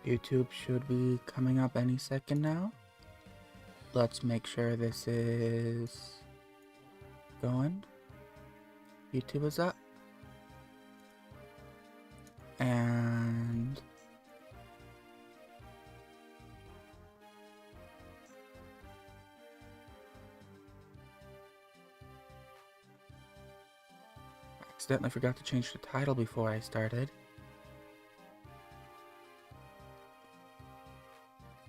YouTube should be coming up any second now. Let's make sure this is going. YouTube is up. And I accidentally forgot to change the title before I started.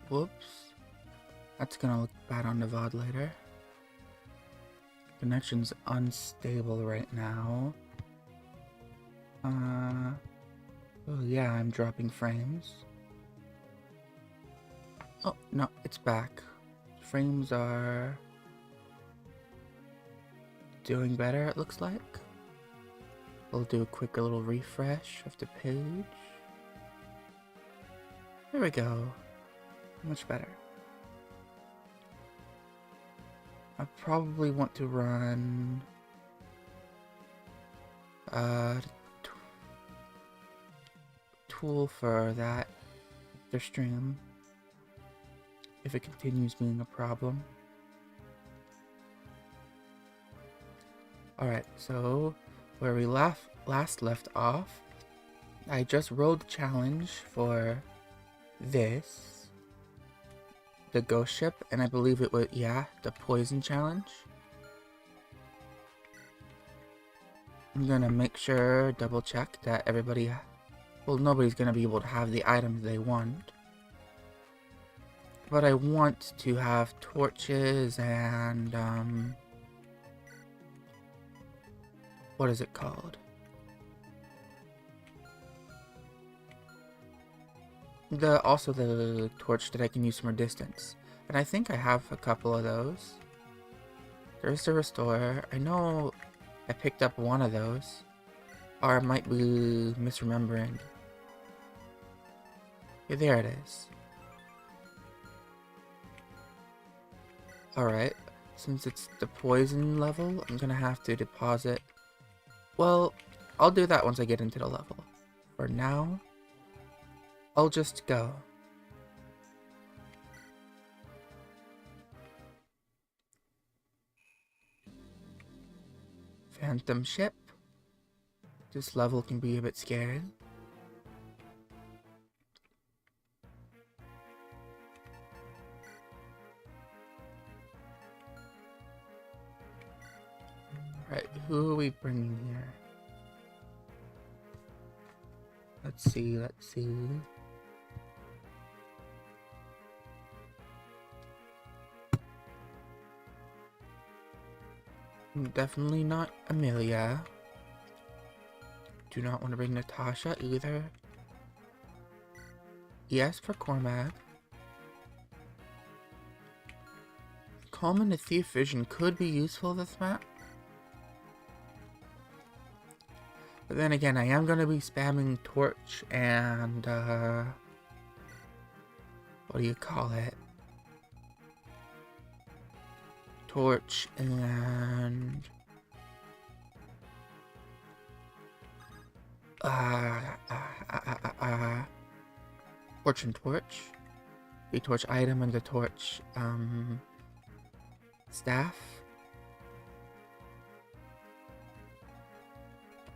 Whoops. That's gonna look bad on the VOD later. Connection's unstable right now. Oh yeah, I'm dropping frames. Oh, no, it's back. Frames are doing better, it looks like. We'll do a quick little refresh of the page. There we go. Much better. I probably want to run tool for that their stream if it continues being a problem. Alright, so where we last left off, I just rolled the challenge for this, the ghost ship, and I believe it was, yeah, the poison challenge. I'm gonna make sure, double check that everybody, well, nobody's gonna be able to have the items they want. But I want to have torches and, what is it called? Also the torch that I can use from a distance. And I think I have a couple of those. There's the restorer. I know I picked up one of those. Or I might be misremembering. Yeah, there it is. Alright, since it's the poison level, I'm gonna have to deposit. Well, I'll do that once I get into the level. For now, I'll just go. Phantom ship. This level can be a bit scary. Right, who are we bringing here? Let's see. Definitely not Amelia. Do not want to bring Natasha either. Yes for Cormac. Calm and the Thief Vision could be useful this map. But then again, I am going to be spamming Torch and, what do you call it? Torch and... Torch and Torch. The Torch item and the Torch, staff.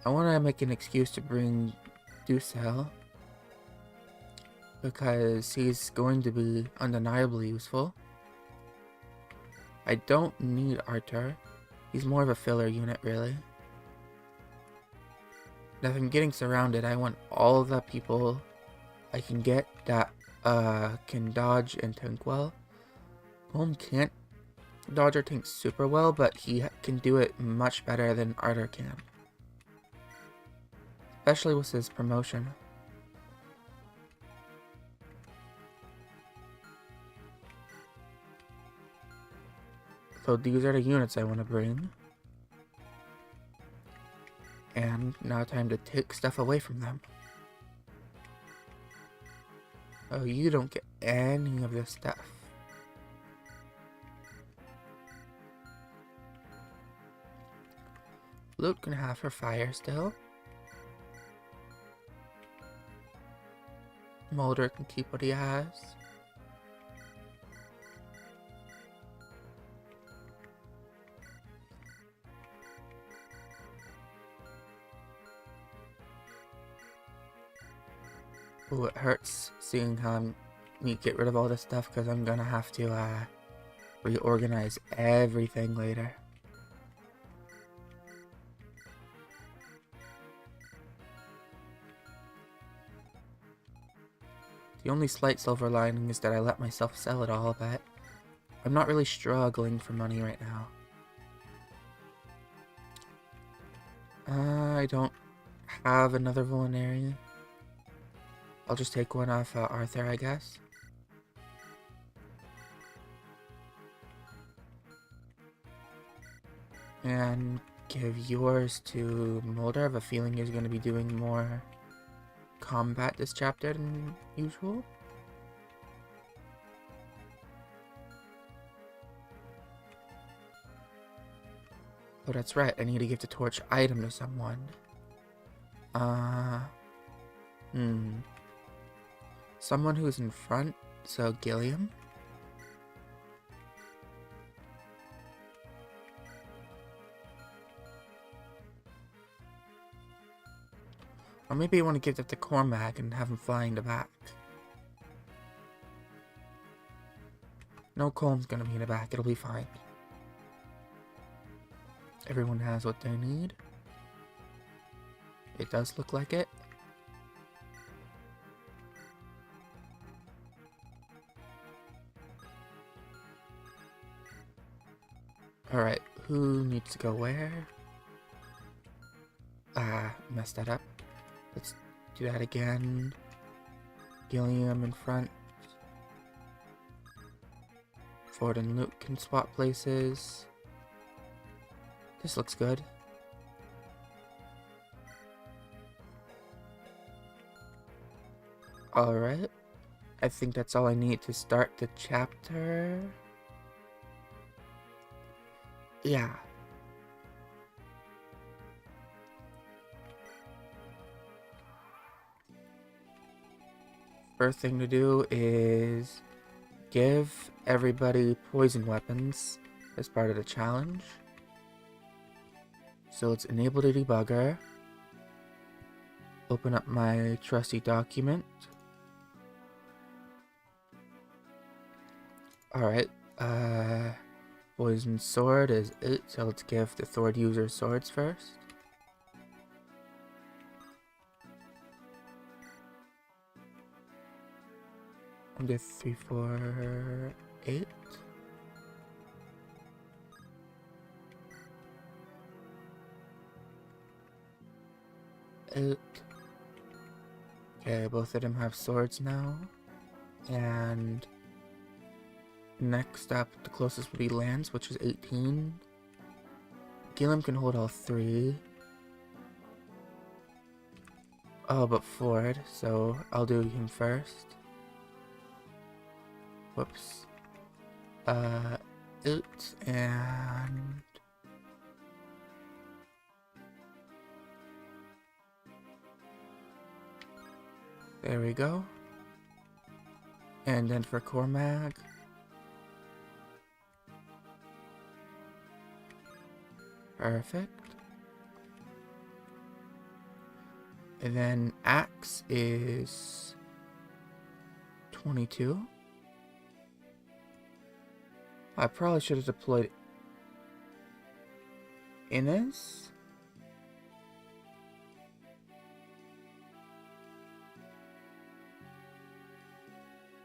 I want to make an excuse to bring Ducel, because he's going to be undeniably useful. I don't need Arthur. He's more of a filler unit, really. If I'm getting surrounded, I want all the people I can get that can dodge and tank well. Holm can't dodge or tank super well, but he can do it much better than Arthur can. Especially with his promotion. So these are the units I want to bring. And now time to take stuff away from them. Oh, you don't get any of this stuff. Luke can have her fire still. Mulder can keep what he has. Ooh, it hurts seeing how I need to get rid of all this stuff because I'm gonna have to reorganize everything later. The only slight silver lining is that I let myself sell it all, but I'm not really struggling for money right now. I don't have another Vulnerary. I'll just take one off Arthur, I guess. And give yours to Mulder. I have a feeling he's going to be doing more combat this chapter than usual. Oh, that's right. I need to give the torch item to someone. Someone who's in front, so Gilliam. Or maybe I want to give that to Cormac and have him fly in the back. No, Colm's gonna be in the back. It'll be fine. Everyone has what they need. It does look like it. Alright, who needs to go where? Messed that up. Let's do that again. Gilliam in front. Ford and Luke can swap places. This looks good. Alright. I think that's all I need to start the chapter. Yeah. First thing to do is give everybody poison weapons as part of the challenge. So let's enable the debugger. Open up my trusty document. Alright, poison sword is 8, so let's give the sword user swords first. I'll get 3, 4, 8. Okay, both of them have swords now. And next up, the closest would be Lance, which is 18. Gilliam can hold all 3. Oh, but Ford, so I'll do him first. Whoops. 8 and... There we go. And then for Cormac... Perfect. And then Axe is 22. I probably should have deployed Inez.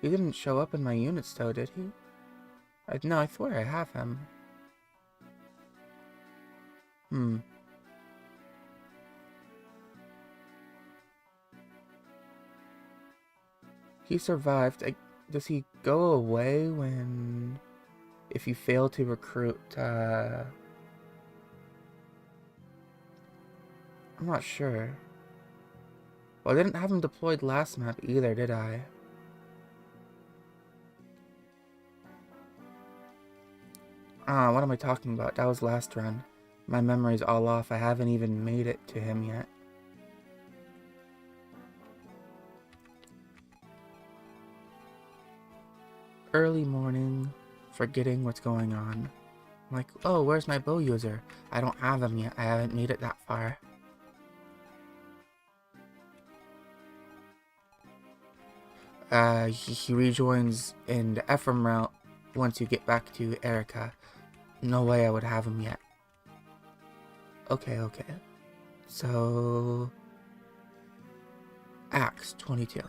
He didn't show up in my units though, did he? No, I swear I have him. He survived. Does he go away when... if you fail to recruit, I'm not sure. Well, I didn't have him deployed last map either, did I? What am I talking about? That was last run. My memory's all off. I haven't even made it to him yet. early morning, forgetting what's going on. I'm like, oh, where's my bow user? I don't have him yet. I haven't made it that far. He rejoins in the Ephraim route once you get back to Erica. No way I would have him yet. Okay. So... Axe 22.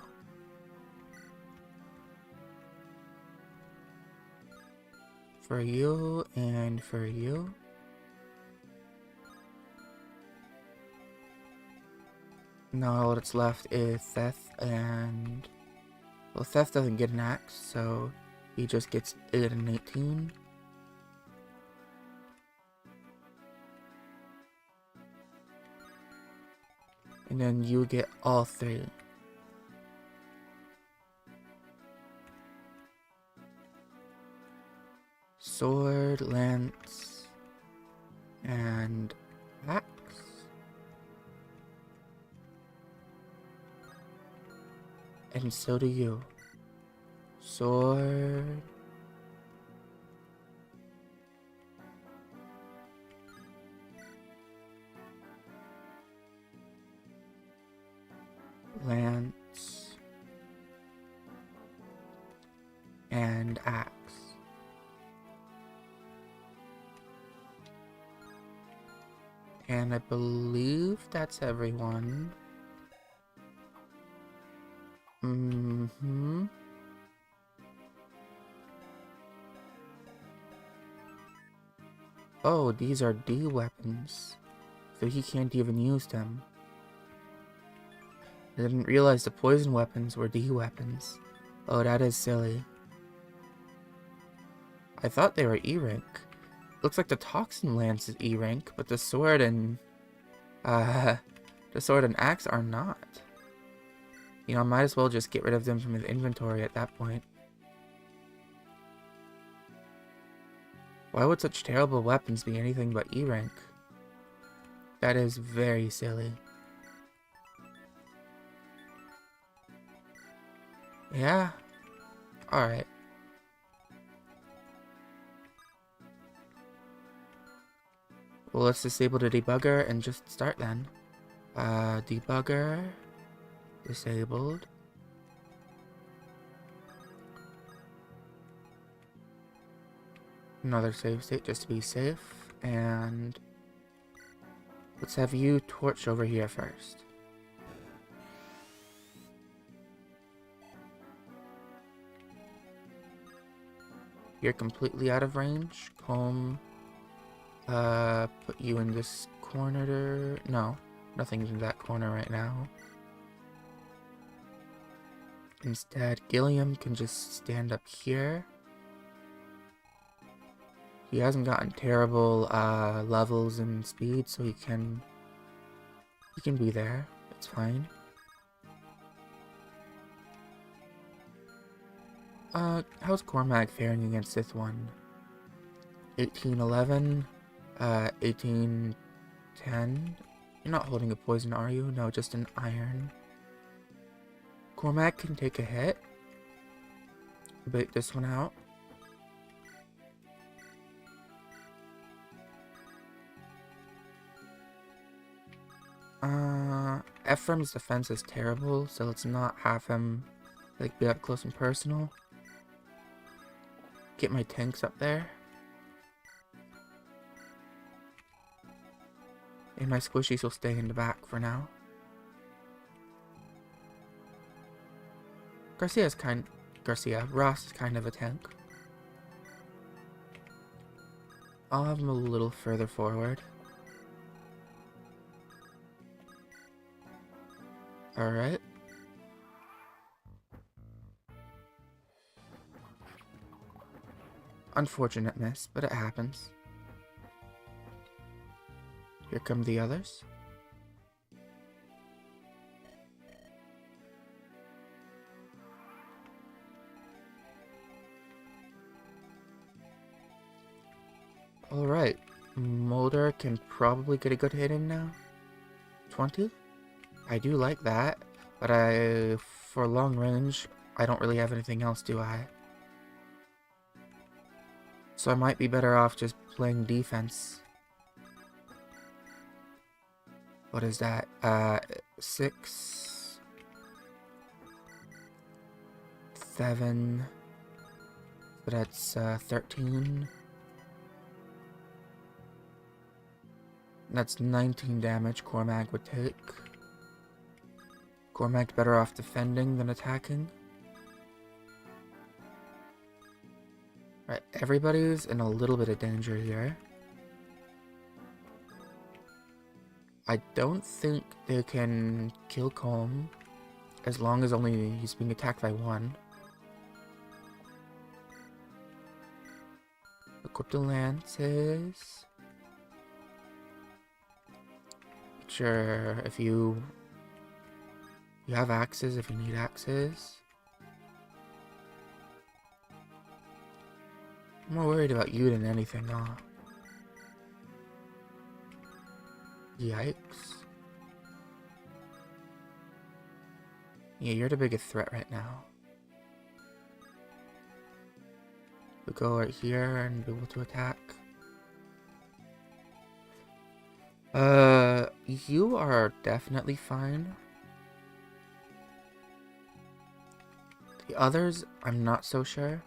For you and for you. Now all that's left is Theth and... Well, Theth doesn't get an axe, so he just gets 8 and 18. And then you get all 3. Sword, lance, and axe. And so do you. Sword. Lance. And axe. And I believe that's everyone. Oh, these are D weapons. So he can't even use them. I didn't realize the poison weapons were D weapons. Oh, that is silly. I thought they were E rank. Looks like the toxin lance is E rank, but the sword and axe are not. You know, I might as well just get rid of them from his inventory at that point. Why would such terrible weapons be anything but E rank? That is very silly. Yeah. Alright. Well, let's disable the debugger and just start then. Debugger. Disabled. Another save state just to be safe. And let's have you torch over here first. You're completely out of range. Comb. Put you in this corner. No, nothing's in that corner right now. Instead, Gilliam can just stand up here. He hasn't gotten terrible levels and speed, so he can be there. It's fine. How's Cormac faring against this one? 1811, 1810. You're not holding a poison, are you? No, just an iron. Cormac can take a hit. Bait this one out. Ephraim's defense is terrible, so let's not have him like be up close and personal. Get my tanks up there. And my squishies will stay in the back for now. Ross is kind of a tank. I'll have him a little further forward. Alright. Unfortunate miss, but it happens. Here come the others. Alright. Mulder can probably get a good hit in now. 20? I do like that, but for long range, I don't really have anything else, do I? So I might be better off just playing defense. What is that? 6, 7. So that's 13. That's 19 damage Cormac would take. Cormac's better off defending than attacking. Right, everybody's in a little bit of danger here. I don't think they can kill Colm as long as only he's being attacked by one. Equip the lances. Sure, if you have axes, if you need axes. I'm more worried about you than anything, huh? Yikes. Yeah, you're the biggest threat right now. We'll go right here and be able to attack. You are definitely fine. The others, I'm not so sure.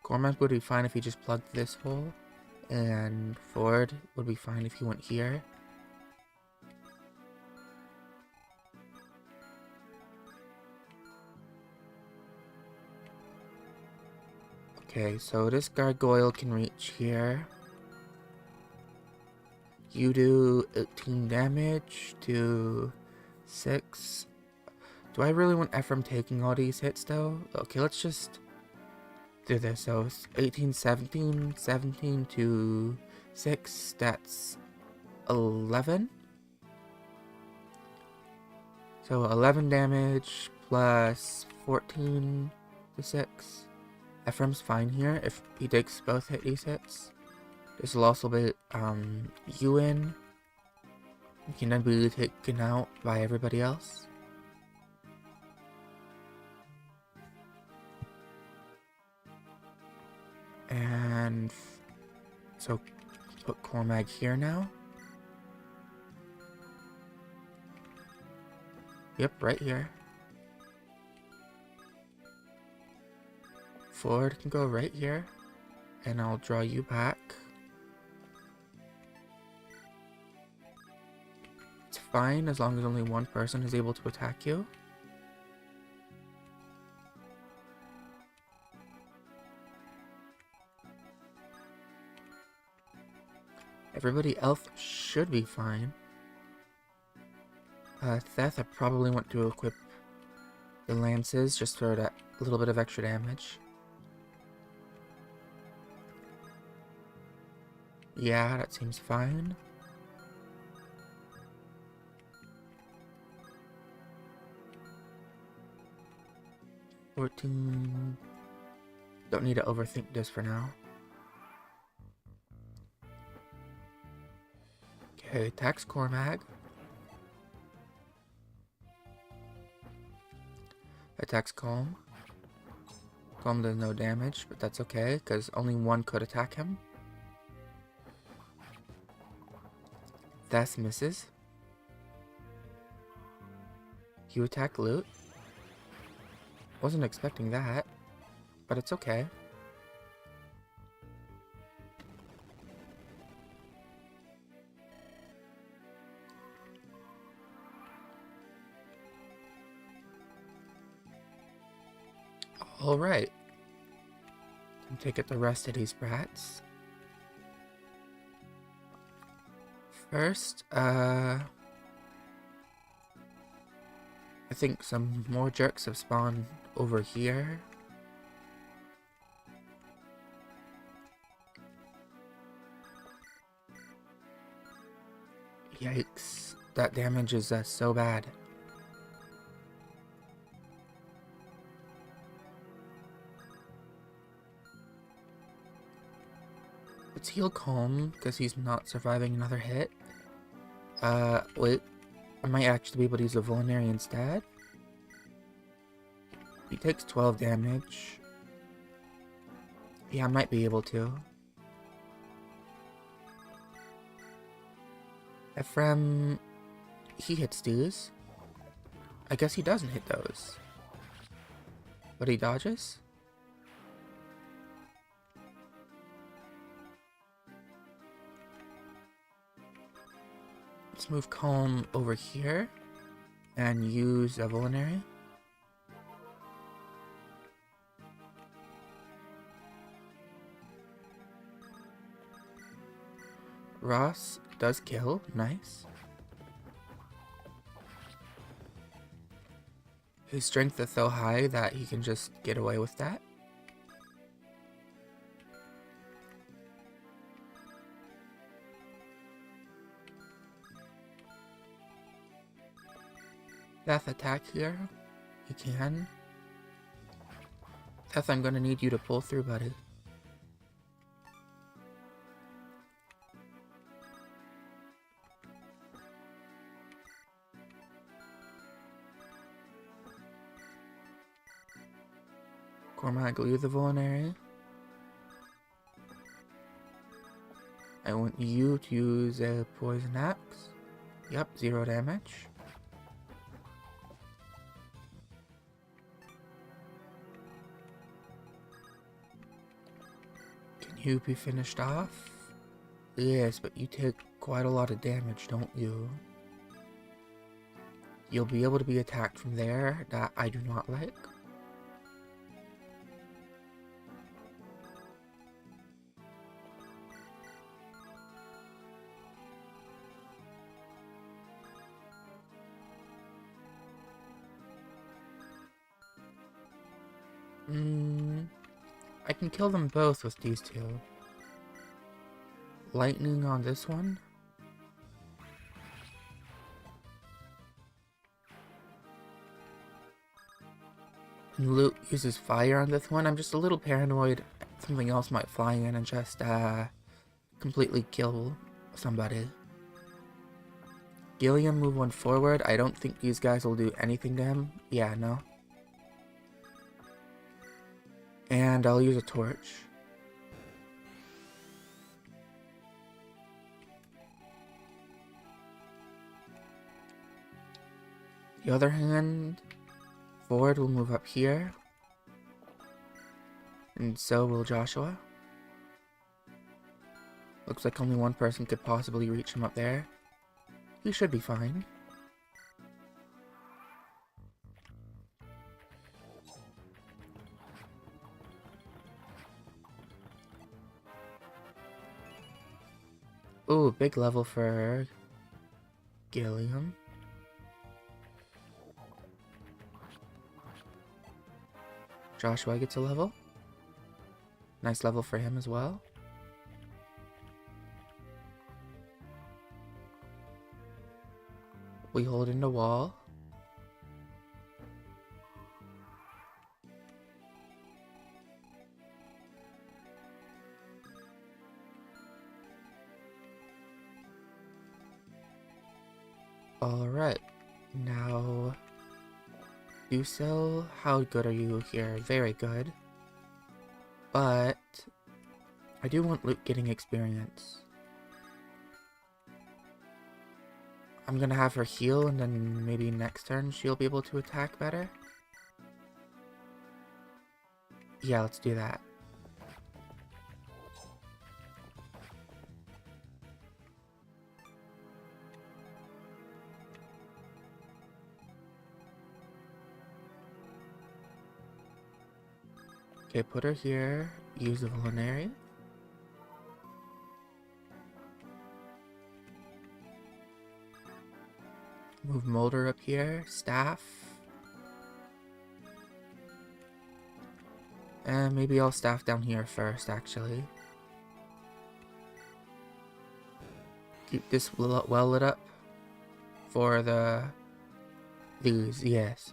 Cormac would be fine if he just plugged this hole, and Ford would be fine if he went here. Okay, so this gargoyle can reach here. You do 18 damage to 6. Do I really want Ephraim taking all these hits though? Okay, let's just do this. So it's 18, 17, 17 to 6, that's 11. So 11 damage plus 14 to 6. Ephraim's fine here if he takes both these hits. This will also be you in. You can then be taken out by everybody else. And so put Cormac here now. Yep, right here. Ford can go right here. And I'll draw you back. It's fine as long as only one person is able to attack you. Everybody else should be fine. Theth, I probably want to equip the lances just for that little bit of extra damage. Yeah, that seems fine. $14. Don't need to overthink this for now. Okay, attacks Cormac. Attacks Calm. Calm does no damage, but that's okay, because only one could attack him. Thess misses. You attack Loot. Wasn't expecting that, but it's okay. Alright. Time to get the rest of these brats. First, I think some more jerks have spawned over here. Yikes. That damage is so bad. Let's heal Calm, because he's not surviving another hit. Wait. I might actually be able to use a Vulnerary instead. He takes 12 damage. Yeah, I might be able to. Ephraim, he hits these. I guess he doesn't hit those. But he dodges? Let's move Calm over here and use a Vulnerary. Ross does kill, nice. His strength is so high that he can just get away with that. Death attack here. He can. Death, I'm gonna need you to pull through, buddy. Cormac, leave the Vulnerary. I want you to use a Poison Axe. Yep, 0 damage. Can you be finished off? Yes, but you take quite a lot of damage, don't you? You'll be able to be attacked from there, that I do not like. I can kill them both with these two. Lightning on this one. And Luke uses fire on this one. I'm just a little paranoid something else might fly in and just completely kill somebody. Gilliam, move one forward. I don't think these guys will do anything to him. Yeah, no. And I'll use a torch. The other hand, Ford will move up here. And so will Joshua. Looks like only one person could possibly reach him up there. He should be fine. Ooh, big level for Gilliam. Joshua gets a level. Nice level for him as well. We hold in the wall. Alright, now Ducel, how good are you here? Very good. But I do want Luke getting experience. I'm gonna have her heal, and then maybe next turn she'll be able to attack better. Yeah, let's do that. Okay, put her here. Use the Vulnerary. Move Molder up here. Staff. And maybe I'll staff down here first, actually. Keep this well lit up for these, yes.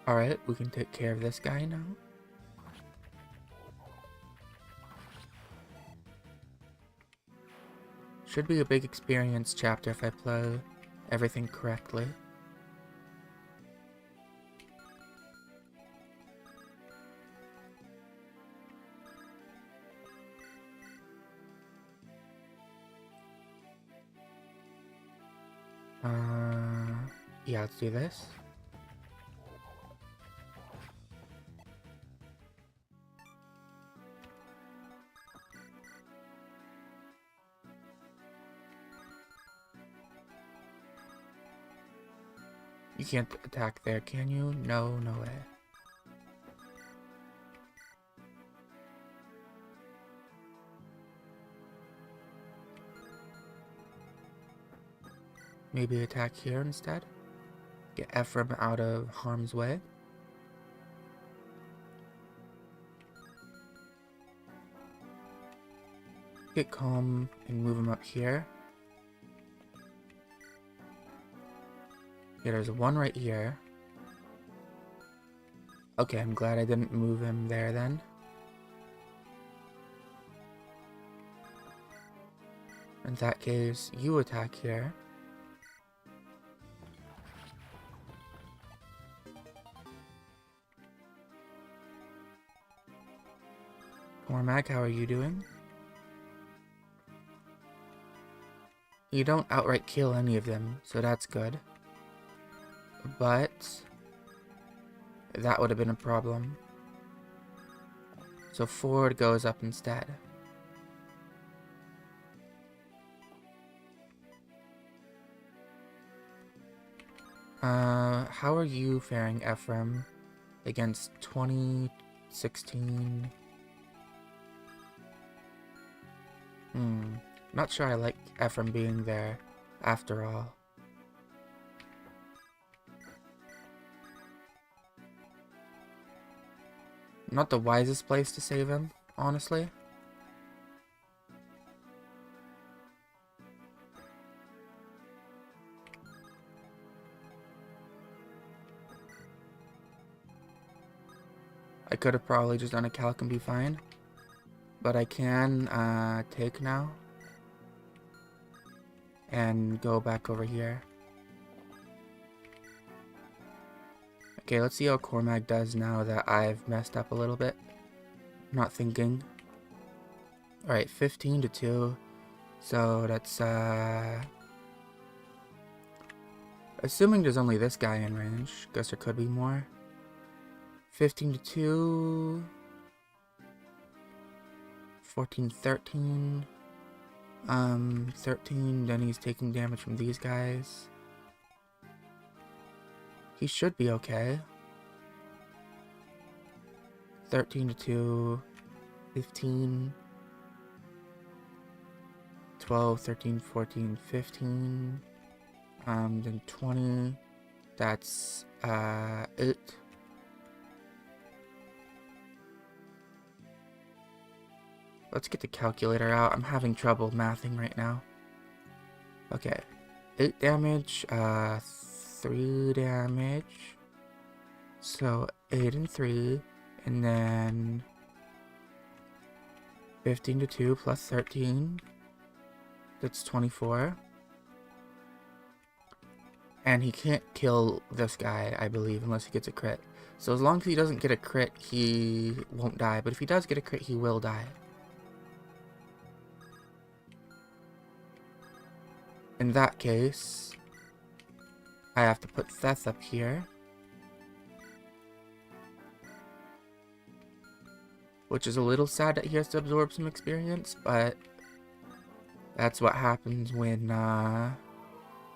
Alright, we can take care of this guy now. should be a big experience chapter if I play everything correctly. Yeah, let's do this. You can't attack there, can you? No, no way. Maybe attack here instead? Get Ephraim out of harm's way. Get calm and move him up here. Yeah, there's one right here. Okay, I'm glad I didn't move him there then. In that case, you attack here. Cormac, how are you doing? You don't outright kill any of them, so that's good. But that would have been a problem. So Ford goes up instead. How are you faring, Ephraim, against 2016? Not sure I like Ephraim being there, after all. Not the wisest place to save him, honestly. I could have probably just done a calc and be fine. But I can take now. And go back over here. Okay, let's see how Cormac does now that I've messed up a little bit. Not thinking. Alright, 15-2. So that's, assuming there's only this guy in range. Guess there could be more. 15-2. 14-13. 13, then he's taking damage from these guys. He should be okay. 13-2, 15, 12, 13, 14, 15, then 20, that's, 8. Let's get the calculator out. I'm having trouble mathing right now. Okay. 8 damage, 3 damage. So 8 and 3. And then 15-2 plus 13. That's 24. And he can't kill this guy, I believe, unless he gets a crit. So as long as he doesn't get a crit, he won't die. But if he does get a crit, he will die. In that case, I have to put Theth up here. Which is a little sad that he has to absorb some experience, but that's what happens when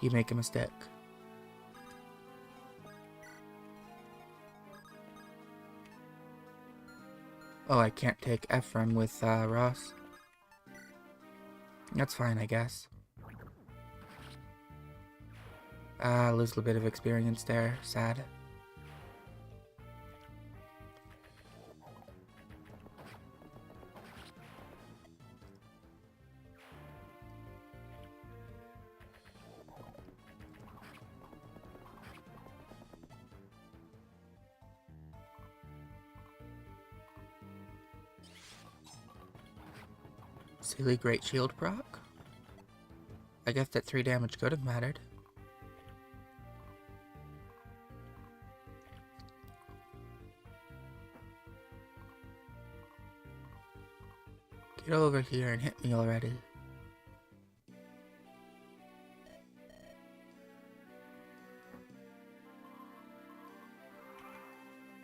you make a mistake. Oh, I can't take Ephraim with Ross. That's fine, I guess. Lose a little bit of experience there. Sad. Silly Great Shield proc. I guess that 3 damage could have mattered. Get over here and hit me already.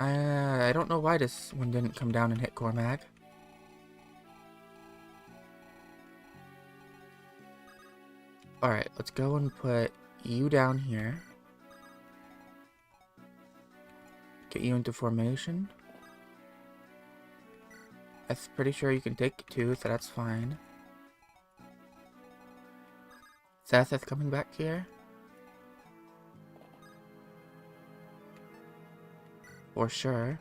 I don't know why this one didn't come down and hit Cormag. Alright, let's go and put you down here. Get you into formation. I'm pretty sure you can take 2, so that's fine. Seth is coming back here. For sure.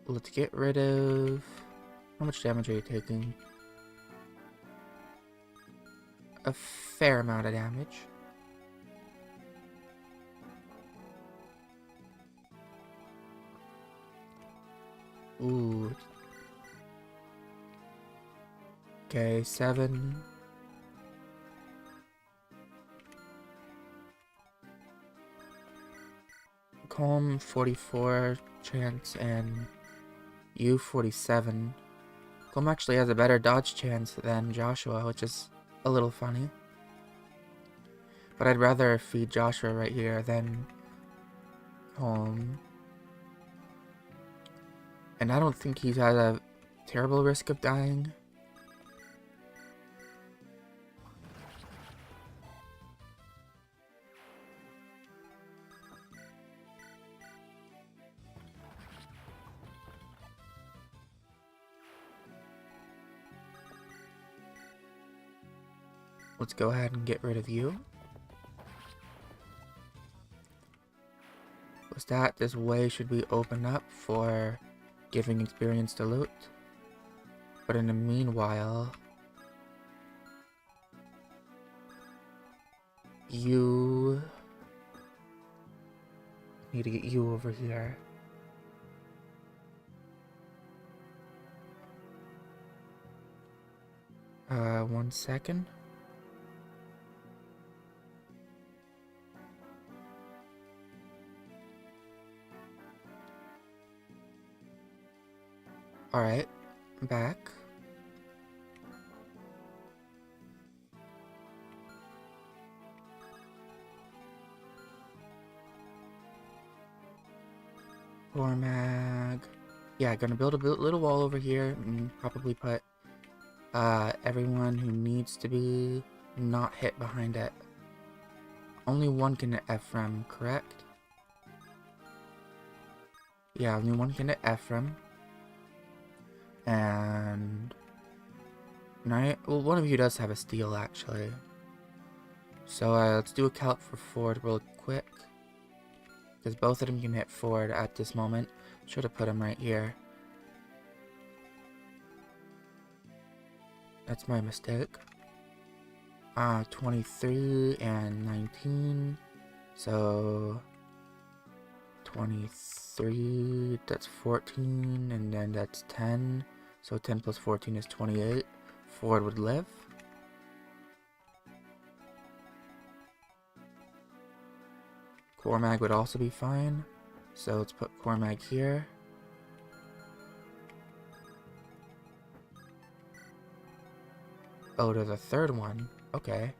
Let's get rid of... How much damage are you taking? A fair amount of damage. Ooh. Okay, 7. Calm 44 chance and you 47. Calm actually has a better dodge chance than Joshua, which is a little funny. But I'd rather feed Joshua right here than Calm. And I don't think he's had a terrible risk of dying. Let's go ahead and get rid of you. Was that this way should be opened up for giving experience to loot? But in the meanwhile, you need to get you over here. One second. Alright, back. Cormag. Yeah, gonna build a little wall over here and probably put everyone who needs to be not hit behind it. Only one can hit Ephraim, correct? Yeah, only one can hit Ephraim. And well, one of you does have a steal actually. So let's do a calc for Ford real quick. Because both of them can hit Ford at this moment. Should have put him right here. That's my mistake. 23 and 19. So 23, that's 14, and then that's 10. So 10 plus 14 is 28. Ford would live. Cormag would also be fine. So let's put Cormag here. Oh, there's a third one. Okay.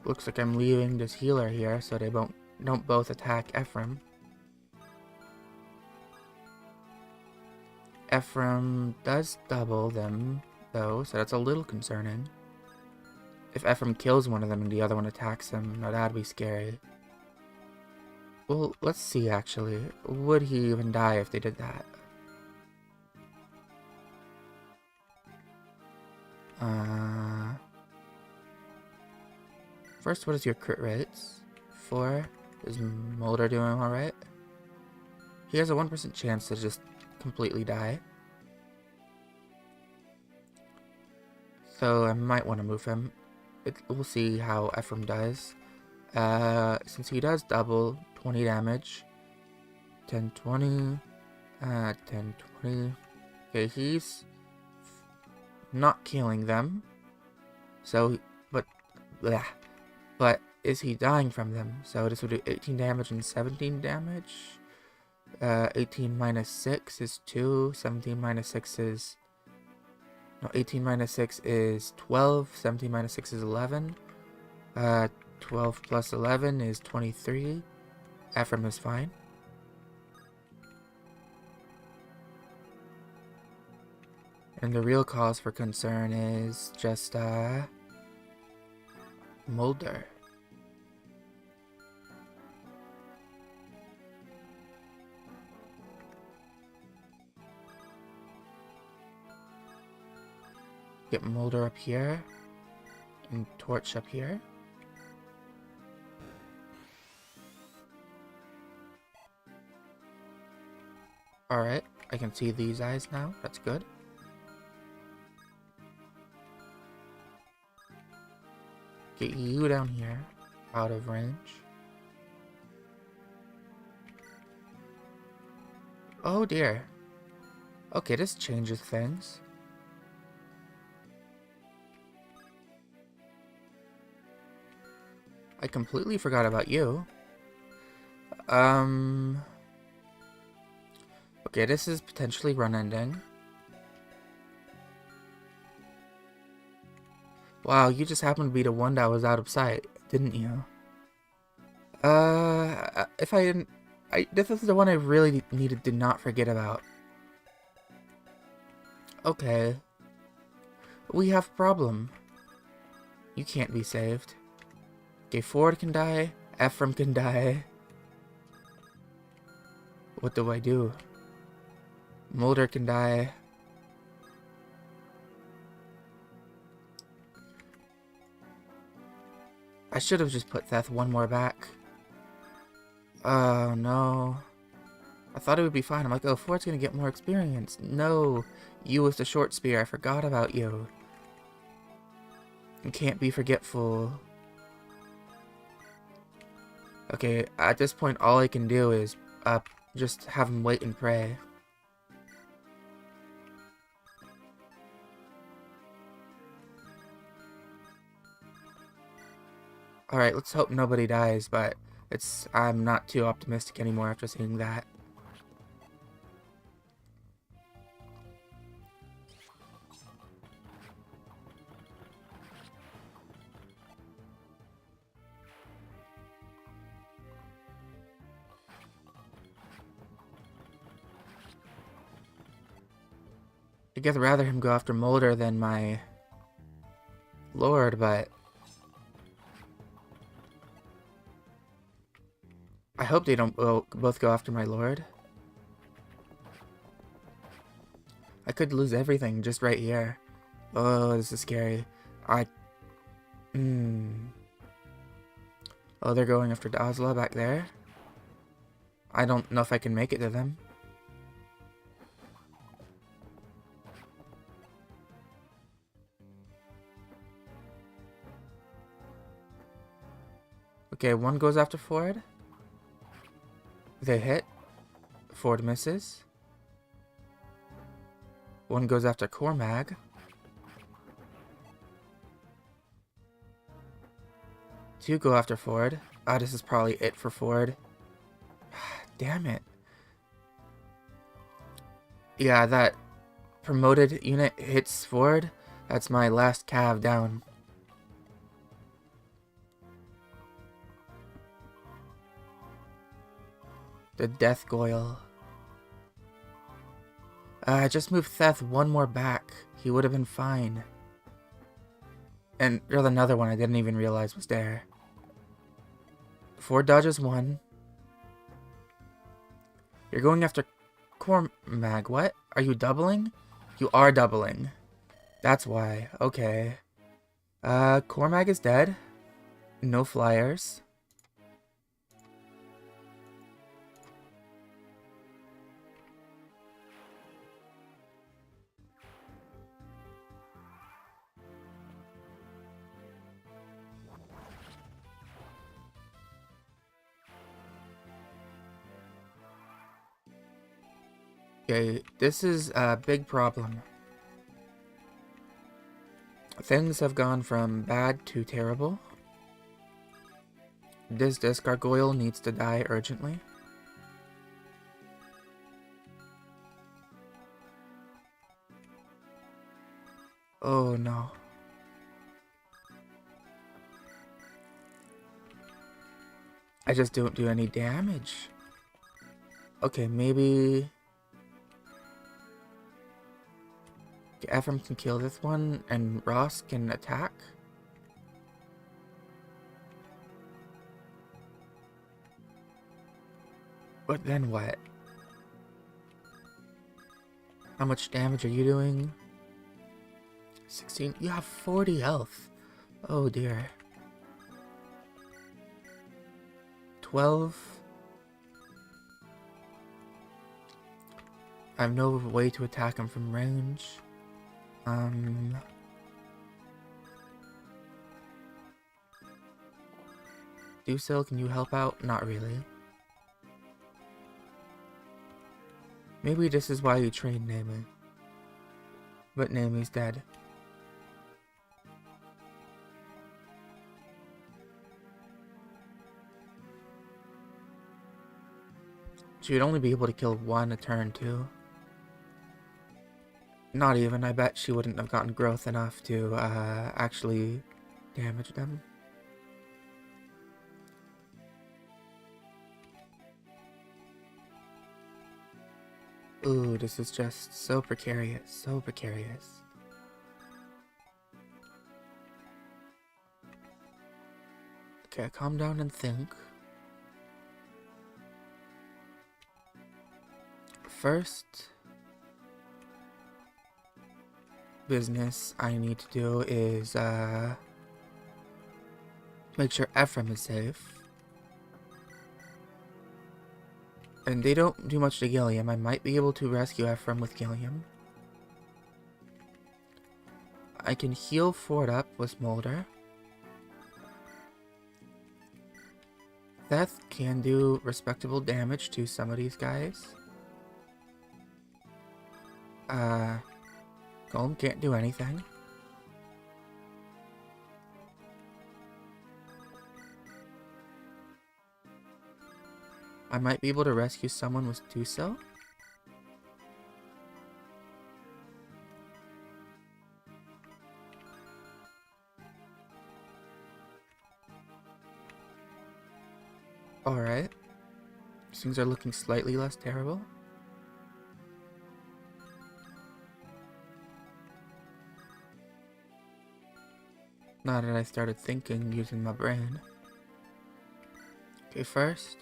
Looks like I'm leaving this healer here so they don't both attack Ephraim. Ephraim does double them though, so that's a little concerning. If Ephraim kills one of them and the other one attacks him, now that'd be scary. Well, let's see actually. Would he even die if they did that? First, what is your crit rates? 4. Is Mulder doing alright? He has a 1% chance to just completely die. So I might want to move him. We'll see how Ephraim does. Since he does double, 20 damage. 10, 20. 10, 20. Okay, he's not killing them. So, but is he dying from them? So this would do 18 damage and 17 damage. 18 minus 6 is 2. 17 minus 6 is... No, 18 minus 6 is 12. 17 minus 6 is 11. 12 plus 11 is 23. Ephraim is fine. And the real cause for concern is just, Mulder. Get Mulder up here. And Torch up here. Alright, I can see these eyes now. That's good. Get you down here. Out of range. Oh dear. Okay, this changes things. I completely forgot about you. Okay, this is potentially run ending. Wow, you just happened to be the one that was out of sight, didn't you? If I didn't... this is the one I really needed to not forget about. Okay. We have a problem. You can't be saved. Okay, Ford can die. Ephraim can die. What do I do? Mulder can die. I should have just put Theth one more back. Oh no. I thought it would be fine. I'm like, oh, Ford's gonna get more experience. No. You with the short spear. I forgot about you. You can't be forgetful. Okay, at this point, all I can do is just have him wait and pray. Alright, let's hope nobody dies, but I'm not too optimistic anymore after seeing that. I guess rather him go after Mulder than my lord, but I hope they don't both go after my lord. I could lose everything just right here. Oh, this is scary. Oh, they're going after Dazla back there. I don't know if I can make it to them. Okay, one goes after Ford. They hit. Ford misses. One goes after Cormag. Two go after Ford. Ah, this is probably it for Ford. Damn it. Yeah, that promoted unit hits Ford. That's my last cav down. The Death Goyle. I just moved Theth one more back. He would have been fine. And there's another one I didn't even realize was there. 4 dodges 1. You're going after Cormag. What? Are you doubling? You are doubling. That's why. Okay. Cormag is dead. No flyers. Okay, this is a big problem. Things have gone from bad to terrible. This gargoyle needs to die urgently. Oh no. I just don't do any damage. Okay, maybe... Ephraim can kill this one, and Ross can attack. But then what? How much damage are you doing? 16? You have 40 health. Oh dear. 12. I have no way to attack him from range. Dusil, can you help out? Not really. Maybe this is why you trained Nami. But Nami's dead. She would only be able to kill one a turn too. Not even, I bet she wouldn't have gotten growth enough to actually damage them. Ooh, this is just so precarious, so precarious. Okay, calm down and think. First business I need to do is make sure Ephraim is safe. And they don't do much to Gilliam. I might be able to rescue Ephraim with Gilliam. I can heal Ford up with Smolder. Seth can do respectable damage to some of these guys. Golem can't do anything. I might be able to rescue someone with Duso. Alright. Things are looking slightly less terrible. Now that I started thinking using my brain. Okay, first,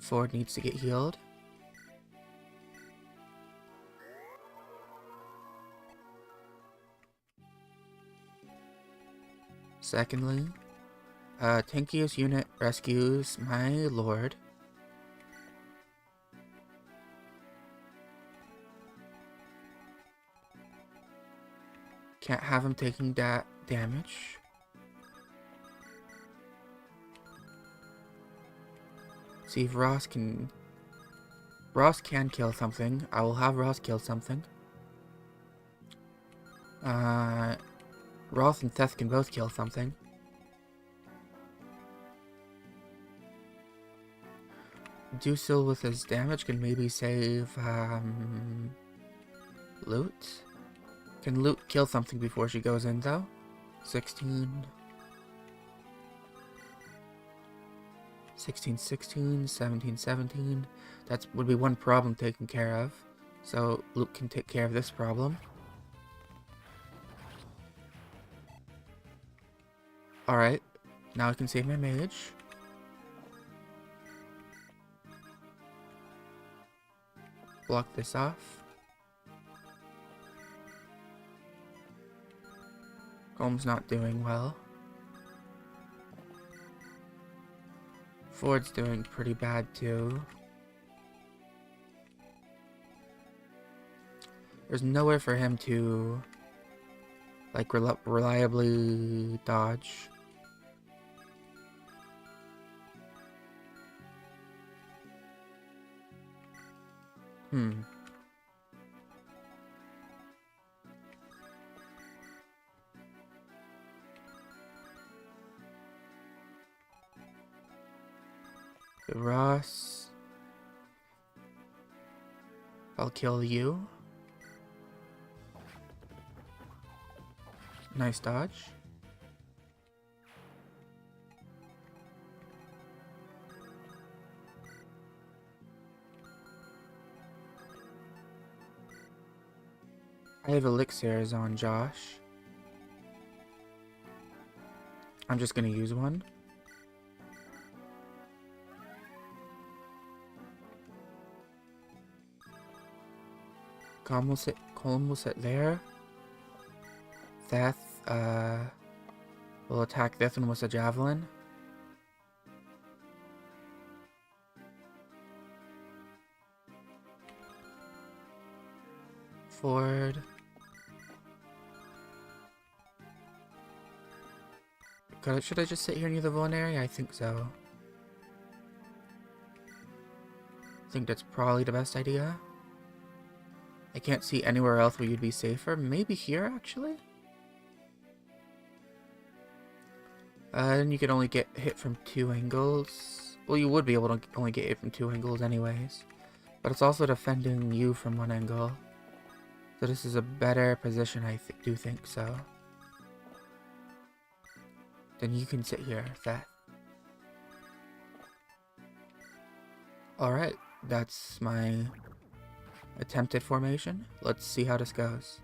Ford needs to get healed. Secondly, tankiest unit rescues my lord. Can't have him taking that damage. See if Ross can kill something. I will have Ross kill something. Ross and Seth can both kill something. Dusil with his damage can maybe save Loot. Can Loot kill something before she goes in though? 16. 16, 16, 17, 17. That would be one problem taken care of. So Luke can take care of this problem. Alright, now I can save my mage. Block this off. Golem's not doing well. Ford's doing pretty bad too. There's nowhere for him to like reliably dodge. Hmm. Ross. I'll kill you. Nice dodge. I have elixirs on Josh. I'm just gonna use one. Colm will sit there. Theth, will attack this one with a javelin. Ford. Should I just sit here near the villain area? I think so. I think that's probably the best idea. I can't see anywhere else where you'd be safer. Maybe here, actually? And you can only get hit from 2 angles. Well, you would be able to only get hit from 2 angles anyways. But it's also defending you from 1 angle. So this is a better position, I do think so. Then you can sit here, Theth. Alright, that's my attempted formation. Let's see how this goes.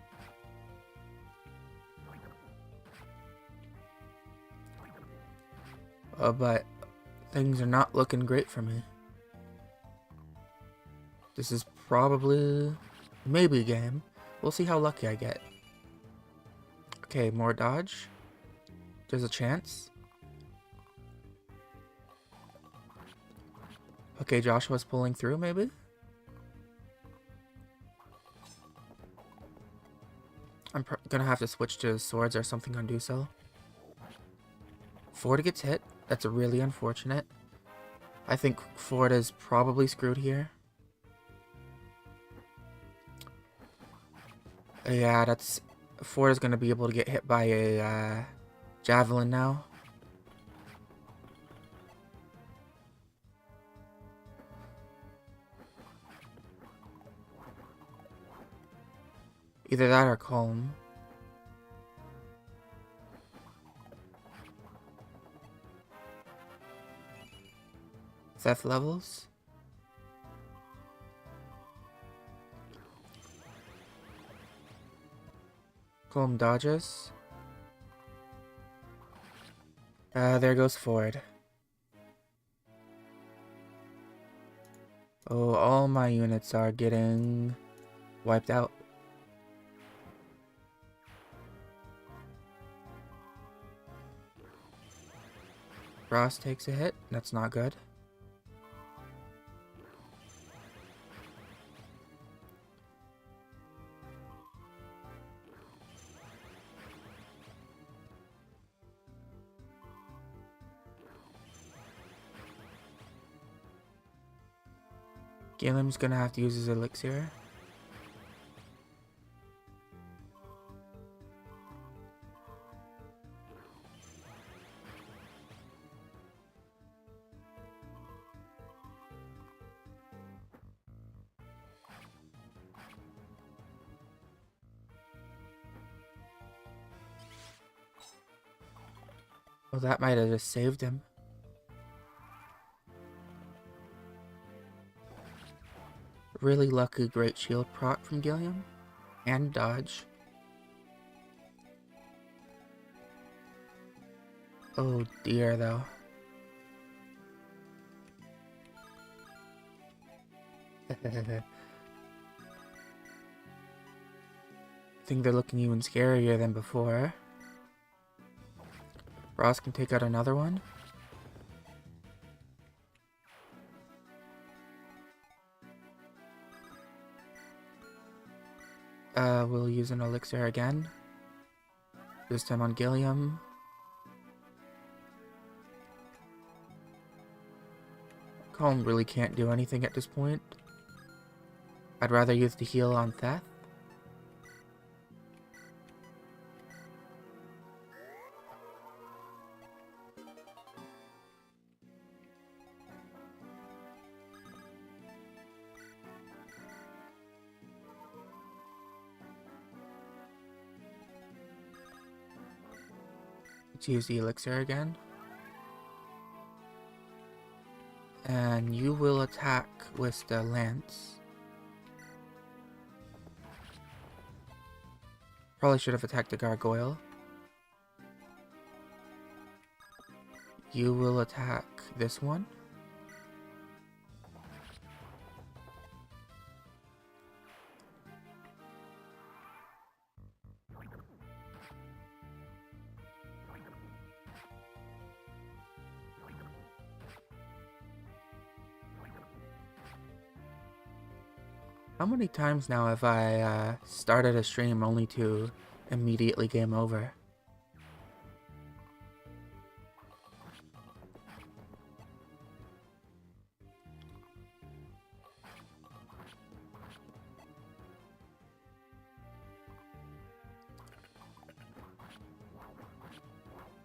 But things are not looking great for me. This is probably maybe a game. We'll see how lucky I get. Okay, more dodge. There's a chance. Okay, Joshua's pulling through, maybe? I'm gonna have to switch to swords or something on do so. Ford gets hit. That's really unfortunate. I think Ford is probably screwed here. Yeah, that's... Ford is gonna be able to get hit by a javelin now. Either that or Colm. Theft levels. Colm dodges. There goes Ford. Oh, all my units are getting wiped out. Ross takes a hit. That's not good. Galen's gonna have to use his elixir. Well, that might have just saved him. Really lucky great shield proc from Gilliam. And dodge. Oh dear, though. I think they're looking even scarier than before. Ross can take out another one. We'll use an elixir again. This time on Gilliam. Colm really can't do anything at this point. I'd rather use the heal on Theth. Let's use the elixir again. And you will attack with the lance. Probably should have attacked the gargoyle. You will attack this one. How many times now have I started a stream only to immediately game over?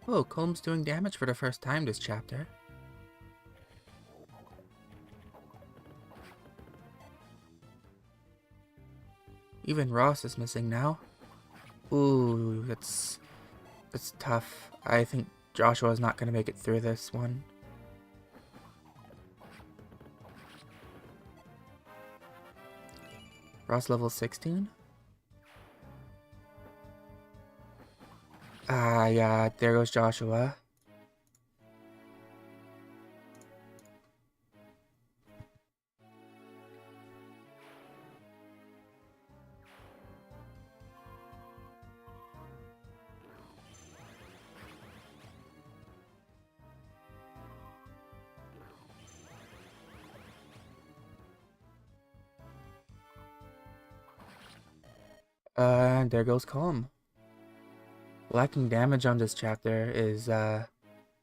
Oh, Colm's doing damage for the first time this chapter. Even Ross is missing now. Ooh, that's tough. I think Joshua's not going to make it through this one. Ross level 16? Ah, yeah, there goes Joshua. And there goes Calm. Lacking damage on this chapter is,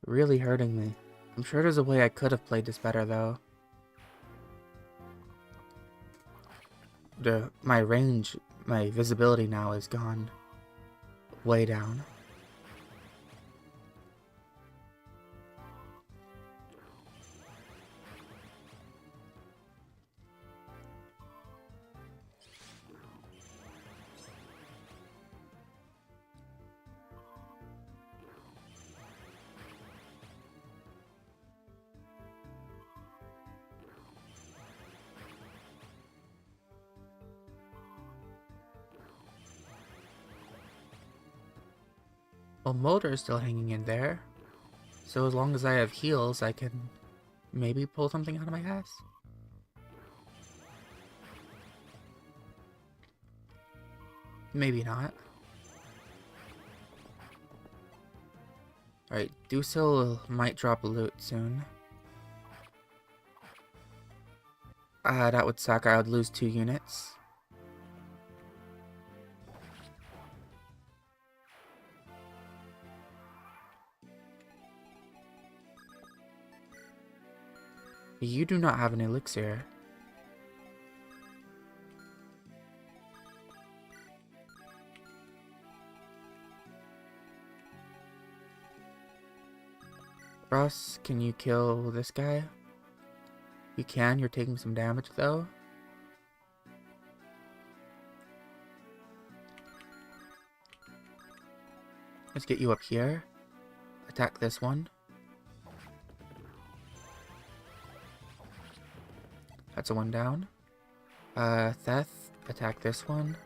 really hurting me. I'm sure there's a way I could have played this better, though. My range, my visibility now is gone way down. Well, Mulder is still hanging in there. So as long as I have heals, I can maybe pull something out of my ass. Maybe not. Alright, Dusil might drop loot soon. That would suck. I would lose 2 units. You do not have an elixir. Ross, can you kill this guy? You can, you're taking some damage though. Let's get you up here. Attack this one. That's a 1 down. Theth, attack this one.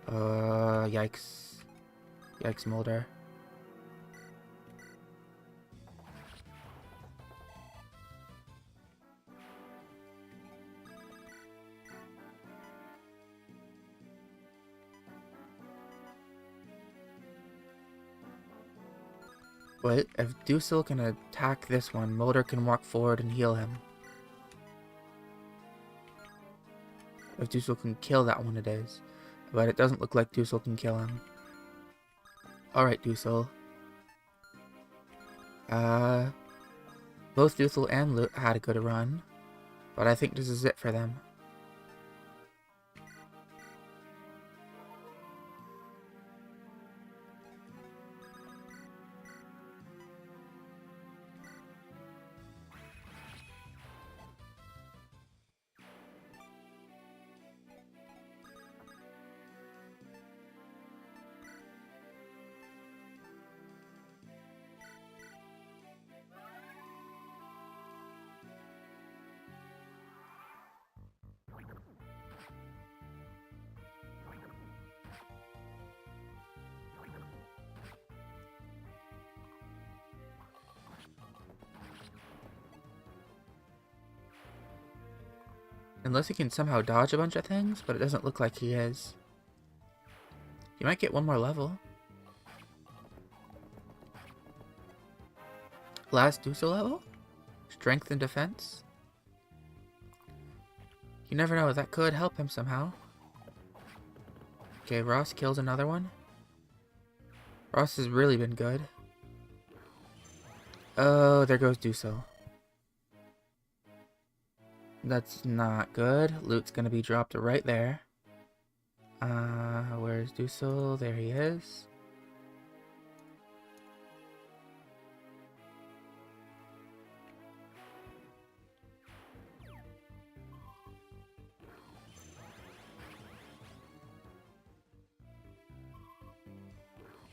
Yikes. Yikes, Mulder. Wait, if Dusil can attack this one, Mulder can walk forward and heal him. If Dusil can kill that one, it is. But it doesn't look like Dusil can kill him. Alright, Dusil. Both Duthel and Lut had a good run, but I think this is it for them. Unless he can somehow dodge a bunch of things, but it doesn't look like he is. He might get one more level. Last Dusa level? Strength and defense? You never know, that could help him somehow. Okay, Ross kills another one. Ross has really been good. Oh, there goes Duso. That's not good. Loot's gonna be dropped right there. Where's Duso? There he is.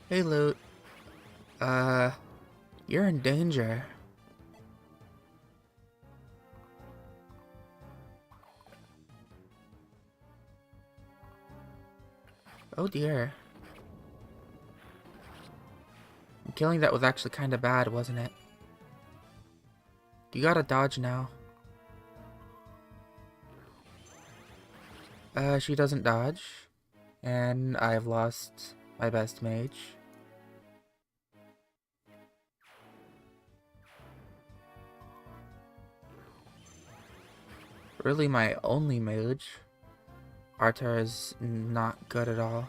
Hey, Loot. You're in danger. Oh dear. Killing that was actually kind of bad, wasn't it? You gotta dodge now. She doesn't dodge. And I've lost my best mage. Really my only mage. Arthur is not good at all.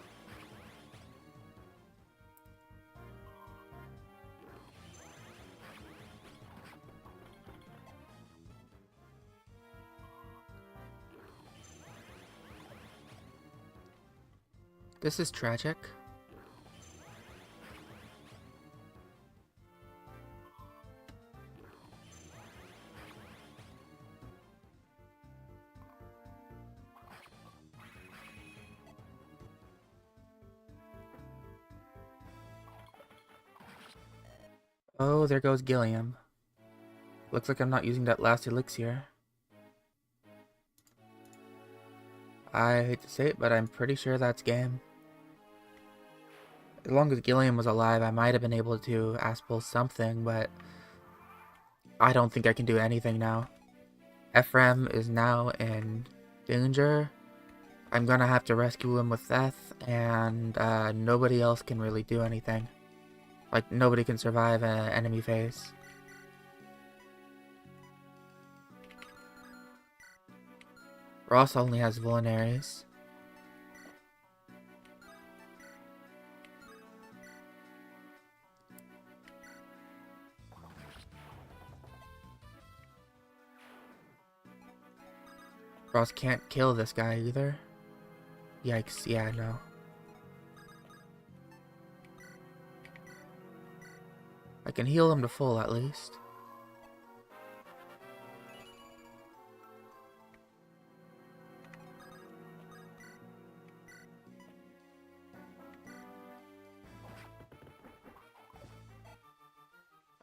This is tragic. Oh, there goes Gilliam. Looks like I'm not using that last elixir. I hate to say it, but I'm pretty sure that's game. As long as Gilliam was alive, I might have been able to Aspel something, but I don't think I can do anything now. Ephraim is now in danger. I'm gonna have to rescue him with death, and nobody else can really do anything. Like, nobody can survive an enemy phase. Ross only has vulneraries. Ross can't kill this guy either. Yikes, yeah, no. I can heal him to full at least.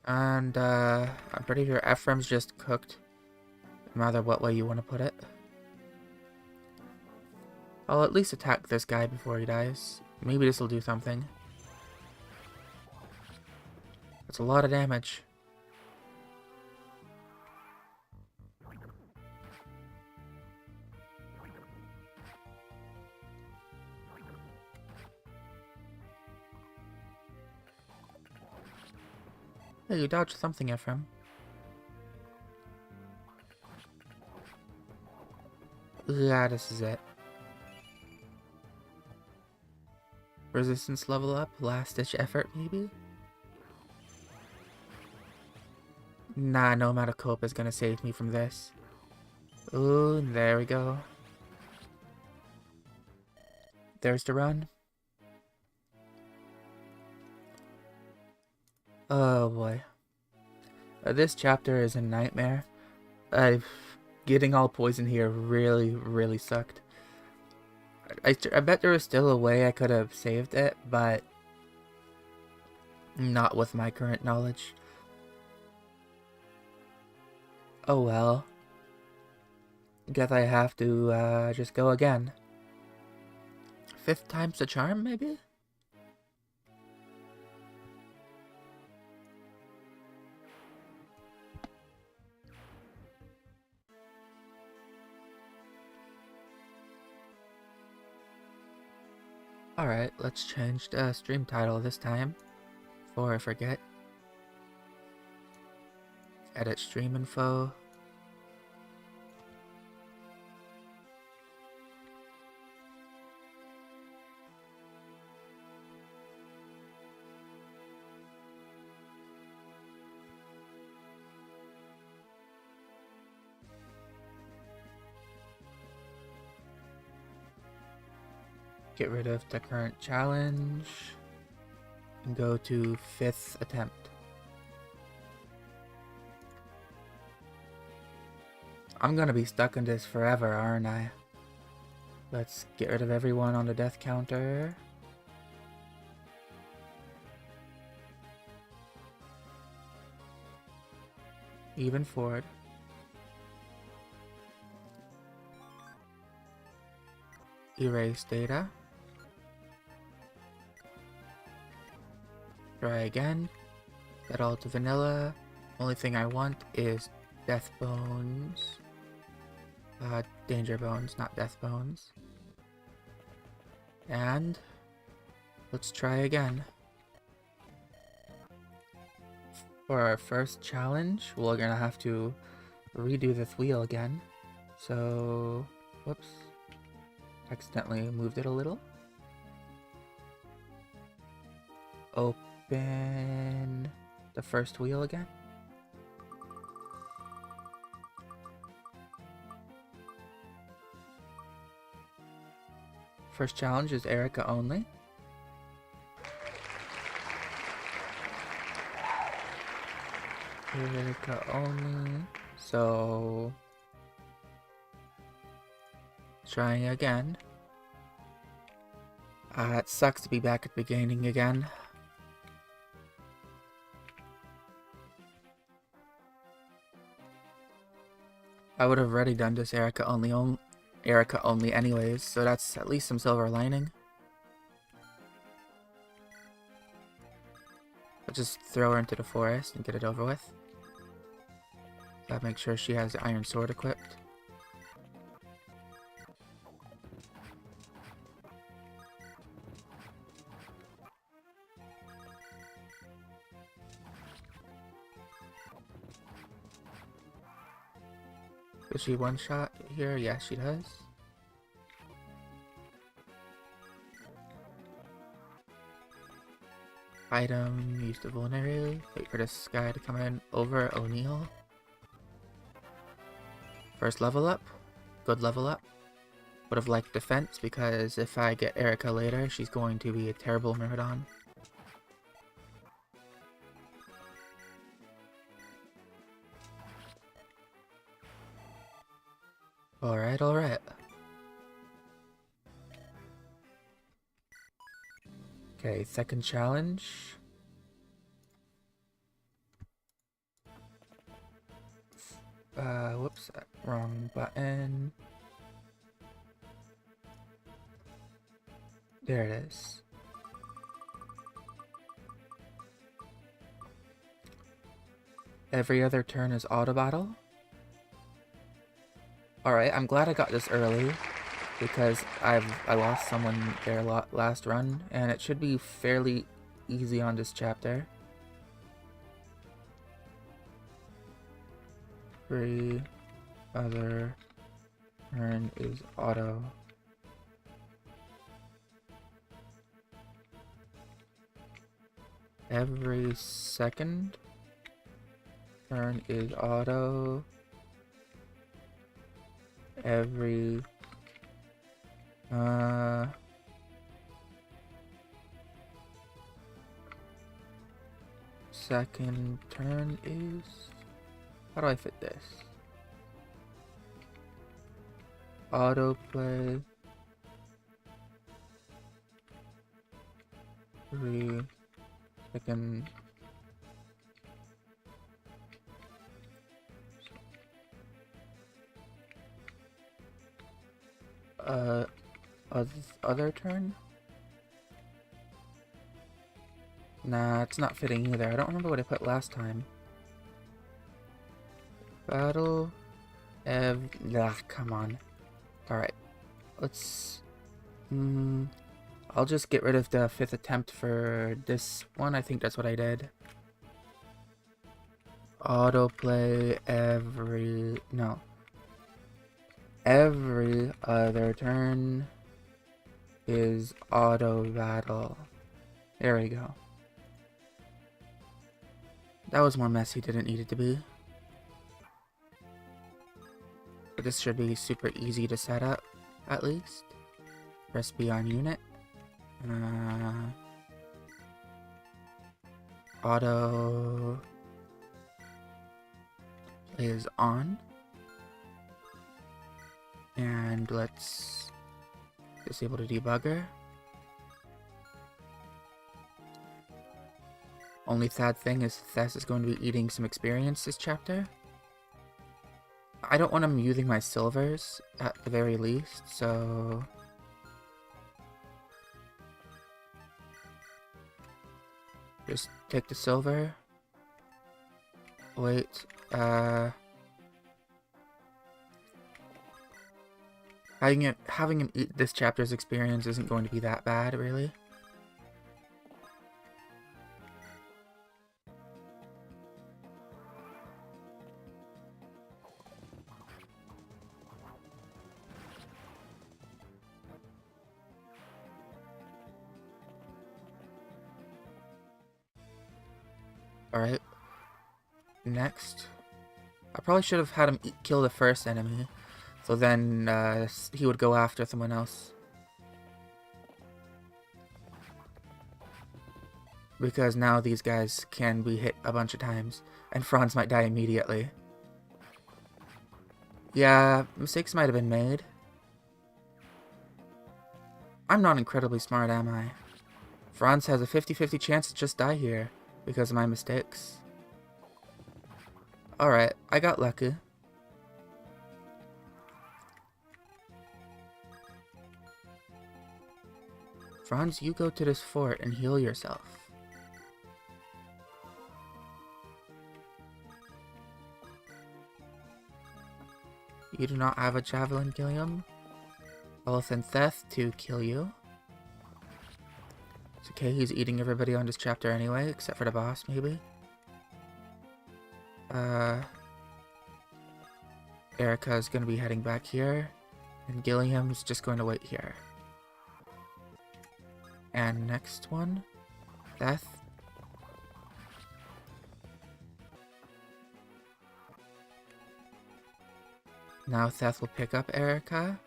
And I'm pretty sure Ephraim's just cooked, no matter what way you want to put it. I'll at least attack this guy before he dies. Maybe this will do something. That's a lot of damage. Hey, you dodged something, Ephraim. Yeah, this is it. Resistance level up, last ditch effort maybe? Nah, no amount of cope is gonna save me from this. Ooh, there we go. There's the run. Oh boy. This chapter is a nightmare. Getting all poison here really sucked. I bet there was still a way I could have saved it, but not with my current knowledge. Oh well. Guess I have to just go again. 5th time's the charm, maybe? Alright, let's change the stream title this time. Before I forget. Edit stream info. Get rid of the current challenge. And go to 5th attempt. I'm gonna be stuck in this forever, aren't I? Let's get rid of everyone on the death counter. Even Ford. Erase data. Try again. Set all to vanilla. Only thing I want is death bones. Danger bones, not death bones. And let's try again. For our first challenge, we're gonna have to redo this wheel again. So, whoops. Accidentally moved it a little. Open the first wheel again. First challenge is Erica only. Erica only. So, trying again. It sucks to be back at the beginning again. I would have already done this Erica only anyways, so that's at least some silver lining. I'll just throw her into the forest and get it over with. Gotta make sure she has the iron sword equipped. Does she one-shot here? Yes, she does. Item, use the vulnerability. Wait for this guy to come in over O'Neill. First level up. Good level up. Would have liked defense because if I get Erica later, she's going to be a terrible Myrmidon. Alright, alright. Okay, second challenge. Whoops, wrong button. There it is. Every other turn is auto battle. Alright, I'm glad I got this early because I lost someone there last run, and it should be fairly easy on this chapter. Every other turn is auto. Every second? turn is auto. Every second turn is... How do I fit this? Autoplay. 3 second. Other turn? Nah, it's not fitting either. I don't remember what I put last time. Battle. Come on. Alright. Let's... I'll just get rid of the 5th attempt for this one. I think that's what I did. Autoplay every... No. Every other turn is auto battle. There we go. That was more messy, didn't need it to be. But this should be super easy to set up, at least. Press B on unit. Auto is on. And let's disable the debugger. Only sad thing is Thess is going to be eating some experience this chapter. I don't want him using my silvers at the very least, so... Just take the silver. Wait, having him eat this chapter's experience isn't going to be that bad, really. Alright. Next. I probably should have had him kill the first enemy. So then he would go after someone else. Because now these guys can be hit a bunch of times. And Franz might die immediately. Yeah, mistakes might have been made. I'm not incredibly smart, am I? Franz has a 50-50 chance to just die here. Because of my mistakes. Alright, I got lucky. Franz, you go to this fort and heal yourself. You do not have a javelin, Gilliam. I'll send Theth to kill you. It's okay, he's eating everybody on this chapter anyway, except for the boss, maybe. Erica is going to be heading back here, and Gilliam's just going to wait here. And next one, Theth. Now Theth will pick up Erica.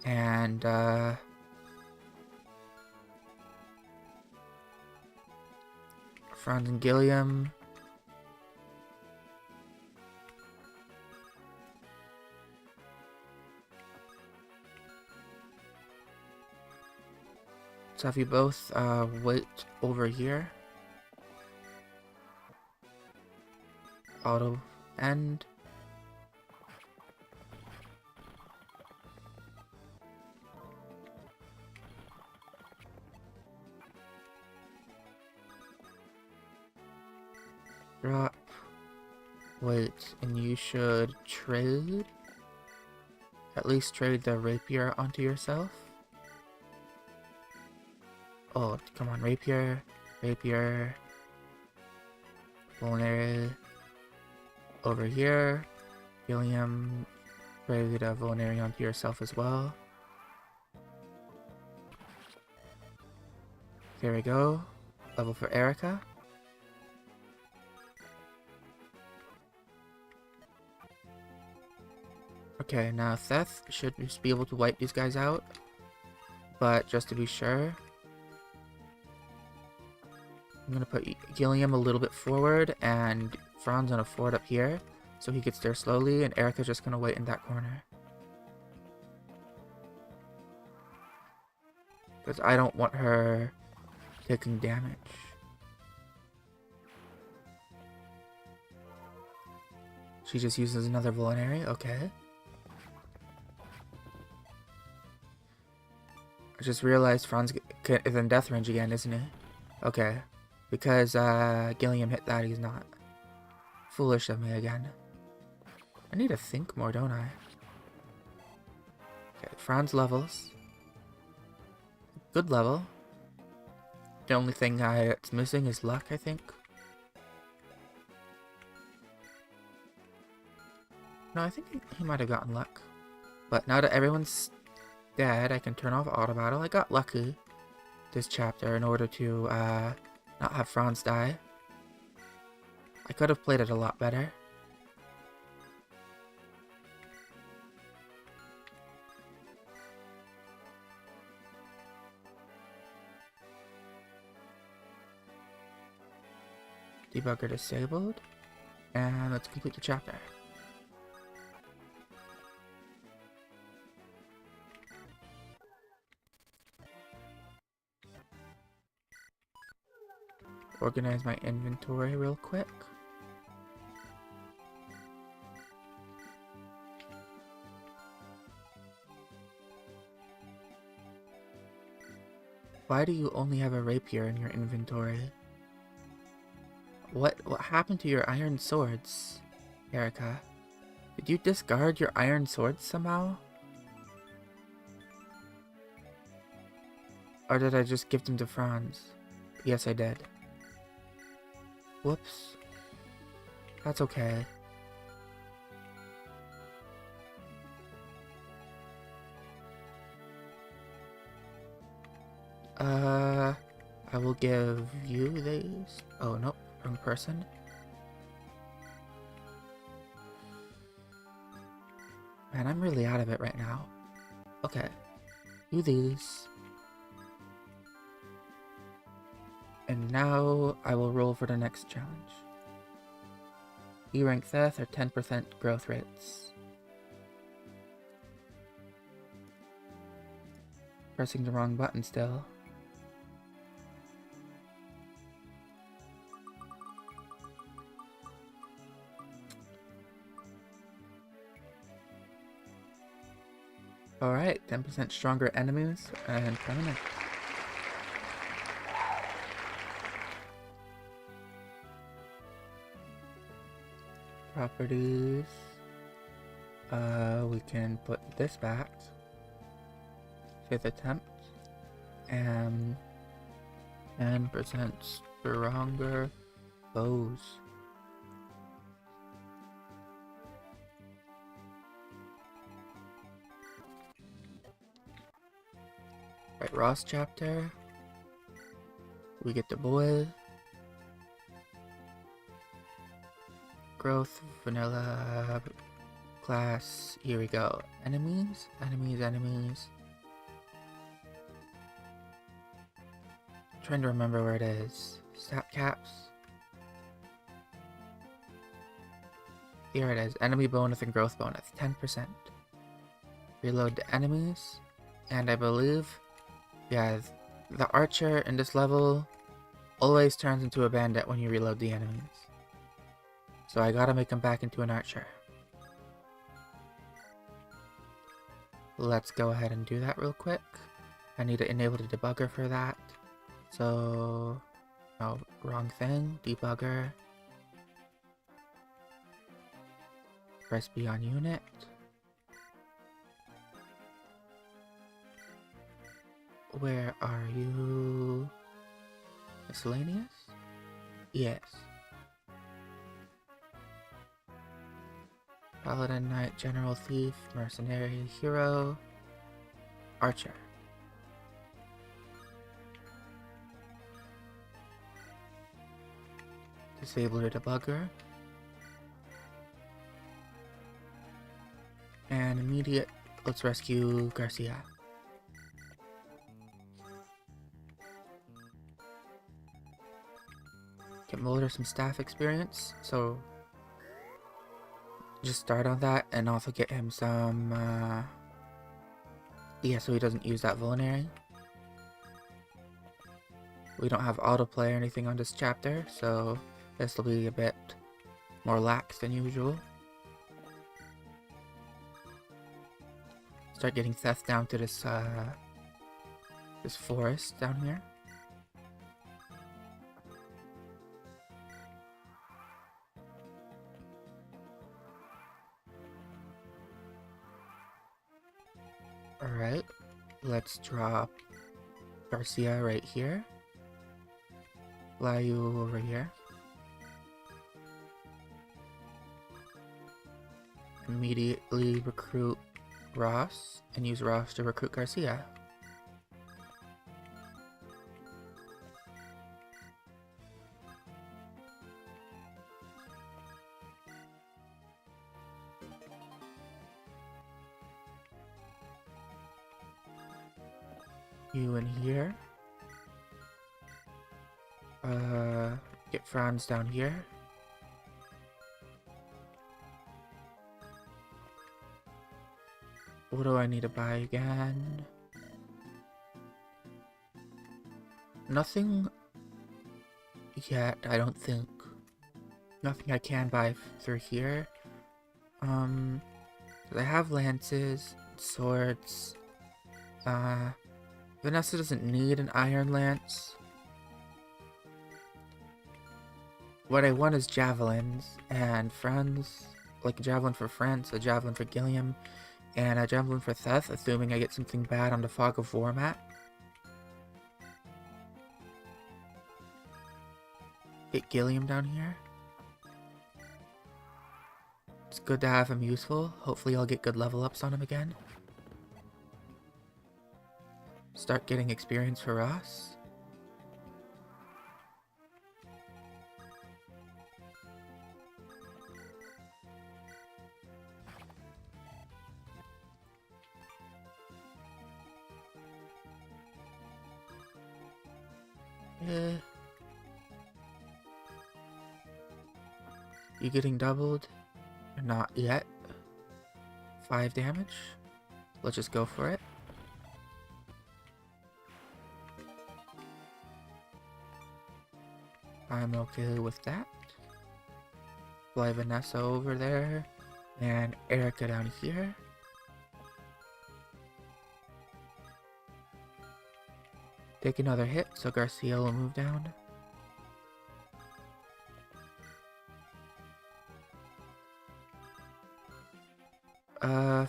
And, Franz and Gilliam. So have you both wait over here. Auto end. Drop. Wait, and you should trade. At least trade the rapier onto yourself. Oh, come on, rapier, rapier, vulnerary, over here. Gilliam, trade a vulnerary onto yourself as well. There we go. Level for Erica. Okay, now Seth should just be able to wipe these guys out. But just to be sure, I'm gonna put Gilliam a little bit forward and Franz on a forward up here. So he gets there slowly, and Erica's just gonna wait in that corner. Because I don't want her taking damage. She just uses another Vulnerary, okay. I just realized Franz is in death range again, isn't he? Okay. Because Gilliam hit that, he's not. Foolish of me again. I need to think more, don't I? Okay, Franz levels. Good level. The only thing it's missing is luck, I think. No, I think he might have gotten luck. But now that everyone's dead, I can turn off auto battle. I got lucky this chapter in order to not have Franz die. I could have played it a lot better. Debugger disabled. And let's complete the chapter. Organize my inventory real quick. Why do you only have a rapier in your inventory? What happened to your iron swords, Erica? Did you discard your iron swords somehow? Or did I just give them to Franz? Yes, I did. Whoops. That's okay. I will give you these. Oh, nope. Wrong person. Man, I'm really out of it right now. Okay. Do these. And now I will roll for the next challenge. E-rank theft or 10% growth rates. Pressing the wrong button still. Alright, 10% stronger enemies and permanent. Properties. We can put this back. 5th attempt. And 10% stronger bows. Right, Ross chapter. We get the boy. Growth, vanilla, class. Here we go. Enemies, enemies, enemies. Trying to remember where it is. Stat caps. Here it is. Enemy bonus and growth bonus. 10%. Reload the enemies. And I believe, yeah, the archer in this level always turns into a bandit when you reload the enemies. So I gotta make him back into an archer. Let's go ahead and do that real quick. I need to enable the debugger for that. So, no, wrong thing. Debugger. Press B on unit. Where are you? Miscellaneous? Yes. Paladin, Knight, General, Thief, Mercenary, Hero, Archer. Disable the debugger. And immediate, let's rescue Garcia. Get Mulder some staff experience, so just start on that, and also get him some, yeah, so he doesn't use that vulnerary. We don't have autoplay or anything on this chapter, so this will be a bit more lax than usual. Start getting Seth down to this, this forest down here. Alright, let's drop Garcia right here. Fly you over here. Immediately recruit Ross, and use Ross to recruit Garcia. You in here. Get Franz down here. What do I need to buy again? Nothing yet, I don't think. Nothing I can buy through here. I have lances, swords. Vanessa doesn't need an iron lance. What I want is javelins, and Franz, like a javelin for Franz, a javelin for Gilliam, and a javelin for Seth, assuming I get something bad on the Fog of War map. Get Gilliam down here. It's good to have him useful. Hopefully I'll get good level ups on him again. Start getting experience for Ross. You getting doubled? Not yet. 5 damage. Let's just go for it. I'm okay with that. Fly Vanessa over there. And Erica down here. Take another hit, so Garcia will move down.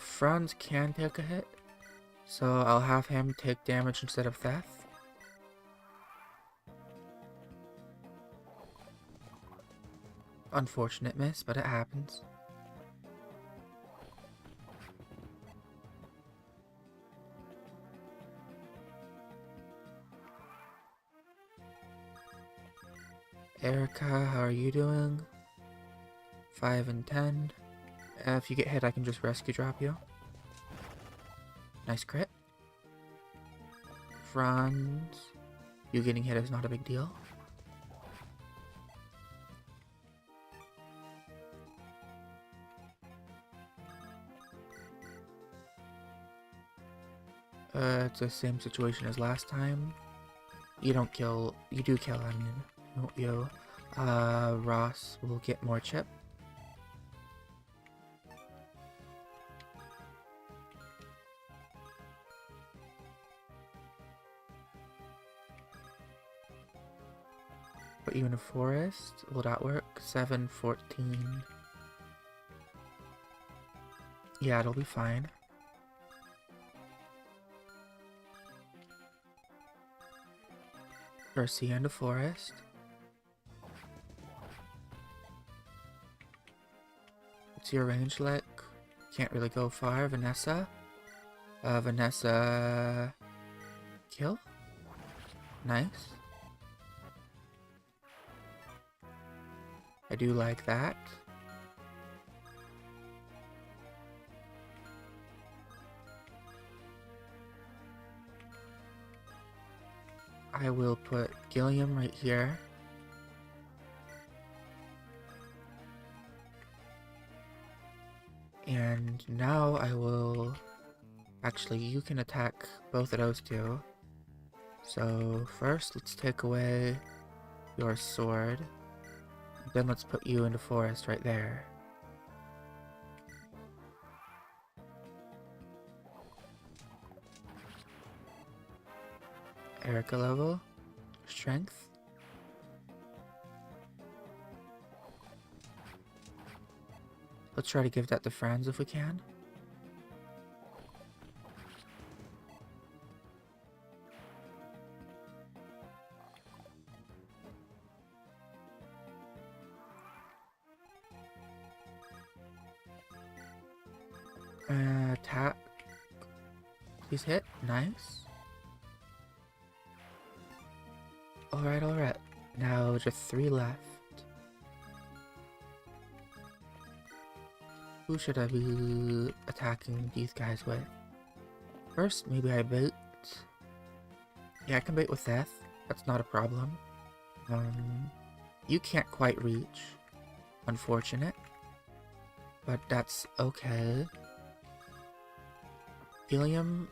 Franz can take a hit, so I'll have him take damage instead of Theft. Unfortunate miss, but it happens. Erica, how are you doing? 5 and 10. If you get hit, I can just rescue drop you. Nice crit. Franz, you getting hit is not a big deal. It's the same situation as last time. You don't kill, you do kill, I mean, don't you? Ross will get more chip. Put you in a forest. Will that work? 7, 14. Yeah, it'll be fine. Garcia in the forest. What's your range like? Can't really go far. Vanessa. Vanessa... Kill? Nice. I do like that. I will put Gilliam right here. And now I will... Actually, you can attack both of those two. So first, let's take away your sword. Then let's put you in the forest right there. Erica level. Strength. Let's try to give that to Franz if we can. Attack. Please hit. Nice. Alright, alright. Now just 3 left. Who should I be attacking these guys with? First, maybe I bait. Yeah, I can bait with Death. That's not a problem. You can't quite reach. Unfortunate. But that's okay. Helium,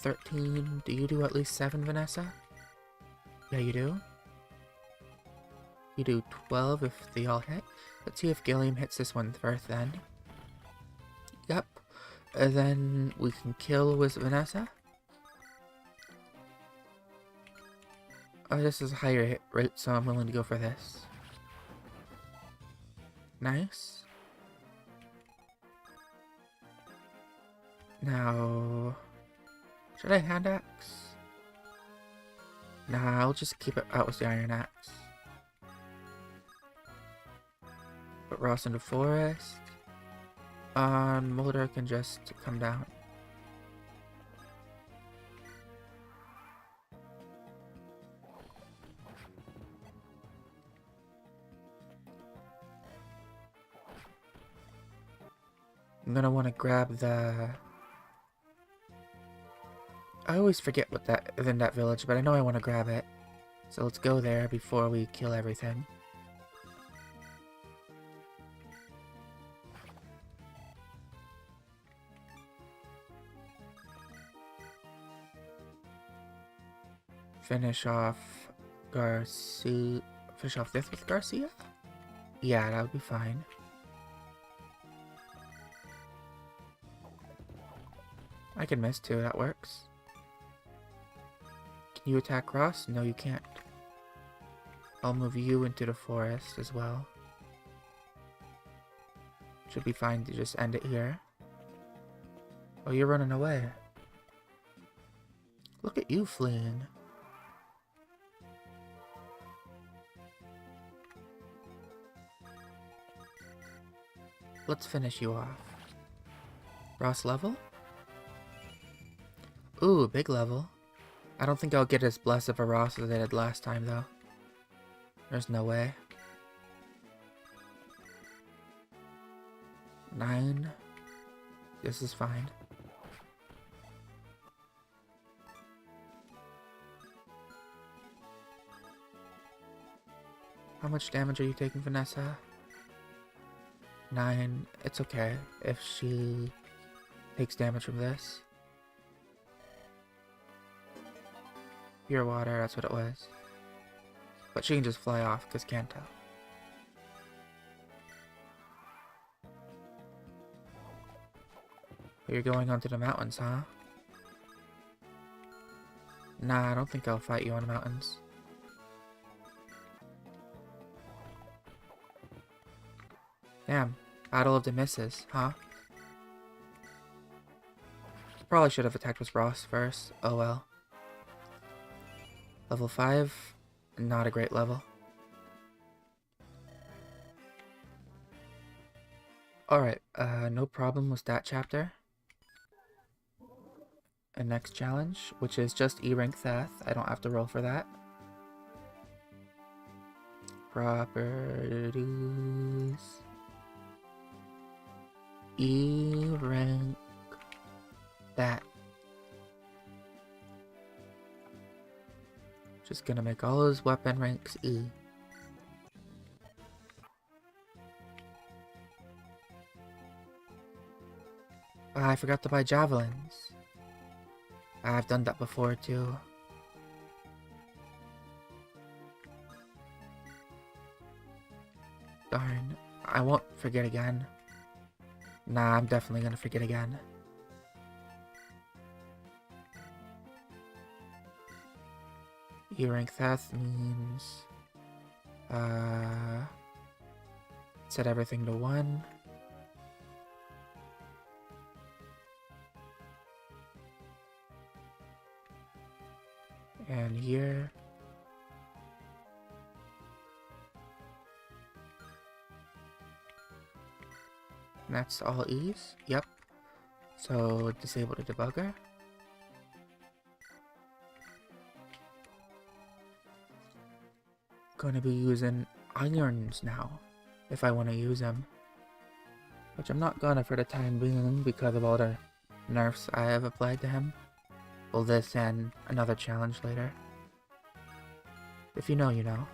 13. Do you do at least 7, Vanessa? Yeah, you do. You do 12 if they all hit. Let's see if Gilliam hits this one first then. Yep. And then we can kill with Vanessa. This is a higher hit rate, so I'm willing to go for this. Nice. Now, should I hand axe? Nah, I'll just keep it out with the iron axe. Put Ross in the forest. Mulder can just come down. I'm gonna want to grab the... I always forget what that is in that village, but I know I want to grab it. So let's go there before we kill everything. Finish off Garcia. Finish off this with Garcia? Yeah, that would be fine. I can miss too, that works. Can you attack Ross? No, you can't. I'll move you into the forest as well. Should be fine to just end it here. Oh, you're running away. Look at you fleeing. Let's finish you off. Ross level? Ooh, big level. I don't think I'll get as blessed of a Ross as I did last time, though. There's no way. 9. This is fine. How much damage are you taking, Vanessa? 9. It's okay if she takes damage from this. Pure water, that's what it was. But she can just fly off, because can't tell. You're going onto the mountains, huh? Nah, I don't think I'll fight you on the mountains. Damn, Battle of the Misses, huh? Probably should have attacked with Ross first. Oh well. Level 5, not a great level. Alright, no problem with that chapter. And next challenge, which is just E-rank theft. I don't have to roll for that. Properties. E-rank that. Just gonna make all his weapon ranks E. I forgot to buy javelins. I've done that before too. Darn, I won't forget again. Nah, I'm definitely gonna forget again. E rank theft means set everything to 1. And here and that's all E's. Yep. So disable the debugger. Going to be using irons now if I want to use them, which I'm not gonna for the time being because of all the nerfs I have applied to him. Well, this and another challenge later. If you know, you know.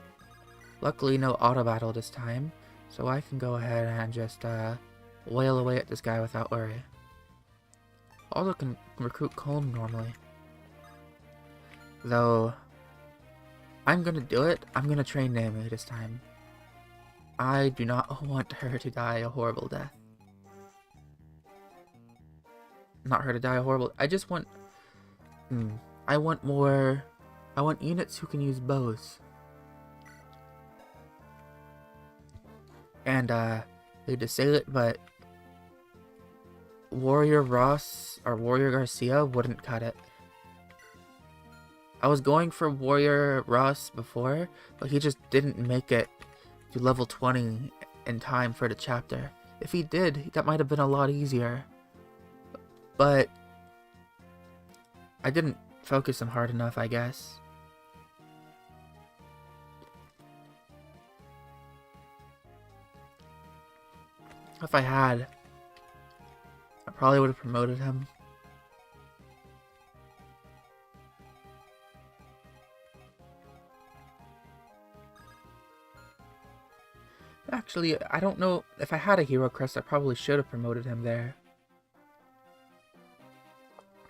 Luckily no auto battle this time, so I can go ahead and just wail away at this guy without worry. Also can recruit Colm normally. Though I'm gonna do it. I'm gonna train Naomi this time. I do not want her to die a horrible death. Not her to die a horrible... I just want... I want more... I want units who can use bows. And, they just say it, but... Warrior Ross or Warrior Garcia wouldn't cut it. I was going for Warrior Ross before, but he just didn't make it to level 20 in time for the chapter. If he did, that might have been a lot easier. But I didn't focus him hard enough, I guess. If I had, I probably would have promoted him. Actually, I don't know. If I had a hero crest, I probably should have promoted him there.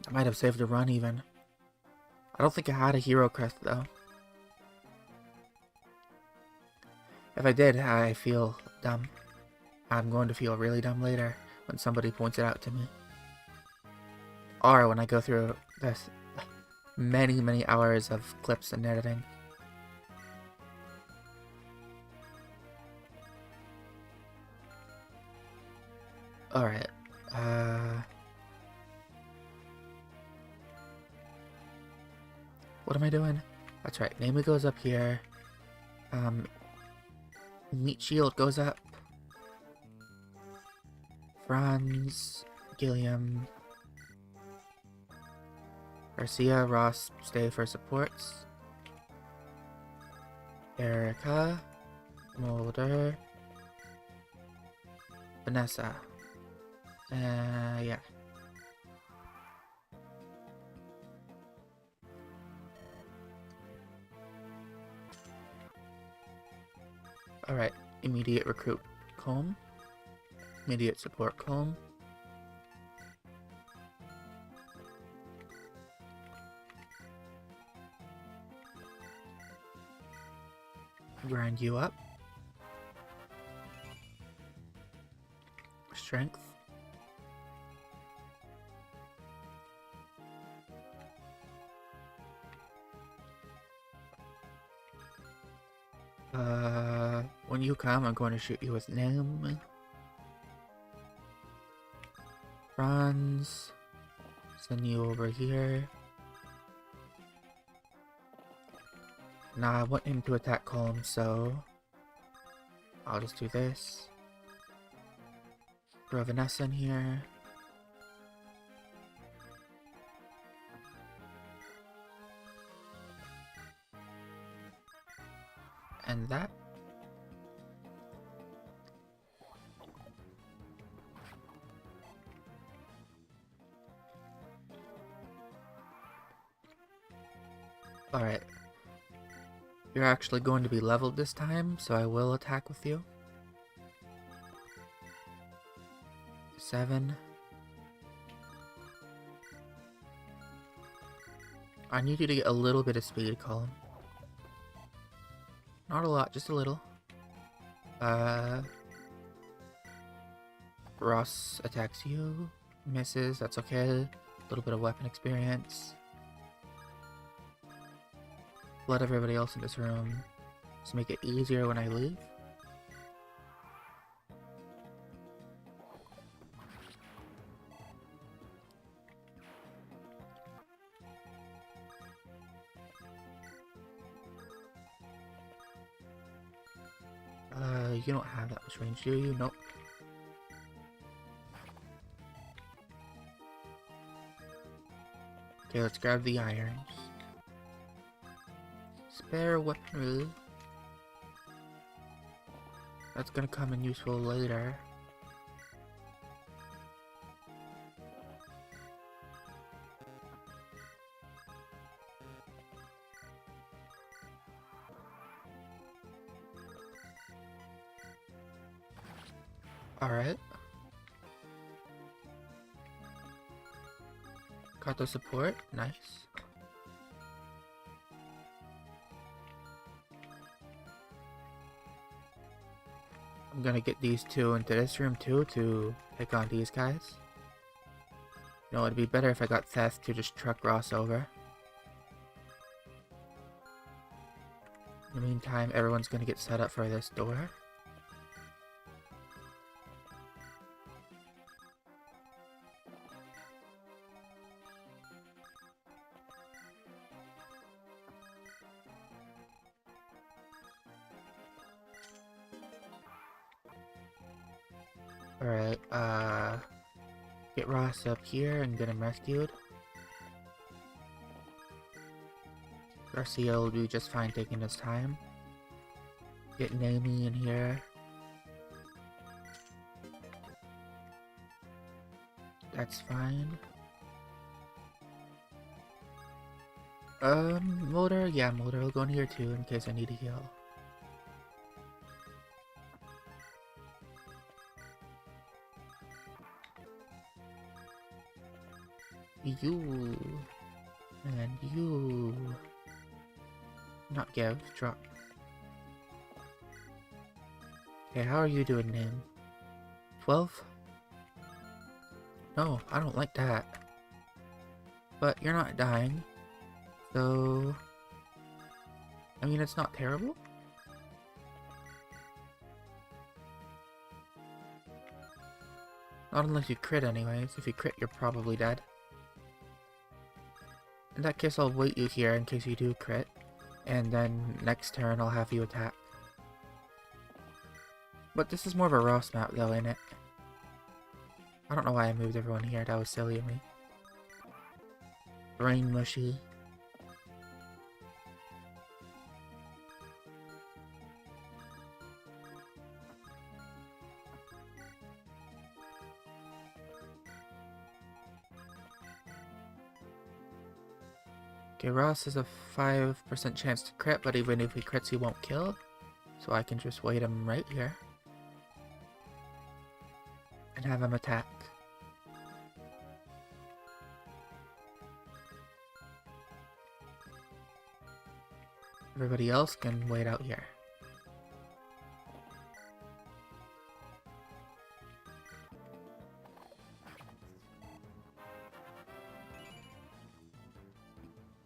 I might have saved a run even. I don't think I had a hero crest though. If I did, I feel dumb. I'm going to feel really dumb later when somebody points it out to me. Or when I go through this many hours of clips and editing. Alright, what am I doing? That's right, Naomi goes up here. Meat Shield goes up. Franz, Gilliam, Garcia, Ross stay for supports. Erica, Mulder, Vanessa. Yeah. Alright, immediate recruit Colm. Immediate support Colm. Grind you up. Strength. When you come, I'm going to shoot you with Naomi. Franz. Send you over here. Now I want him to attack Colm, so I'll just do this. Throw Vanessa in here. And that. Alright. You're actually going to be leveled this time, so I will attack with you. 7. I need you to get a little bit of speed, Colin. Not a lot, just a little. Ross attacks you. Misses, that's okay. A little bit of weapon experience. Let everybody else in this room. Just make it easier when I leave. You don't have that much range, do you? Nope. Okay, let's grab the irons. Spare weaponry. That's gonna come in useful later. Alright. Got the support. Nice. I'm gonna get these two into this room too to take on these guys. You know, it'd be better if I got Theth to just truck Ross over. In the meantime, everyone's gonna get set up for this door. Alright, get Ross up here and get him rescued. Garcia will do just fine taking his time. Get Naomi in here. That's fine. Motor? Yeah, Motor will go in here too in case I need a heal. You and you. Not give, drop. Okay, how are you doing, name? 12? No, I don't like that. But you're not dying. So... I mean, it's not terrible. Not unless you crit anyways. If you crit, you're probably dead. In that case, I'll wait you here in case you do crit. And then next turn, I'll have you attack. But this is more of a Ross map though, ain't it? I don't know why I moved everyone here. That was silly of me. Brain mushy. Okay, Ross has a 5% chance to crit, but even if he crits, he won't kill. So I can just wait him right here. And have him attack. Everybody else can wait out here.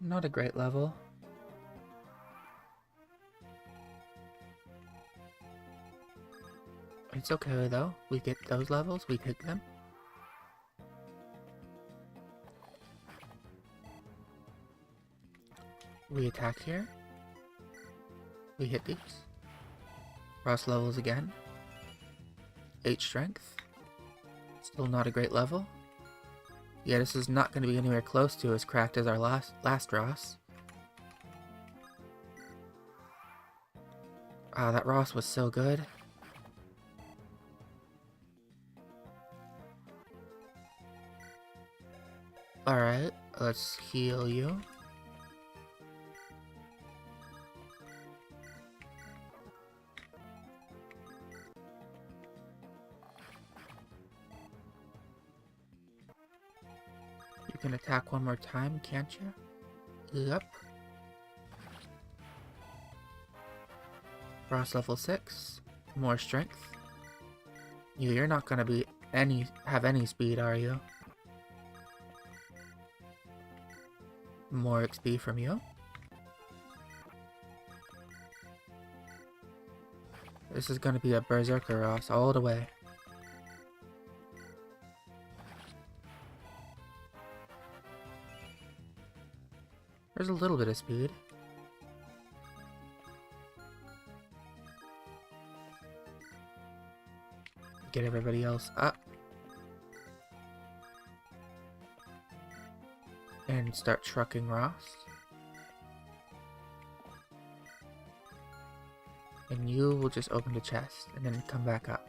Not a great level. It's okay though, we get those levels, we take them. We attack here. We hit these. Ross levels again. 8 strength. Still not a great level. Yeah, this is not going to be anywhere close to as cracked as our last Ross. Ah, that Ross was so good. Alright, let's heal you. can attack one more time, can't you? Yep. Ross level 6. More strength. You're not gonna be have any speed, are you? More XP from you. This is gonna be a Berserker Ross all the way. There's a little bit of speed. Get everybody else up. And start trucking Ross. And you will just open the chest and then come back up.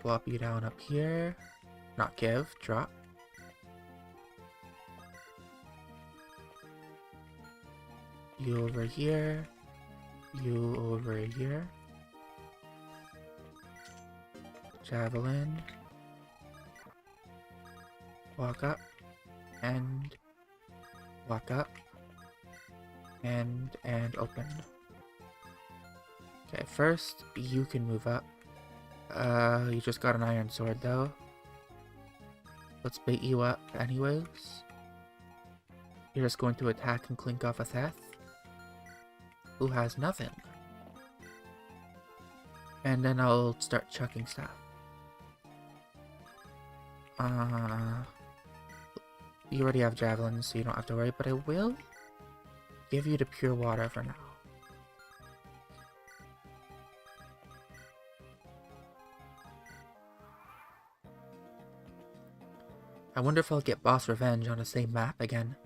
Plop you down up here. Not give, drop. You over here. You over here. Javelin. Walk up. And walk up. And open. Okay, first you can move up. You just got an iron sword though. Let's bait you up anyways. You're just going to attack and clink off a Seth, who has nothing. And then I'll start chucking stuff. You already have javelins, so you don't have to worry, but I will give you the pure water for now. I wonder if I'll get boss revenge on the same map again.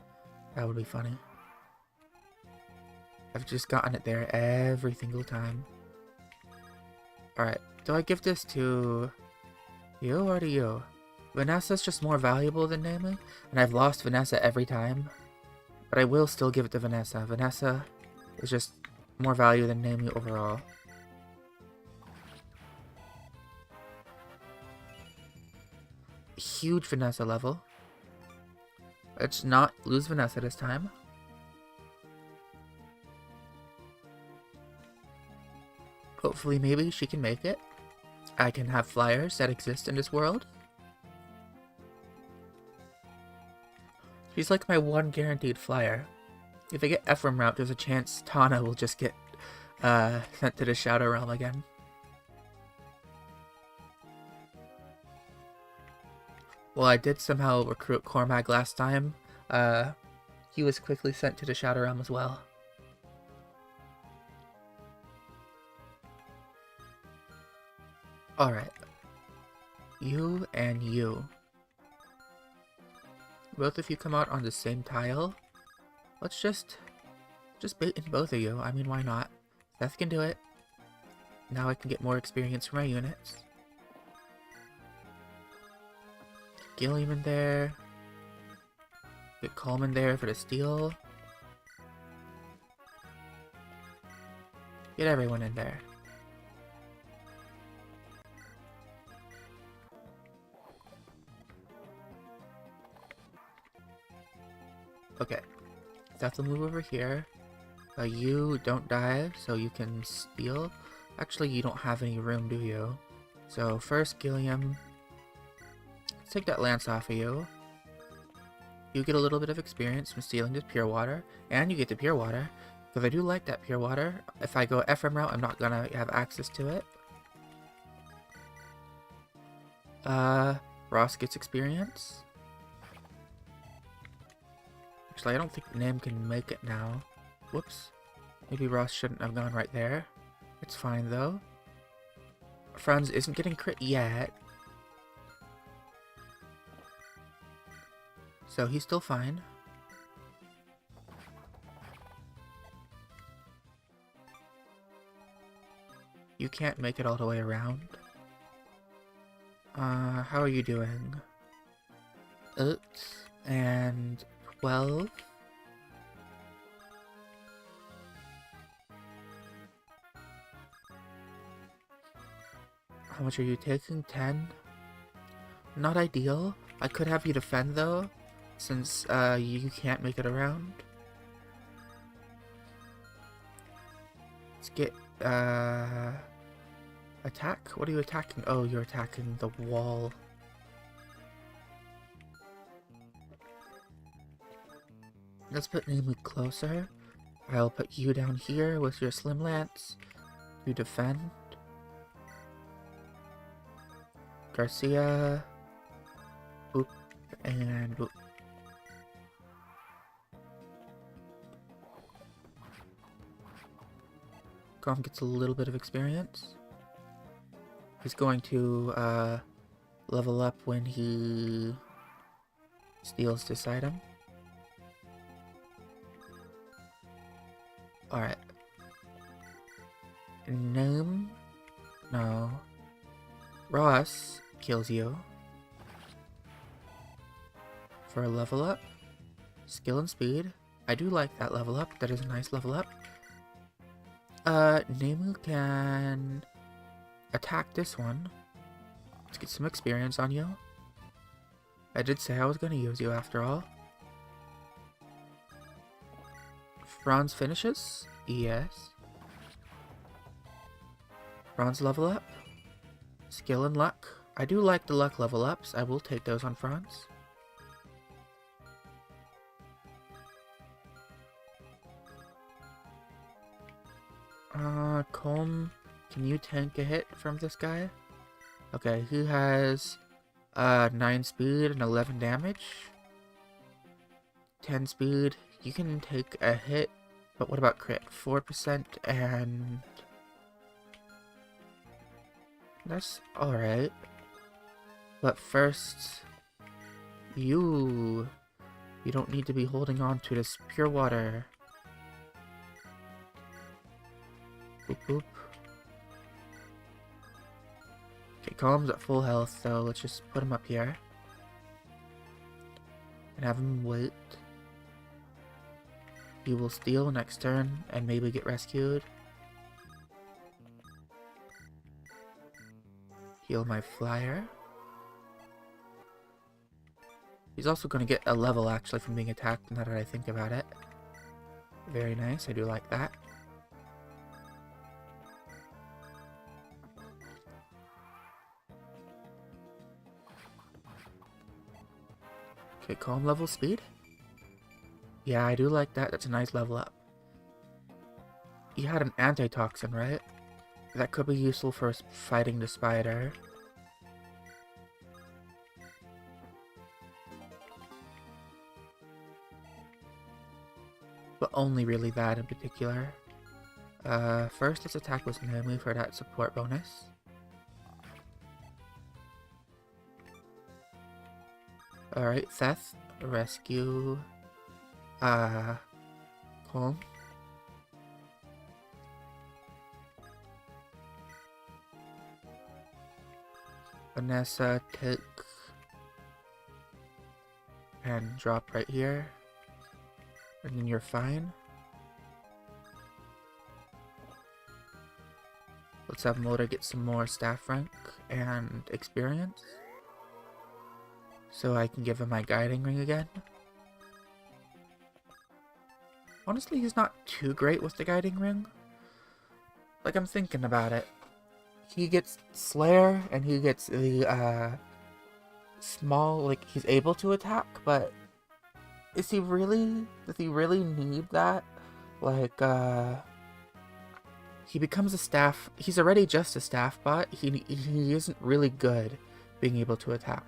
That would be funny. I've just gotten it there every single time. Alright, do I give this to you or to you? Vanessa's just more valuable than Naomi, and I've lost Vanessa every time. But I will still give it to Vanessa. Vanessa is just more value than Naomi overall. Huge Vanessa level. Let's not lose Vanessa this time. Hopefully, maybe she can make it. I can have flyers that exist in this world. She's like my one guaranteed flyer. If I get Ephraim route, there's a chance Tana will just get sent to the Shadow Realm again. Well, I did somehow recruit Cormac last time. He was quickly sent to the Shadow Realm as well. Alright. You and you. Both of you come out on the same tile. Let's just bait in both of you. I mean, why not? Seth can do it. Now I can get more experience for my units. Gilliam in there. Get Coleman there for the steal. Get everyone in there. Okay. Seth will move over here. You don't die, so you can steal. Actually, you don't have any room, do you? So first, Gilliam. Let's take that lance off of you. You get a little bit of experience from stealing this pure water, and you get the pure water, because I do like that pure water. If I go Ephraim route, I'm not gonna have access to it. Ross gets experience. Actually, I don't think Nam can make it now. Whoops. Maybe Ross shouldn't have gone right there. It's fine though. Franz isn't getting crit yet. So he's still fine. You can't make it all the way around. How are you doing? Oops. And 12. How much are you taking? 10? Not ideal. I could have you defend though, since you can't make it around. Let's get attack? What are you attacking? Oh, you're attacking the wall. Let's put Nemu closer. I'll put you down here with your Slim Lance. You defend. Garcia. Boop. And boop. Grom gets a little bit of experience. He's going to level up when he steals this item. Alright. Gnome? No. Ross kills you. For a level up. Skill and speed. I do like that level up. That is a nice level up. Nemu can attack this one. Let's get some experience on you. I did say I was going to use you after all. Franz finishes? Yes. Franz level up. Skill and luck. I do like the luck level ups. I will take those on Franz. Colm, can you tank a hit from this guy? Okay, he has 9 speed and 11 damage. 10 speed. You can take a hit, but what about crit? 4% and... That's alright. But first, you don't need to be holding on to this pure water. Boop boop. Okay, Colm's at full health, so let's just put him up here. And have him wait. He will steal next turn and maybe get rescued. Heal my flyer. He's also going to get a level actually from being attacked now that I think about it. Very nice, I do like that. Okay, calm level speed. Yeah, I do like that. That's a nice level up. You had an antitoxin, right? That could be useful for fighting the spider. But only really that in particular. First let's attack with Nemu for that support bonus. Alright, Seth, rescue, Colm. Vanessa, take, and drop right here, and then you're fine. Let's have Moda get some more staff rank and experience. So I can give him my guiding ring again. Honestly, he's not too great with the guiding ring. Like, I'm thinking about it. He gets Slayer, and he gets the, small, like, he's able to attack, but does he really need that? Like, he becomes a staff, he's already just a staff bot, he isn't really good being able to attack.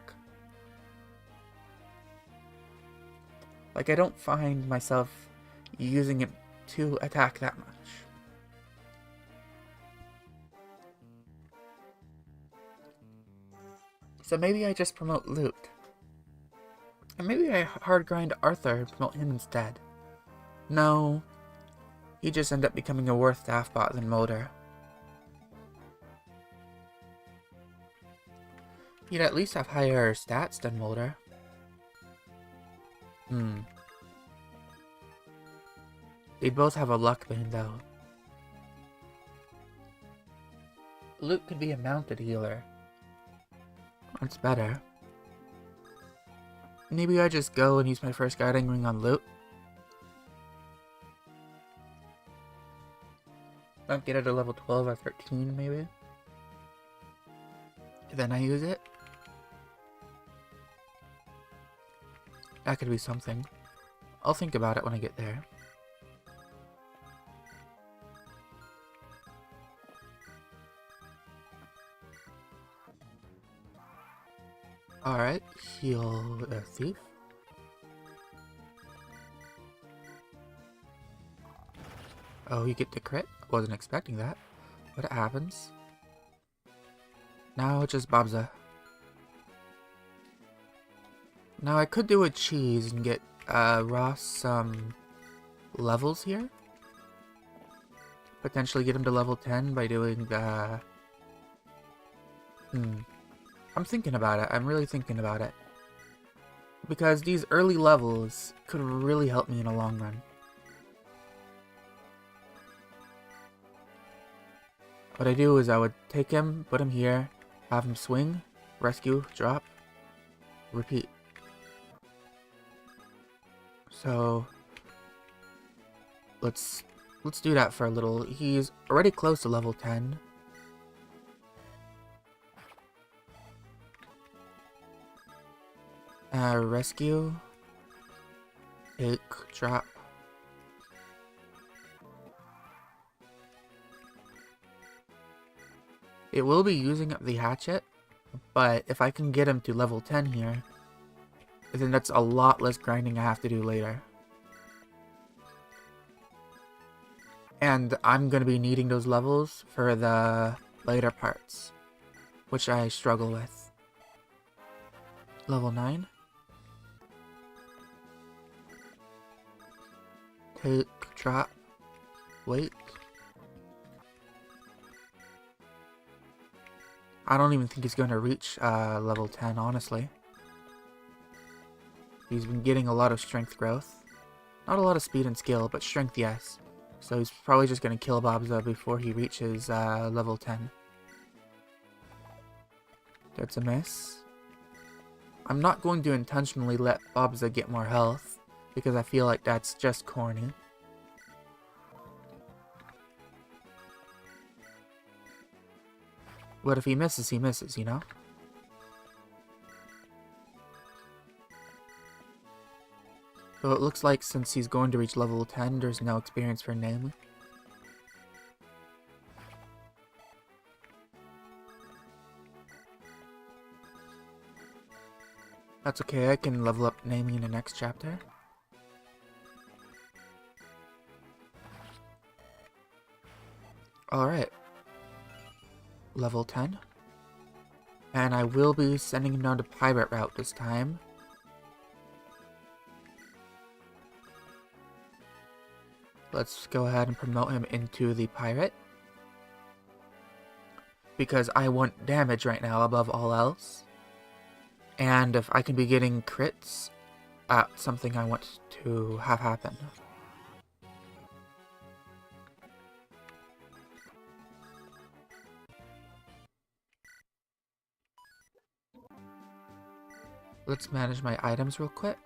Like, I don't find myself using it to attack that much. So maybe I just promote loot. And maybe I hard grind Arthur and promote him instead. No. He just ended up becoming a worse staff bot than Motor. He'd at least have higher stats than Motor. They both have a luck bane though. Luke could be a mounted healer. That's better. Maybe I just go and use my first guiding ring on Luke. I'll get it to level 12 or 13 maybe. Then I use it. That could be something. I'll think about it when I get there. Alright, heal a thief. Oh, you get the crit? Wasn't expecting that. But it happens. Now it's just Babza. Now I could do a cheese and get Ross some levels here. Potentially get him to level 10 by doing the... I'm thinking about it. I'm really thinking about it. Because these early levels could really help me in the long run. What I do is I would take him, put him here, have him swing, rescue, drop, repeat. So let's do that for a little. He's already close to level 10. Rescue, take, drop. It will be using up the hatchet, but if I can get him to level 10 here, then that's a lot less grinding I have to do later. And I'm going to be needing those levels for the later parts, which I struggle with. Level 9. Take, drop, wait. I don't even think he's going to reach level 10, honestly. He's been getting a lot of strength growth. Not a lot of speed and skill, but strength, yes. So he's probably just going to kill Babza before he reaches level 10. That's a miss. I'm not going to intentionally let Babza get more health, because I feel like that's just corny. But if he misses, you know? So it looks like since he's going to reach level 10, there's no experience for Naomi. That's okay, I can level up Naomi in the next chapter. Alright. Level 10. And I will be sending him down to Pirate Route this time. Let's go ahead and promote him into the Pirate. Because I want damage right now above all else. And if I can be getting crits, something I want to have happen. Let's manage my items real quick.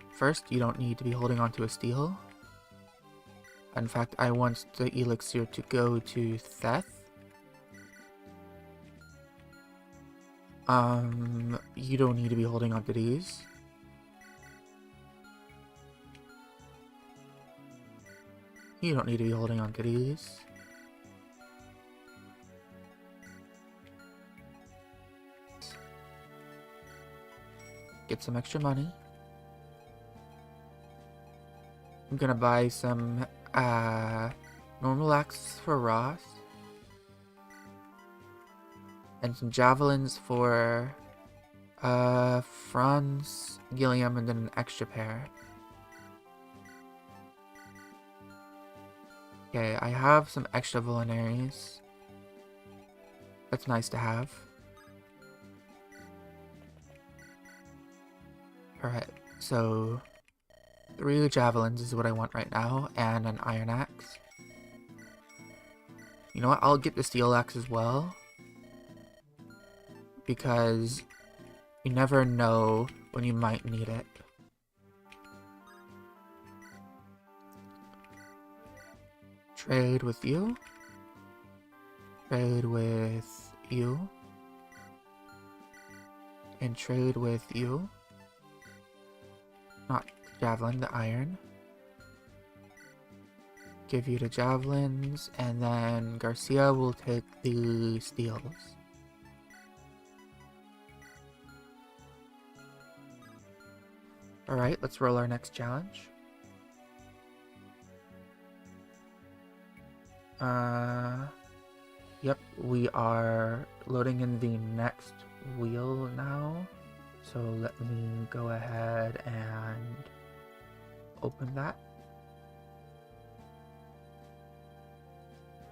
First, you don't need to be holding onto a steel. In fact, I want the elixir to go to Theth. You don't need to be holding onto these. You don't need to be holding onto these. Get some extra money. I'm gonna buy some normal axes for Ross. And some javelins for Franz, Gilliam, and then an extra pair. Okay, I have some extra vulneraries. That's nice to have. Alright, so 3 javelins is what I want right now, and an iron axe. You know what? I'll get the steel axe as well. Because you never know when you might need it. Trade with you. Trade with you. And trade with you. Not javelin, the iron. Give you the javelins, and then Garcia will take the steels. Alright, let's roll our next challenge. Yep, we are loading in the next wheel now. So let me go ahead and open that.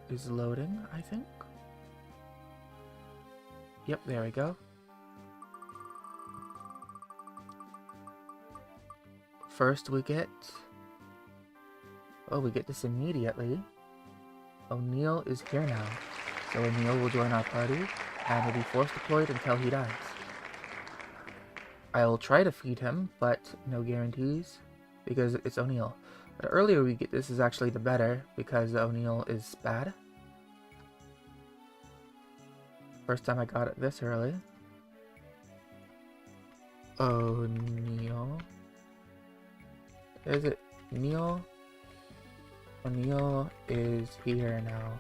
Is loading, I think. Yep, there we go. First we get... Oh, we get this immediately. O'Neill is here now. So O'Neill will join our party, and will be force deployed until he dies. I'll try to feed him, but no guarantees, because it's O'Neill. The earlier we get this is actually the better, because O'Neill is bad. First time I got it this early. O'Neill. Is it Neil? O'Neill is here now.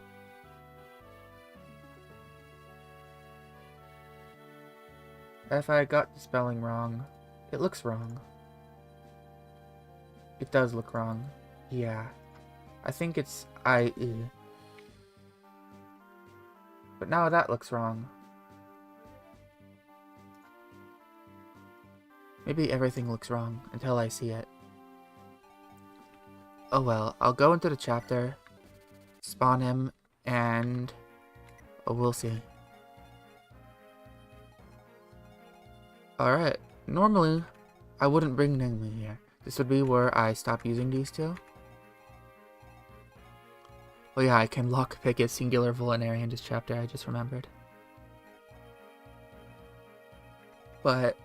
If I got the spelling wrong, it looks wrong. It does look wrong. Yeah. I think it's IE. But now that looks wrong. Maybe everything looks wrong until I see it. Oh well, I'll go into the chapter, spawn him, and we'll see. Alright, normally I wouldn't bring Ningmi here. This would be where I stop using these two. Oh yeah, I can lockpick a singular Vulnerary in this chapter, I just remembered. But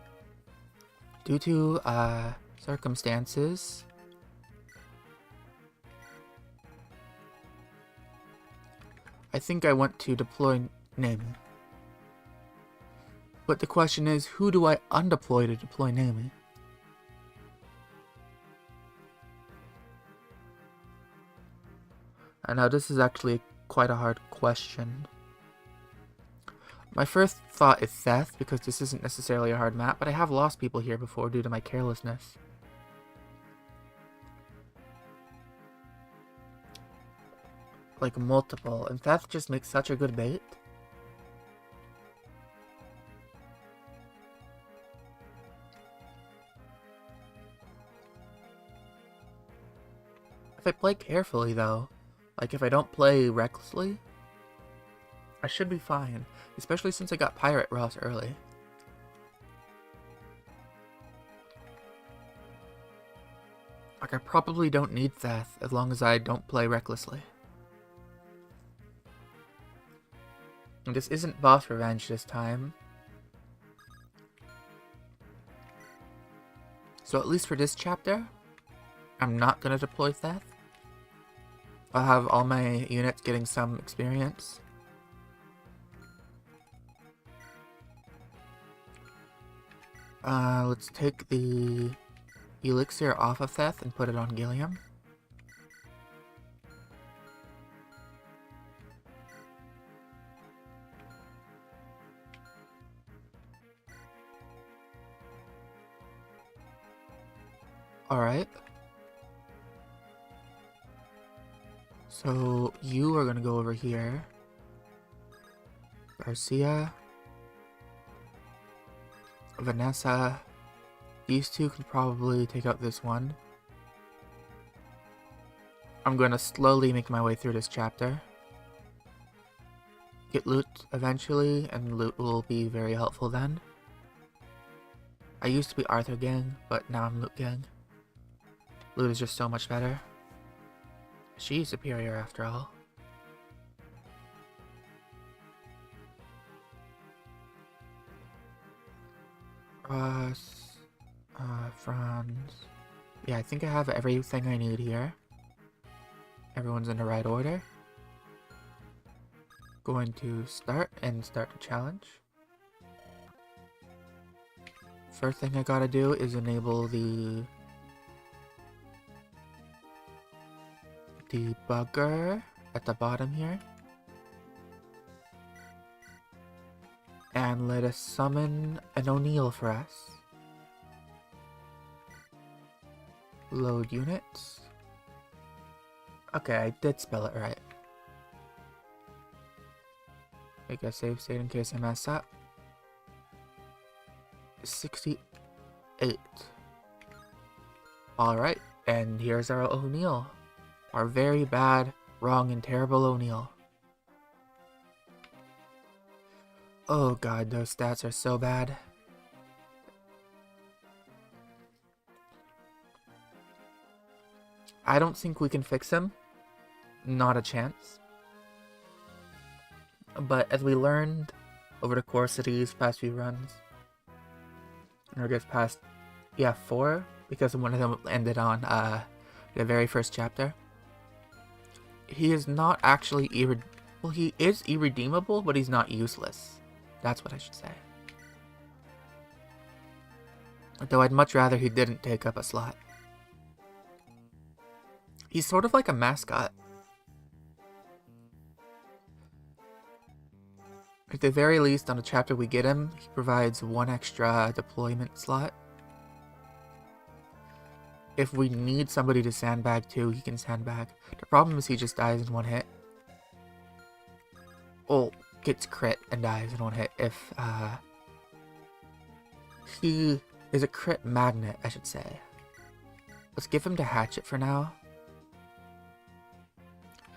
due to circumstances, I think I want to deploy Nami. But the question is, who do I undeploy to deploy Nami? I know this is actually quite a hard question. My first thought is Seth, because this isn't necessarily a hard map, but I have lost people here before due to my carelessness. Like multiple, and Seth just makes such a good bait. If I play carefully though, like if I don't play recklessly, I should be fine, especially since I got Pirate Ross early. Like I probably don't need Seth as long as I don't play recklessly. And this isn't boss revenge this time. So at least for this chapter, I'm not gonna deploy Seth. I'll have all my units getting some experience. Let's take the elixir off of Seth and put it on Gilliam. Alright. So you are gonna go over here. Garcia. Vanessa. These two can probably take out this one. I'm gonna slowly make my way through this chapter. Get loot eventually, and loot will be very helpful then. I used to be Arthur Gang, but now I'm Loot Gang. Loot is just so much better. She's superior after all. Ross, Franz. Yeah, I think I have everything I need here. Everyone's in the right order. Going to start the challenge. First thing I gotta do is enable the debugger at the bottom here. And let us summon an O'Neill for us. Load units. Okay, I did spell it right. Make a save state in case I mess up. 68. Alright, and here's our O'Neill. Our very bad, wrong, and terrible O'Neill. Oh god, those stats are so bad. I don't think we can fix him. Not a chance. But as we learned over the course of these past few runs, or I guess past, yeah, 4, because one of them ended on the very first chapter. He is not actually well, he is irredeemable, but he's not useless. That's what I should say. Though I'd much rather he didn't take up a slot. He's sort of like a mascot. At the very least, on the chapter we get him, he provides 1 extra deployment slot. If we need somebody to sandbag too, he can sandbag. The problem is he just dies in 1 hit. Oh, gets crit and dies in 1 hit if he is a crit magnet, I should say. Let's give him the hatchet for now,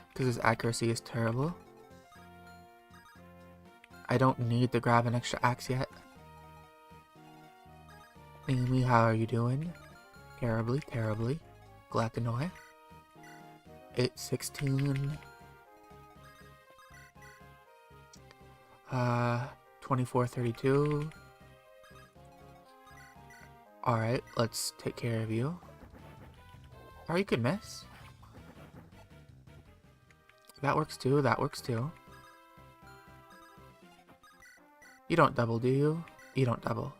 because his accuracy is terrible. I don't need to grab an extra axe yet. Amy, how are you doing? Terribly, terribly. Glad to know it. 816. 2432. Alright, let's take care of you. Or you could miss. That works too, that works too. You don't double, do you? You don't double.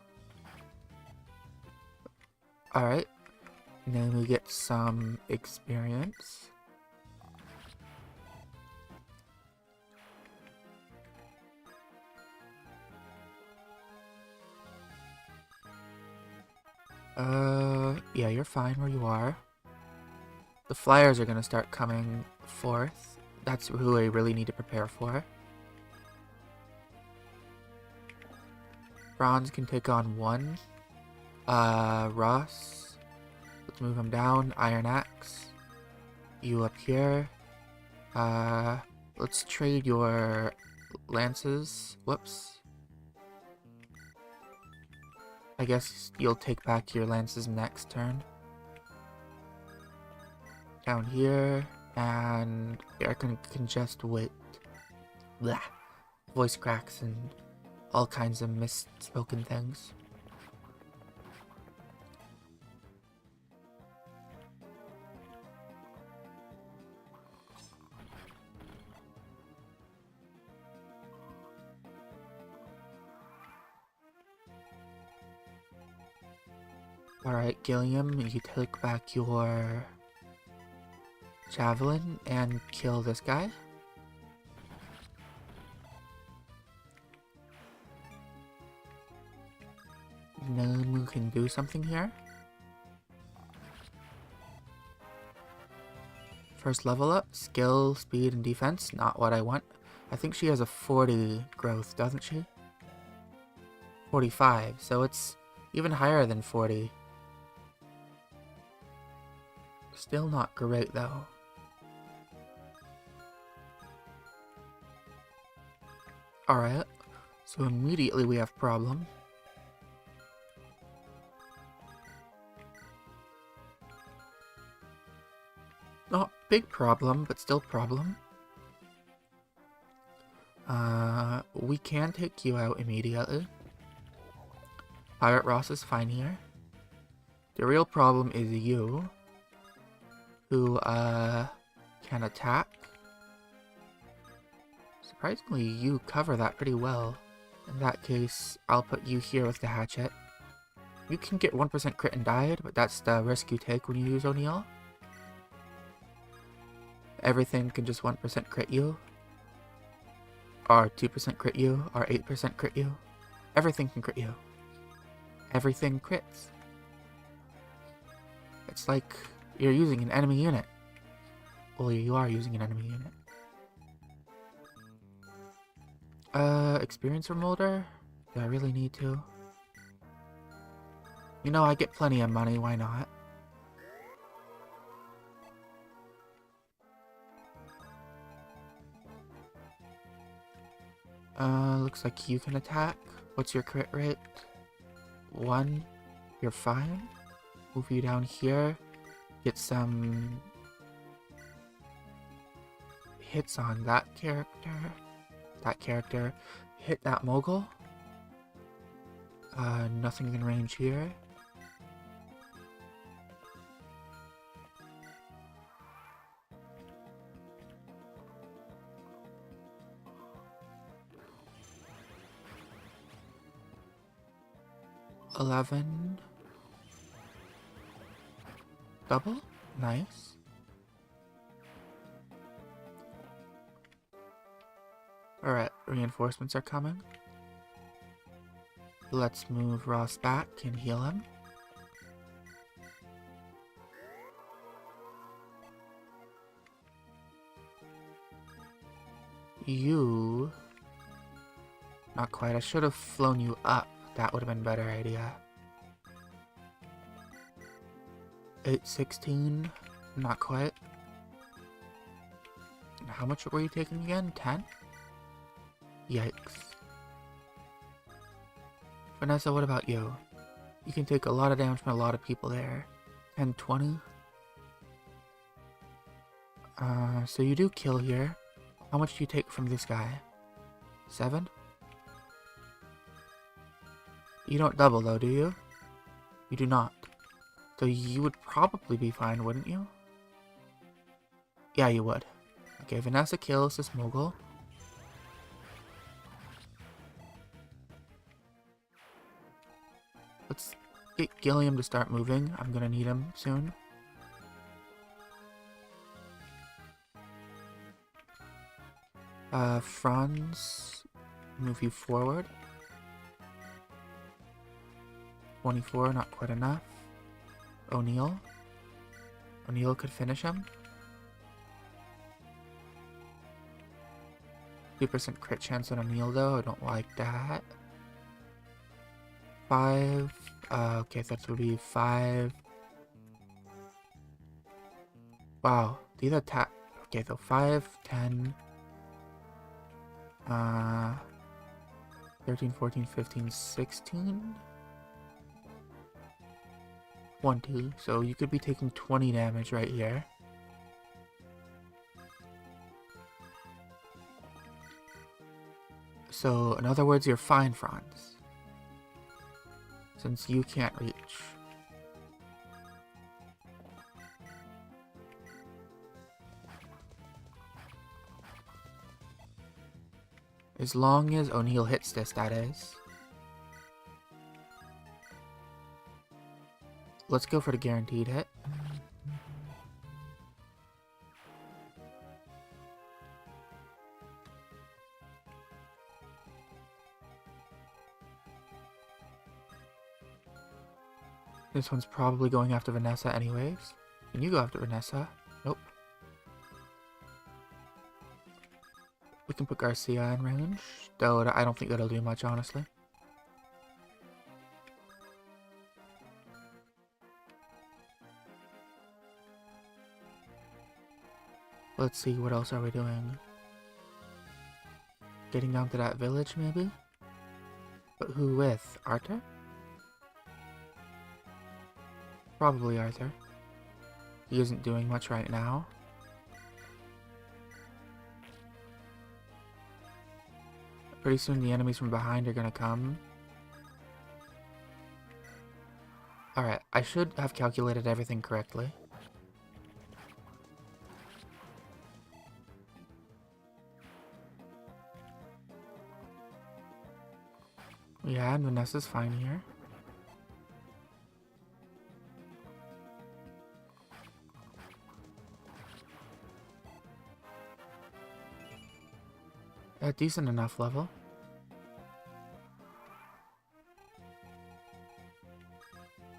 Alright. And then we get some experience. Yeah, you're fine where you are. The flyers are gonna start coming forth. That's who I really need to prepare for. Bronze can take on 1. Ross. Let's move him down. Iron Axe. You up here. Let's trade your lances. Whoops. I guess you'll take back your lances next turn. Down here. And air can congest with blah, voice cracks and all kinds of misspoken things. Alright, Gilliam, you take back your javelin and kill this guy. Namu can do something here. First level up, skill, speed, and defense. Not what I want. I think she has a 40 growth, doesn't she? 45, so it's even higher than 40. Still not great though. Alright, so immediately we have problem. Not big problem, but still problem. We can take you out immediately. Pirate Ross is fine here. The real problem is you, who, can attack. Surprisingly, you cover that pretty well. In that case, I'll put you here with the hatchet. You can get 1% crit and died, but that's the risk you take when you use O'Neil. Everything can just 1% crit you. Or 2% crit you, or 8% crit you. Everything can crit you. Everything crits. It's like you're using an enemy unit. Well, you are using an enemy unit. Experience from Molder? Do I really need to? You know, I get plenty of money, why not? Looks like you can attack. What's your crit rate? 1. You're fine. Move you down here. Get some hits on that character. Hit that mogul. Nothing in range here. $11. Double? Nice. Alright, reinforcements are coming. Let's move Ross back and heal him. You... Not quite. I should have flown you up. That would have been a better idea. 816. Not quite. How much were you taking again? 10? Yikes. Vanessa, what about you? You can take a lot of damage from a lot of people there. 10, 20. So you do kill here. How much do you take from this guy? 7? You don't double though, do you? You do not. So you would probably be fine, wouldn't you? Yeah, you would. Okay, Vanessa kills this mogul. Let's get Gilliam to start moving. I'm gonna need him soon. Franz, move you forward. 24, not quite enough. O'Neil. O'Neil could finish him. 2% crit chance on O'Neil though, I don't like that. 5, okay, that would be 5. Wow, these attack, okay, so 5, 10, 13, 14, 15, 16. 20, so you could be taking 20 damage right here. So, in other words, you're fine, Franz. Since you can't reach. As long as O'Neil hits this, that is. Let's go for the guaranteed hit. This one's probably going after Vanessa anyways. Can you go after Vanessa? Nope. We can put Garcia in range, though I don't think that'll do much, honestly. Let's see, what else are we doing? Getting down to that village, maybe? But who with? Arthur? Probably Arthur. He isn't doing much right now. Pretty soon the enemies from behind are gonna come. Alright, I should have calculated everything correctly. Yeah, and Vanessa's fine here. A decent enough level.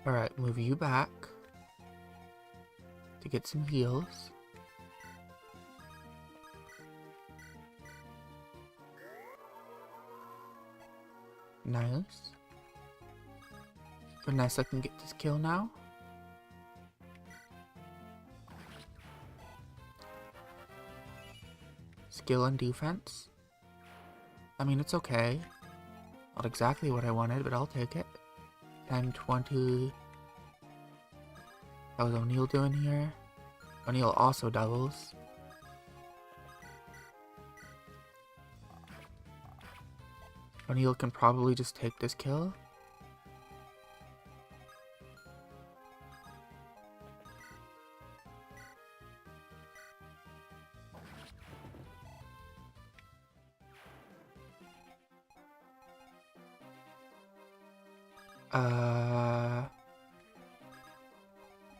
Alright, move you back to get some heals. Nice. Vanessa can get this kill now. Skill and defense. I mean, it's okay. Not exactly what I wanted, but I'll take it. 10, 20. How's O'Neal doing here? O'Neal also doubles. O'Neal can probably just take this kill.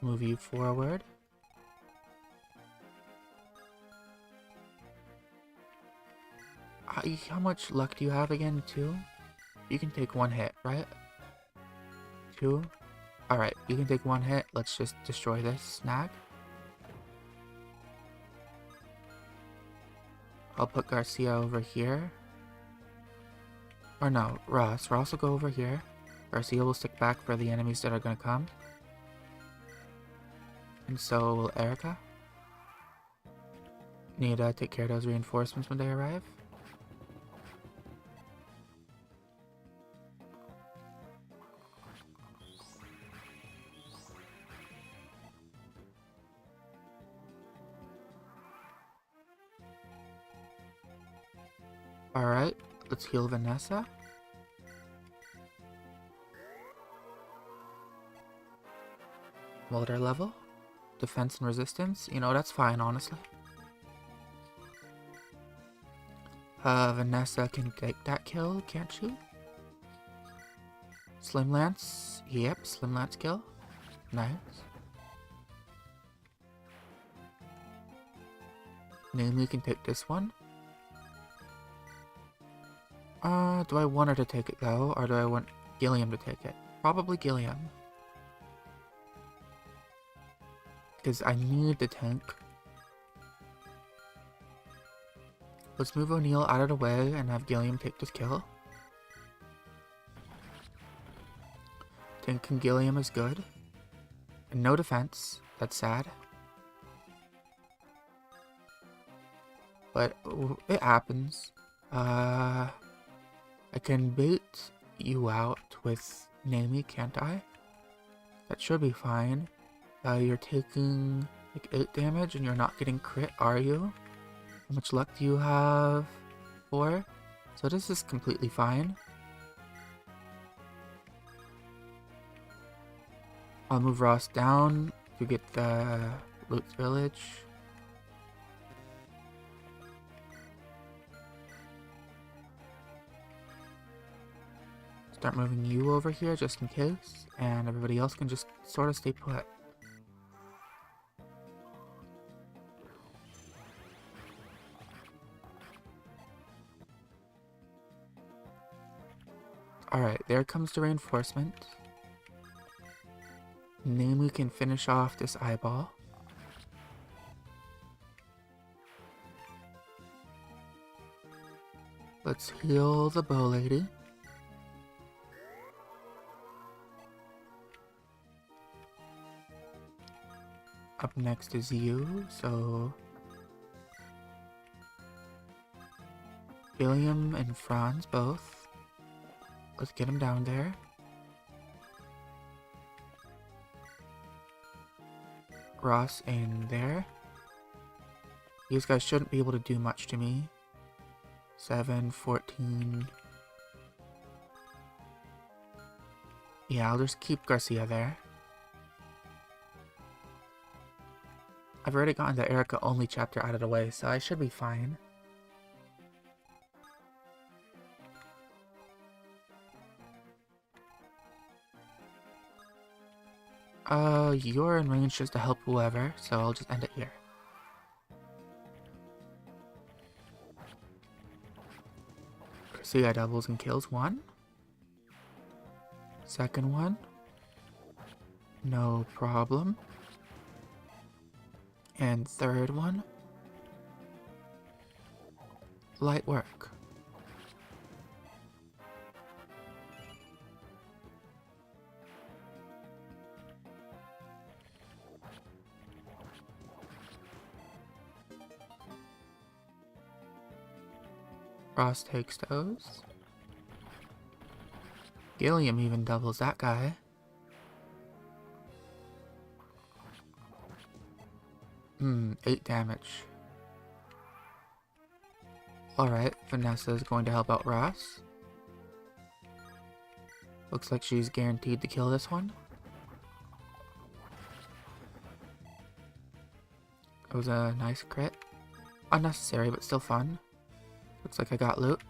Move you forward. How much luck do you have again? 2? You can take 1 hit, right? 2? Alright, you can take 1 hit. Let's just destroy this snag. I'll put Garcia over here. Or no, Ross. Ross will go over here. Garcia will stick back for the enemies that are gonna come. And so will Erica. Need to take care of those reinforcements when they arrive. Alright, let's heal Vanessa. Water level. Defense and resistance. You know, that's fine, honestly. Vanessa can take that kill, can't she? Slim Lance. Yep, Slim Lance kill. Nice. Naomi can take this one. Do I want her to take it though, or do I want Gilliam to take it? Probably Gilliam. Because I need the tank. Let's move O'Neal out of the way and have Gilliam take this kill. Tank and Gilliam is good. And no defense. That's sad. But it happens. I can bait you out with Naomi, can't I? That should be fine. You're taking like 8 damage and you're not getting crit, are you? How much luck do you have? 4? So this is completely fine. I'll move Ross down to get the Loot's Village. Start moving you over here just in case, and everybody else can just sort of stay put. Alright, there comes the reinforcement. Then we can finish off this eyeball. Let's heal the bow lady. Up next is you, so William and Franz both. Let's get them down there. Ross in there. These guys shouldn't be able to do much to me. 7, 14. Yeah, I'll just keep Garcia there. I've already gotten the Erica only chapter out of the way, so I should be fine. You're in range just to help whoever, so I'll just end it here. See, I doubles and kills one. Second one. No problem. And third one. Light work. Frost takes those. Gilliam even doubles that guy. 8 damage. Alright, Vanessa is going to help out Ross. Looks like she's guaranteed to kill this one. It was a nice crit. Unnecessary, but still fun. Looks like I got loot.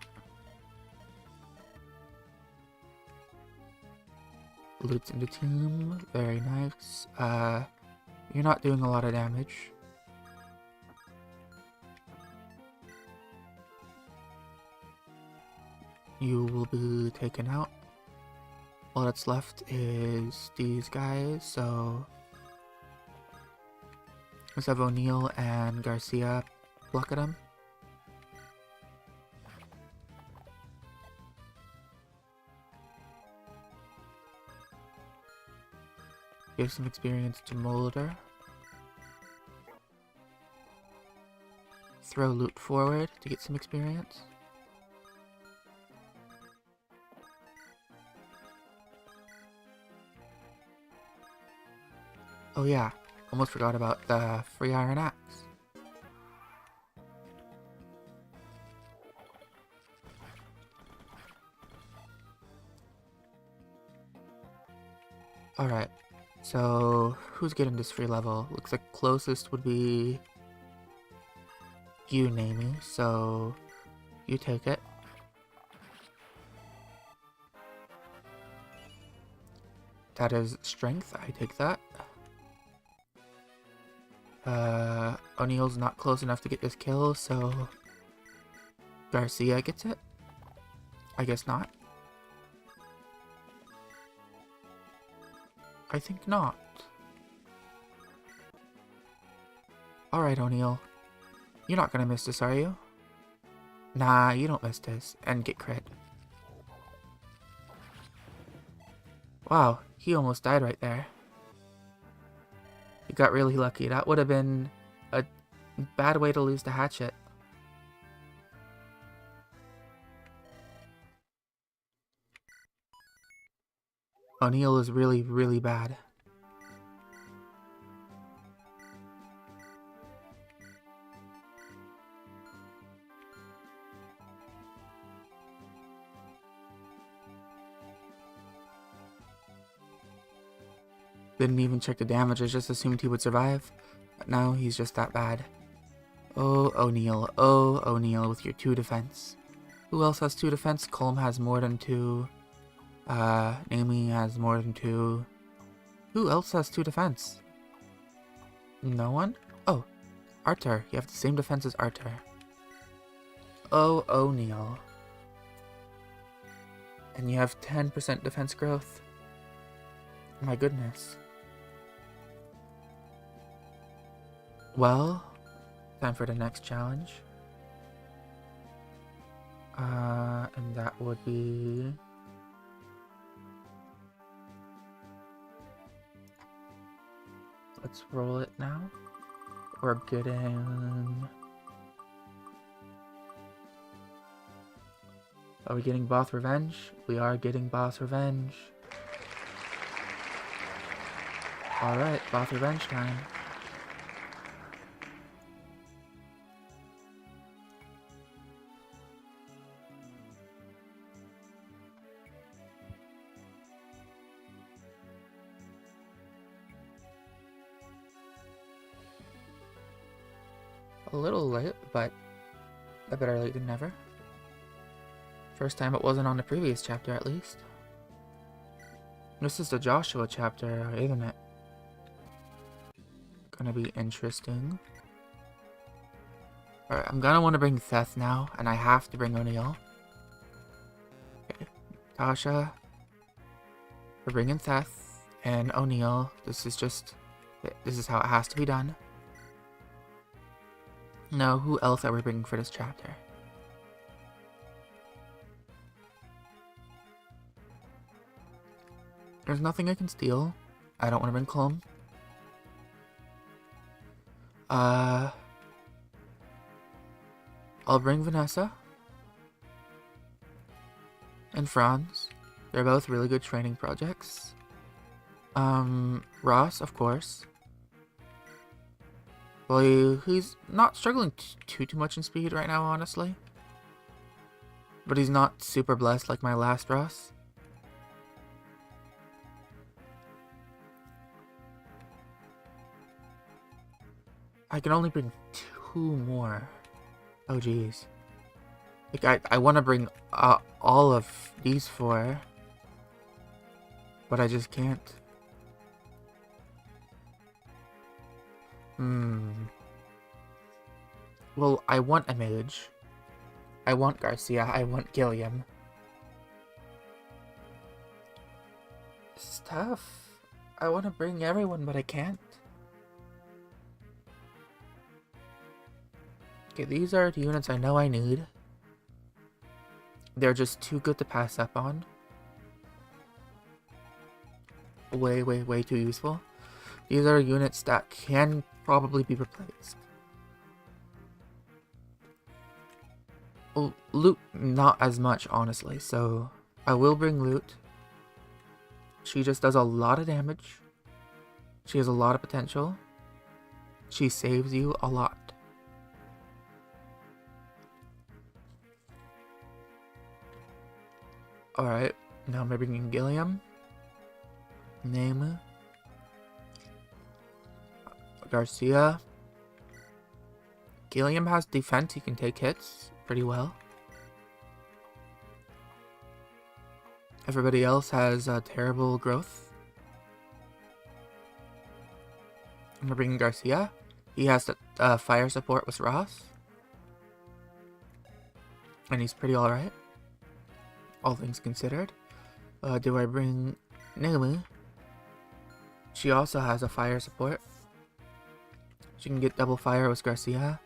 Loot's in the tomb. Very nice. You're not doing a lot of damage. You will be taken out. All that's left is these guys, so let's have O'Neill and Garcia block at them. Give some experience to Molder. Throw loot forward to get some experience. Oh yeah, almost forgot about the free iron axe. Alright, so who's getting this free level? Looks like closest would be you, Namie, so you take it. That is strength, I take that. O'Neill's not close enough to get this kill, so Garcia gets it? I guess not. I think not. Alright, O'Neill. You're not gonna miss this, are you? Nah, you don't miss this. And get crit. Wow, he almost died right there. You got really lucky. That would have been a bad way to lose the hatchet. O'Neill is really, really bad. Didn't even check the damage, I just assumed he would survive. But no, he's just that bad. Oh, O'Neill with your 2 defense. Who else has 2 defense? Colm has more than 2. Namie has more than 2. Who else has 2 defense? No one? Oh, Arthur. You have the same defense as Arthur. Oh, O'Neill. And you have 10% defense growth? My goodness. Well, time for the next challenge. And that would be... Let's roll it now. We're getting... Are we getting boss revenge? We are getting boss revenge. Alright, boss revenge time. A little late, but a better late than never. First time it wasn't on the previous chapter, at least. This is the Joshua chapter, isn't it? Gonna be interesting. Alright, I'm gonna want to bring Seth now, and I have to bring O'Neill. Okay, Tasha. We're bringing Seth and O'Neill. This is how it has to be done. Now, who else are we bringing for this chapter? There's nothing I can steal. I don't want to bring Clone. I'll bring Vanessa. And Franz. They're both really good training projects. Ross, of course. Well, he's not struggling too much in speed right now, honestly. But he's not super blessed like my last Ross. I can only bring 2 more. Oh, geez. Like, I want to bring all of these 4. But I just can't. Well, I want a mage. I want Garcia. I want Gilliam. It's tough. I want to bring everyone, but I can't. Okay, these are the units I know I need. They're just too good to pass up on. Way too useful. These are units that can probably be replaced. Well, Loot, not as much, honestly, so I will bring Loot. She just does a lot of damage. She has a lot of potential. She saves you a lot. Alright, now I'm bringing Gilliam. Name. Garcia. Gilliam has defense, he can take hits pretty well. Everybody else has terrible growth. I'm bringing Garcia. He has the fire support with Ross. And he's pretty alright. All things considered. Do I bring Naomi? She also has a fire support. She can get double fire with Garcia.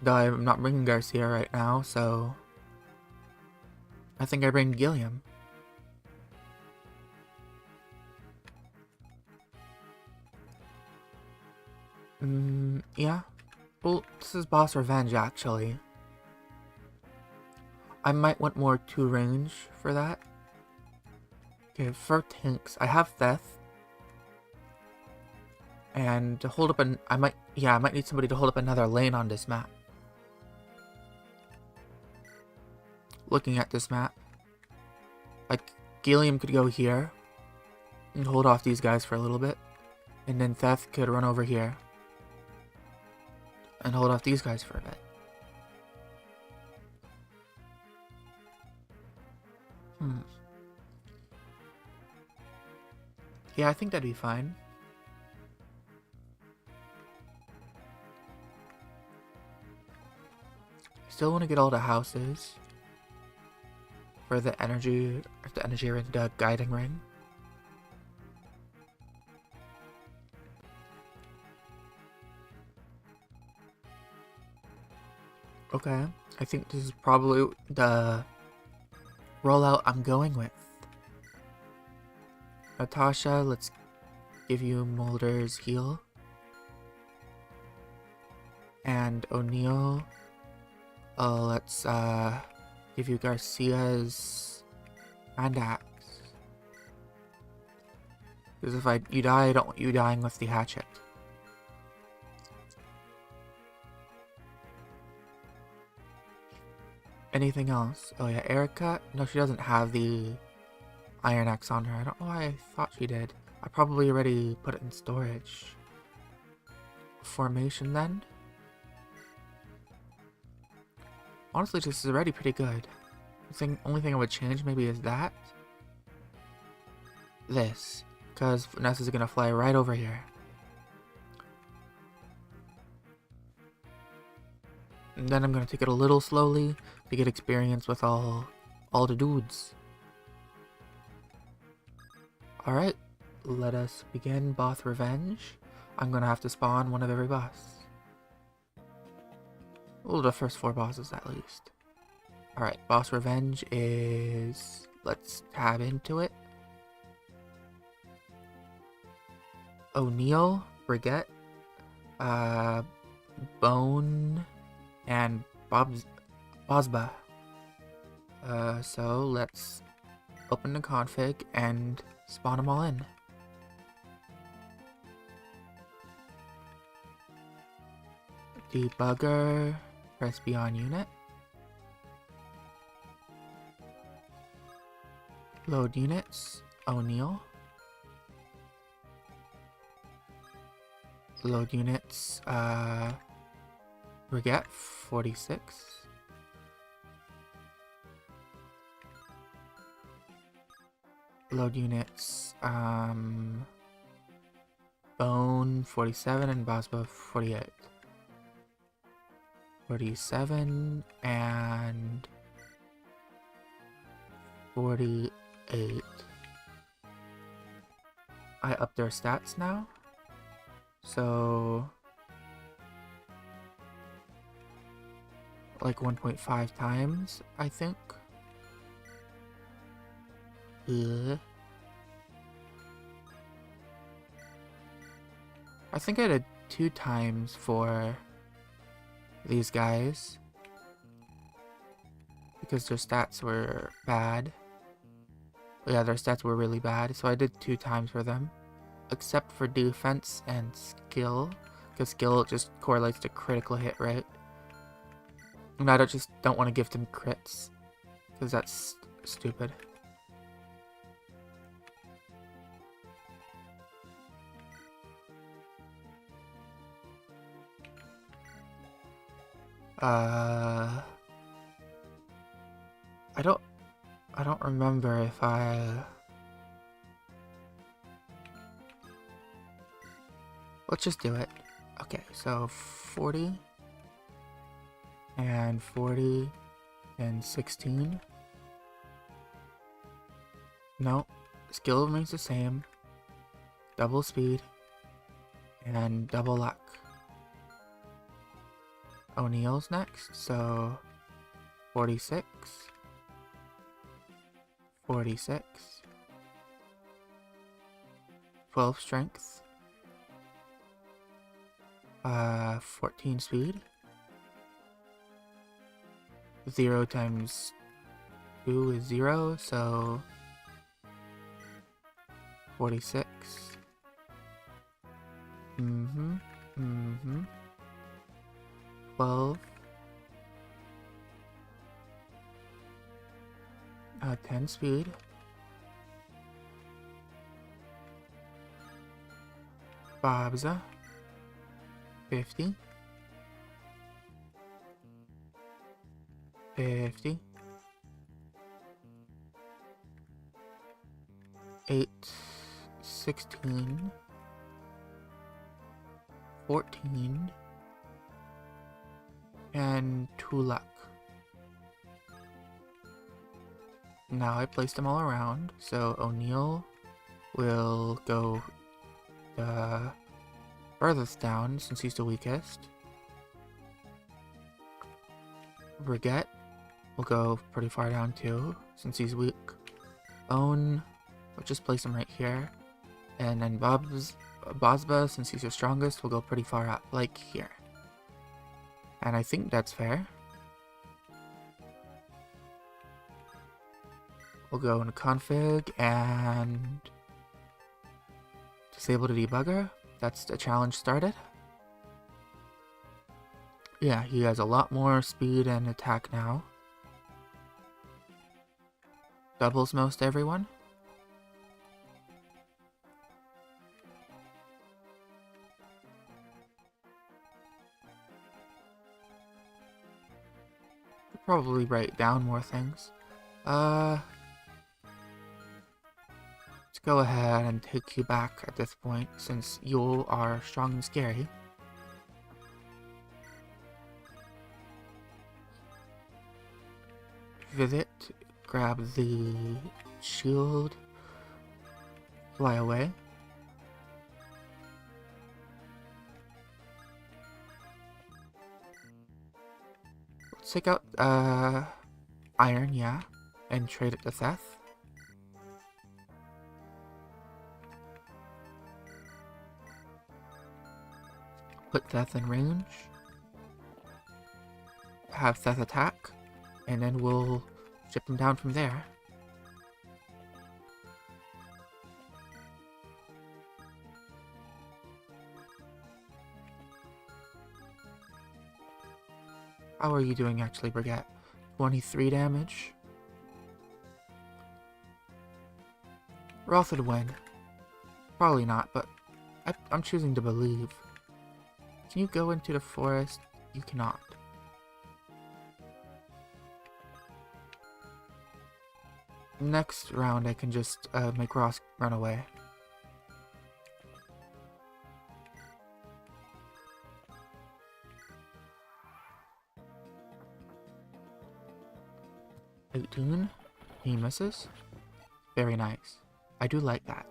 Though I'm not bringing Garcia right now, so I think I bring Gilliam. Yeah. Well, this is boss revenge, actually. I might want more 2 range for that. Okay, for tanks, I have Theth. And to hold up I might need somebody to hold up another lane on this map. Looking at this map, like, Gilliam could go here and hold off these guys for a little bit. And then Theth could run over here and hold off these guys for a bit. Yeah, I think that'd be fine. Still want to get all the houses for the energy ring, the guiding ring. Okay, I think this is probably the rollout I'm going with. Natasha, let's give you Mulder's heal. And O'Neill, let's give you Garcia's hand axe. Because if you die, I don't want you dying with the hatchet. Anything else? Oh yeah, Erica? No, she doesn't have the iron axe on her. I don't know why I thought she did. I probably already put it in storage. Formation then? Honestly, this is already pretty good. Only thing I would change maybe is that. This. Because Vanessa's gonna fly right over here. And then I'm gonna take it a little slowly to get experience with all the dudes. Alright, let us begin boss revenge. I'm gonna have to spawn one of every boss. Well, the first 4 bosses at least. Alright, boss revenge is... let's tab into it. O'Neill, Brigitte, Bone, and Bosba. So let's open the config and spawn them all in. Debugger, press B on unit. Load units, O'Neill. Load units, Brigitte, 46. Load units, Bone, 47, and Bosba, 48. 47 and 48. I up their stats now. So like 1.5 times, I think. Ugh. I think I did 2 times for these guys because their stats were bad. Yeah, their stats were really bad, so I did 2 times for them. Except for defense and skill, because skill just correlates to critical hit rate. And I don't want to give them crits, because that's stupid. I don't remember if let's just do it. Okay, so 40 and 40 and 16. No, skill remains the same. Double speed and double luck. O'Neill's next, so 46, 46, 12 strength, 14 speed, 0 times 2 is 0, so 46. 12. 10 speed. Bobza. 50. 50. 8. 16. 14. And 2 luck. Now I placed them all around, so O'Neill will go the furthest down since he's the weakest. Brigitte will go pretty far down too, since he's weak. Own, we'll just place him right here. And then Bosba, since he's the strongest, will go pretty far up, like here. And I think that's fair. We'll go into config and disable the debugger. That's the challenge started. Yeah, he has a lot more speed and attack now. Doubles most everyone. probably write down more things. Let's go ahead and take you back at this point, since you are strong and scary. Visit, grab the shield, fly away. Let's take out iron, yeah, and trade it to Seth. Put Seth in range. Have Seth attack, and then we'll ship him down from there. How are you doing actually, Brigitte? 23 damage. Roth would win. Probably not, but I'm choosing to believe. Can you go into the forest? You cannot. Next round I can just make Ross run away. $18. He misses. Very nice. I do like that.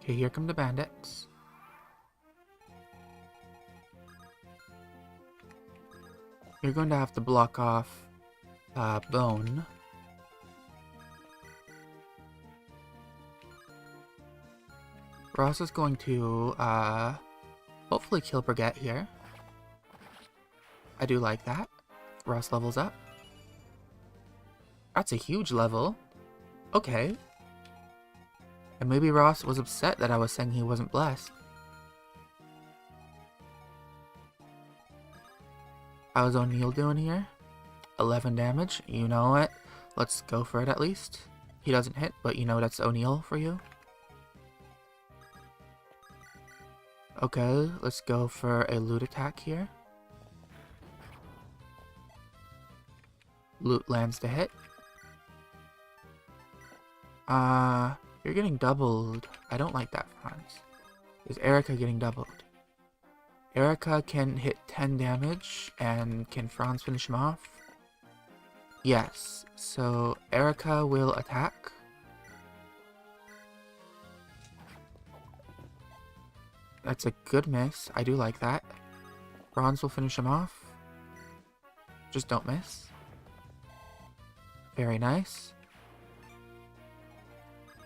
Okay, here come the bandits. You're going to have to block off Bone. Ross is going to hopefully kill Brigitte here. I do like that. Ross levels up. That's a huge level. Okay. And maybe Ross was upset that I was saying he wasn't blessed. How's O'Neil doing here? 11 damage. You know what? Let's go for it at least. He doesn't hit, but you know that's O'Neil for you. Okay, let's go for a loot attack here. Loot lands to hit. You're getting doubled. I don't like that, Franz. Is Erica getting doubled? Erica can hit 10 damage, and can Franz finish him off? Yes, so Erica will attack. That's a good miss. I do like that. Franz will finish him off. Just don't miss. Very nice.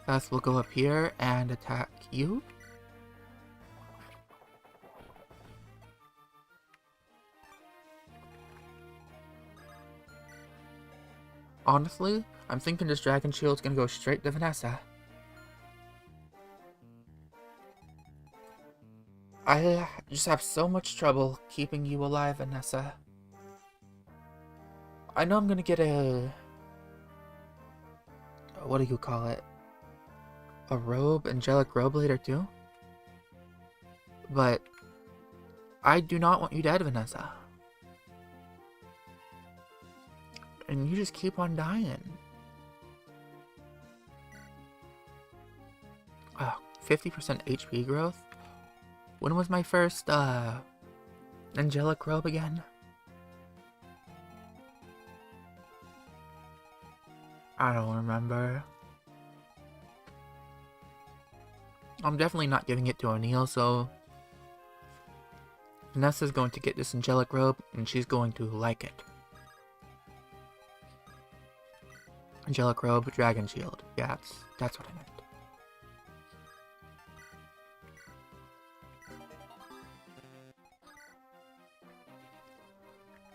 Seth will go up here and attack you. Honestly, I'm thinking this Dragon Shield's gonna go straight to Vanessa. I just have so much trouble keeping you alive, Vanessa. I know I'm gonna get a... what do you call it? A robe, angelic robe later too? But I do not want you dead, Vanessa. And you just keep on dying. Oh, 50% HP growth? When was my first, angelic robe again? I don't remember. I'm definitely not giving it to O'Neil, so... Vanessa's going to get this angelic robe, and she's going to like it. Angelic robe, dragon shield. Yeah, that's what I meant.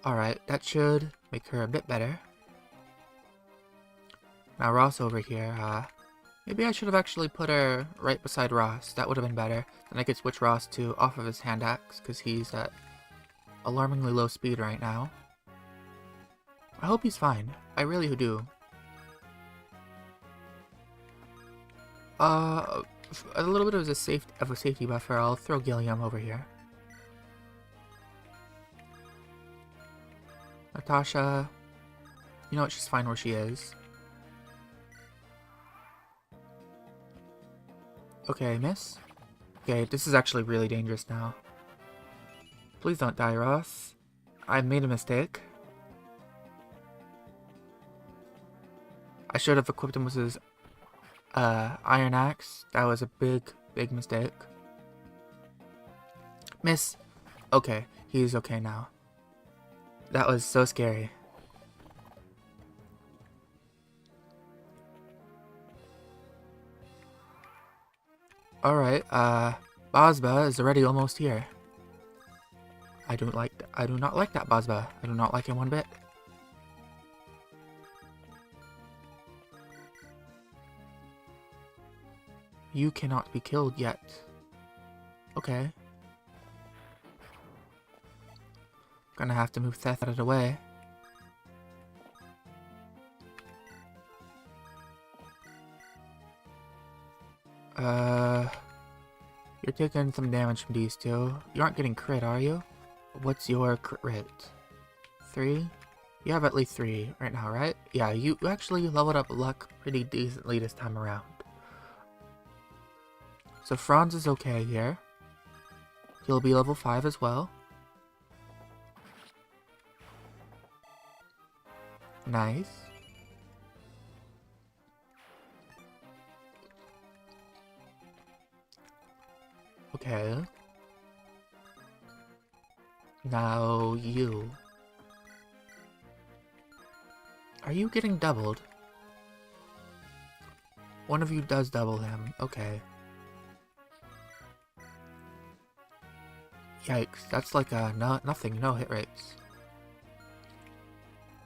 Alright, that should make her a bit better. Now Ross over here, maybe I should have actually put her right beside Ross. That would have been better. Then I could switch Ross to off of his hand axe, because he's at alarmingly low speed right now. I hope he's fine. I really do. A little bit of a safety buffer. I'll throw Gilliam over here. Natasha, you know what? She's fine where she is. Okay, miss. Okay, this is actually really dangerous now. Please don't die, Ross. I made a mistake. I should have equipped him with his iron axe. That was a big mistake. Miss. Okay, he's okay now. That was so scary. Alright, Bazba is already almost here. I do not like that Bazba. I do not like him one bit. You cannot be killed yet. Okay. Gonna have to move Seth out of the way. You're taking some damage from these two. You aren't getting crit, are you? What's your crit rate? 3? You have at least 3 right now, right? Yeah, you actually leveled up luck pretty decently this time around. So Franz is okay here. He'll be level 5 as well. Nice. Okay. Now you. Are you getting doubled? One of you does double him. Okay. Yikes, that's like a nothing, no hit rates.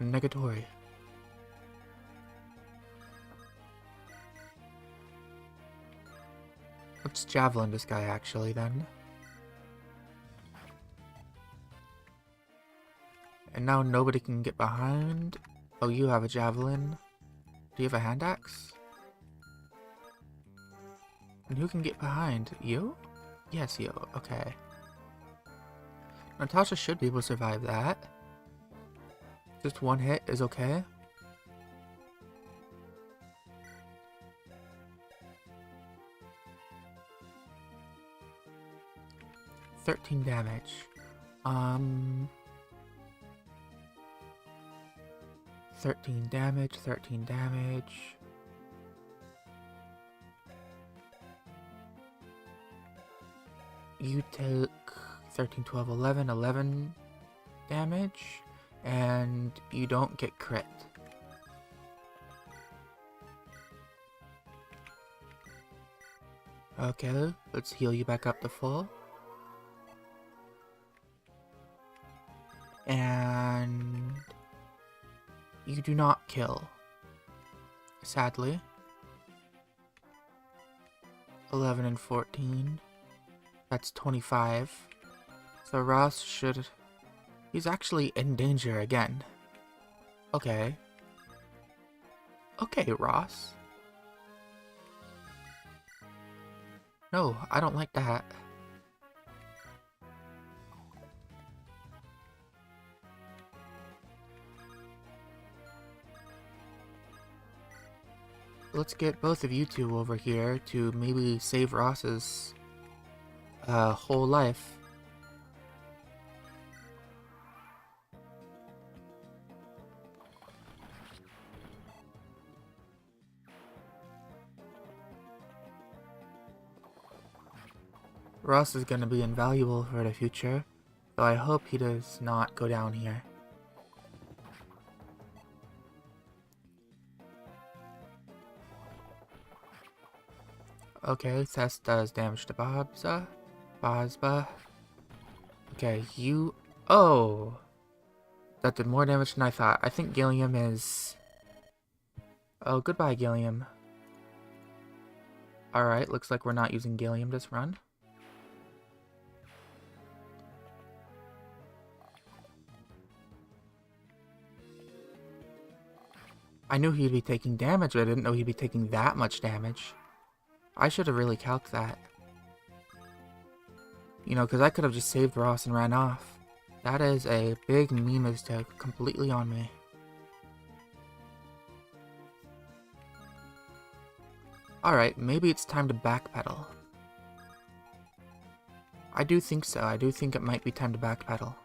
Negatory. Let's javelin this guy actually then. And now nobody can get behind. Oh, you have a javelin. Do you have a hand axe? And who can get behind? You? Yes, you. Okay. Natasha should be able to survive that. Just one hit is okay. $13 damage. 13 damage, 13 damage. You take 13, 12, 11, 11 damage, and you don't get crit. Okay, let's heal you back up to full. And you do not kill, sadly. 11 and 14. That's 25. So Ross should... He's actually in danger again. Okay. Okay, Ross. No, I don't like that. Let's get both of you two over here to maybe save Ross's whole life. Ross is going to be invaluable for the future, so I hope he does not go down here. Okay, Seth does damage to Bazba. Okay, you... Oh! That did more damage than I thought. I think Gilliam is... Oh, goodbye, Gilliam. Alright, looks like we're not using Gilliam this run. I knew he'd be taking damage, but I didn't know he'd be taking that much damage. I should have really calced that. You know, because I could have just saved Ross and ran off. That is a big me mistake, completely on me. Alright, maybe it's time to backpedal. I do think so. I do think it might be time to backpedal.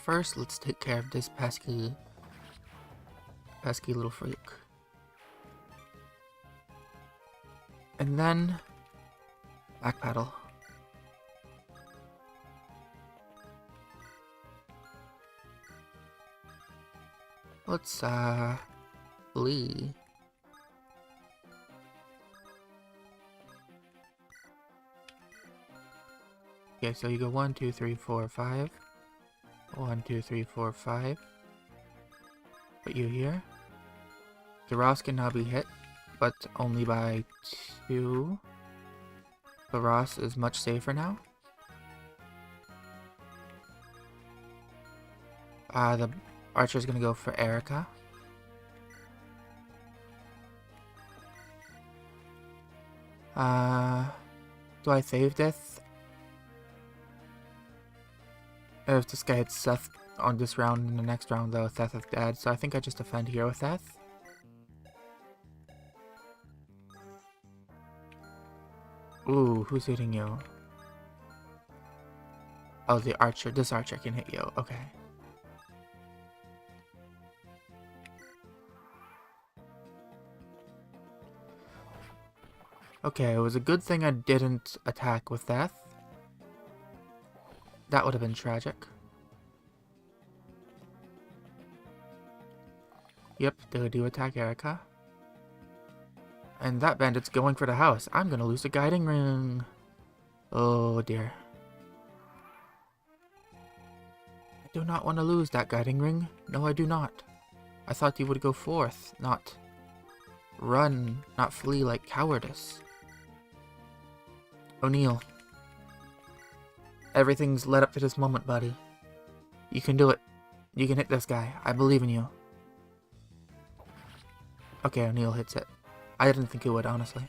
First, let's take care of this pesky little freak. And then backpedal. Let's flee. Okay, so you go 1, 2, 3, 4, 5. 1, 2, 3, 4, 5. Put you here. The Ross can now be hit, but only by 2. The Ross is much safer now. The Archer's gonna go for Erica. Do I save this? If this guy hits Seth on this round, in the next round though, Seth is dead, so I think I just defend here with Seth. Ooh, who's hitting you? Oh, the Archer. This Archer can hit you. Okay. Okay, it was a good thing I didn't attack with Seth. That would have been tragic. Yep, they do attack Erica. And that bandit's going for the house. I'm gonna lose the guiding ring. Oh dear. I do not want to lose that guiding ring. No, I do not. I thought you would go forth, not run, not flee like cowardice. O'Neil. Everything's led up to this moment, buddy. You can do it. You can hit this guy. I believe in you. Okay, O'Neil hits it. I didn't think he would, honestly.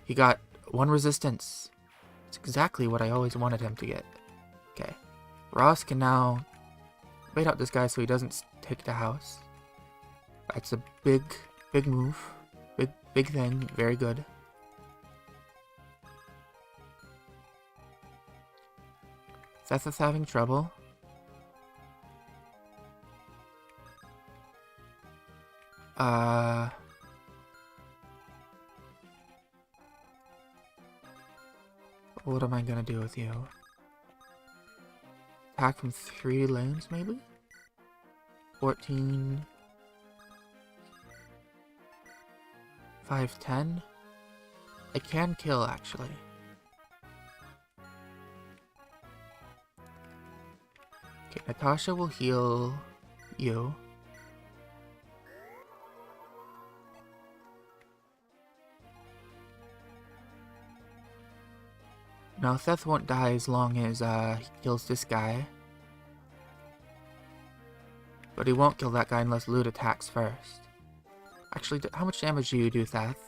He got 1 resistance. It's exactly what I always wanted him to get. Okay. Ross can now bait out this guy so he doesn't take the house. That's a big move. Big thing. Very good. Seth is having trouble. What am I gonna do with you? Attack from 3 lanes, maybe? 14... 5, 10? I can kill, actually. Okay, Natasha will heal you. Now, Seth won't die as long as he kills this guy. But he won't kill that guy unless Loot attacks first. Actually, how much damage do you do, Seth?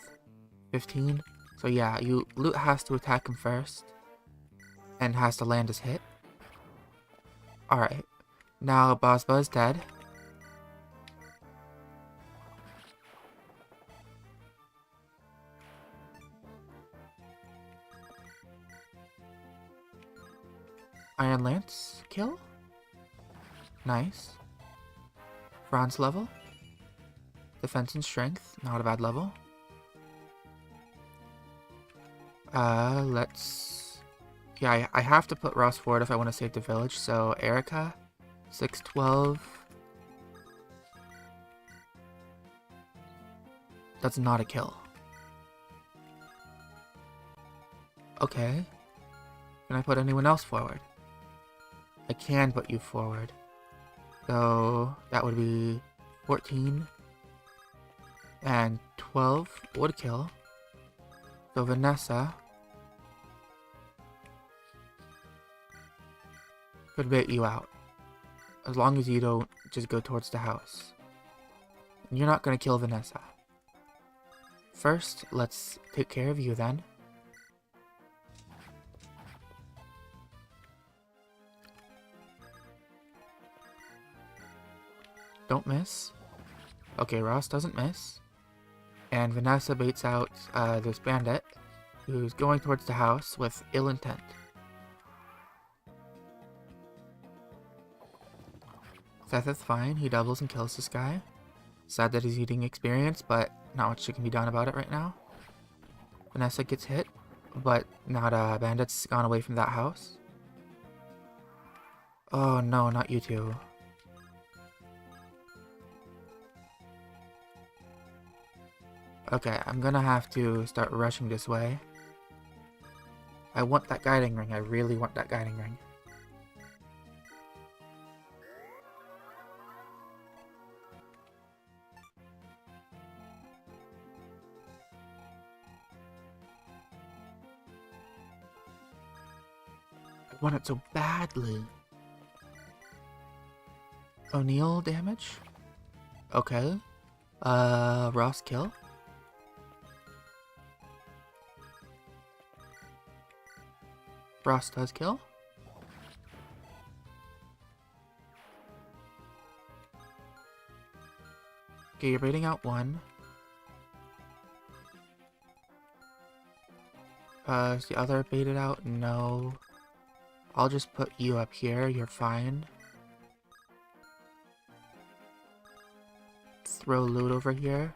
15? So yeah, Loot has to attack him first. And has to land his hit. Alright. Now, Bozba is dead. Iron Lance kill? Nice. Bronze level. Defense and strength, not a bad level. Let's... Yeah, I have to put Ross forward if I want to save the village, so Erica, 612. That's not a kill. Okay. Can I put anyone else forward? I can put you forward. So, that would be 14. And 12 would kill. So Vanessa. could bait you out. As long as you don't just go towards the house. And you're not gonna kill Vanessa. First, let's take care of you then. Don't miss. Okay, Ross doesn't miss. And Vanessa baits out this bandit who's going towards the house with ill intent. Seth is fine. He doubles and kills this guy. Sad that he's eating experience, but not much can be done about it right now. Vanessa gets hit, but not bandits gone away from that house. Oh no, not you two. Okay, I'm gonna have to start rushing this way. I want that guiding ring. I really want that guiding ring. I want it so badly. O'Neill damage? Okay. Ross kill? Ross does kill? Okay, you're baiting out one. Is the other baited out? No. I'll just put you up here, you're fine. Throw loot over here.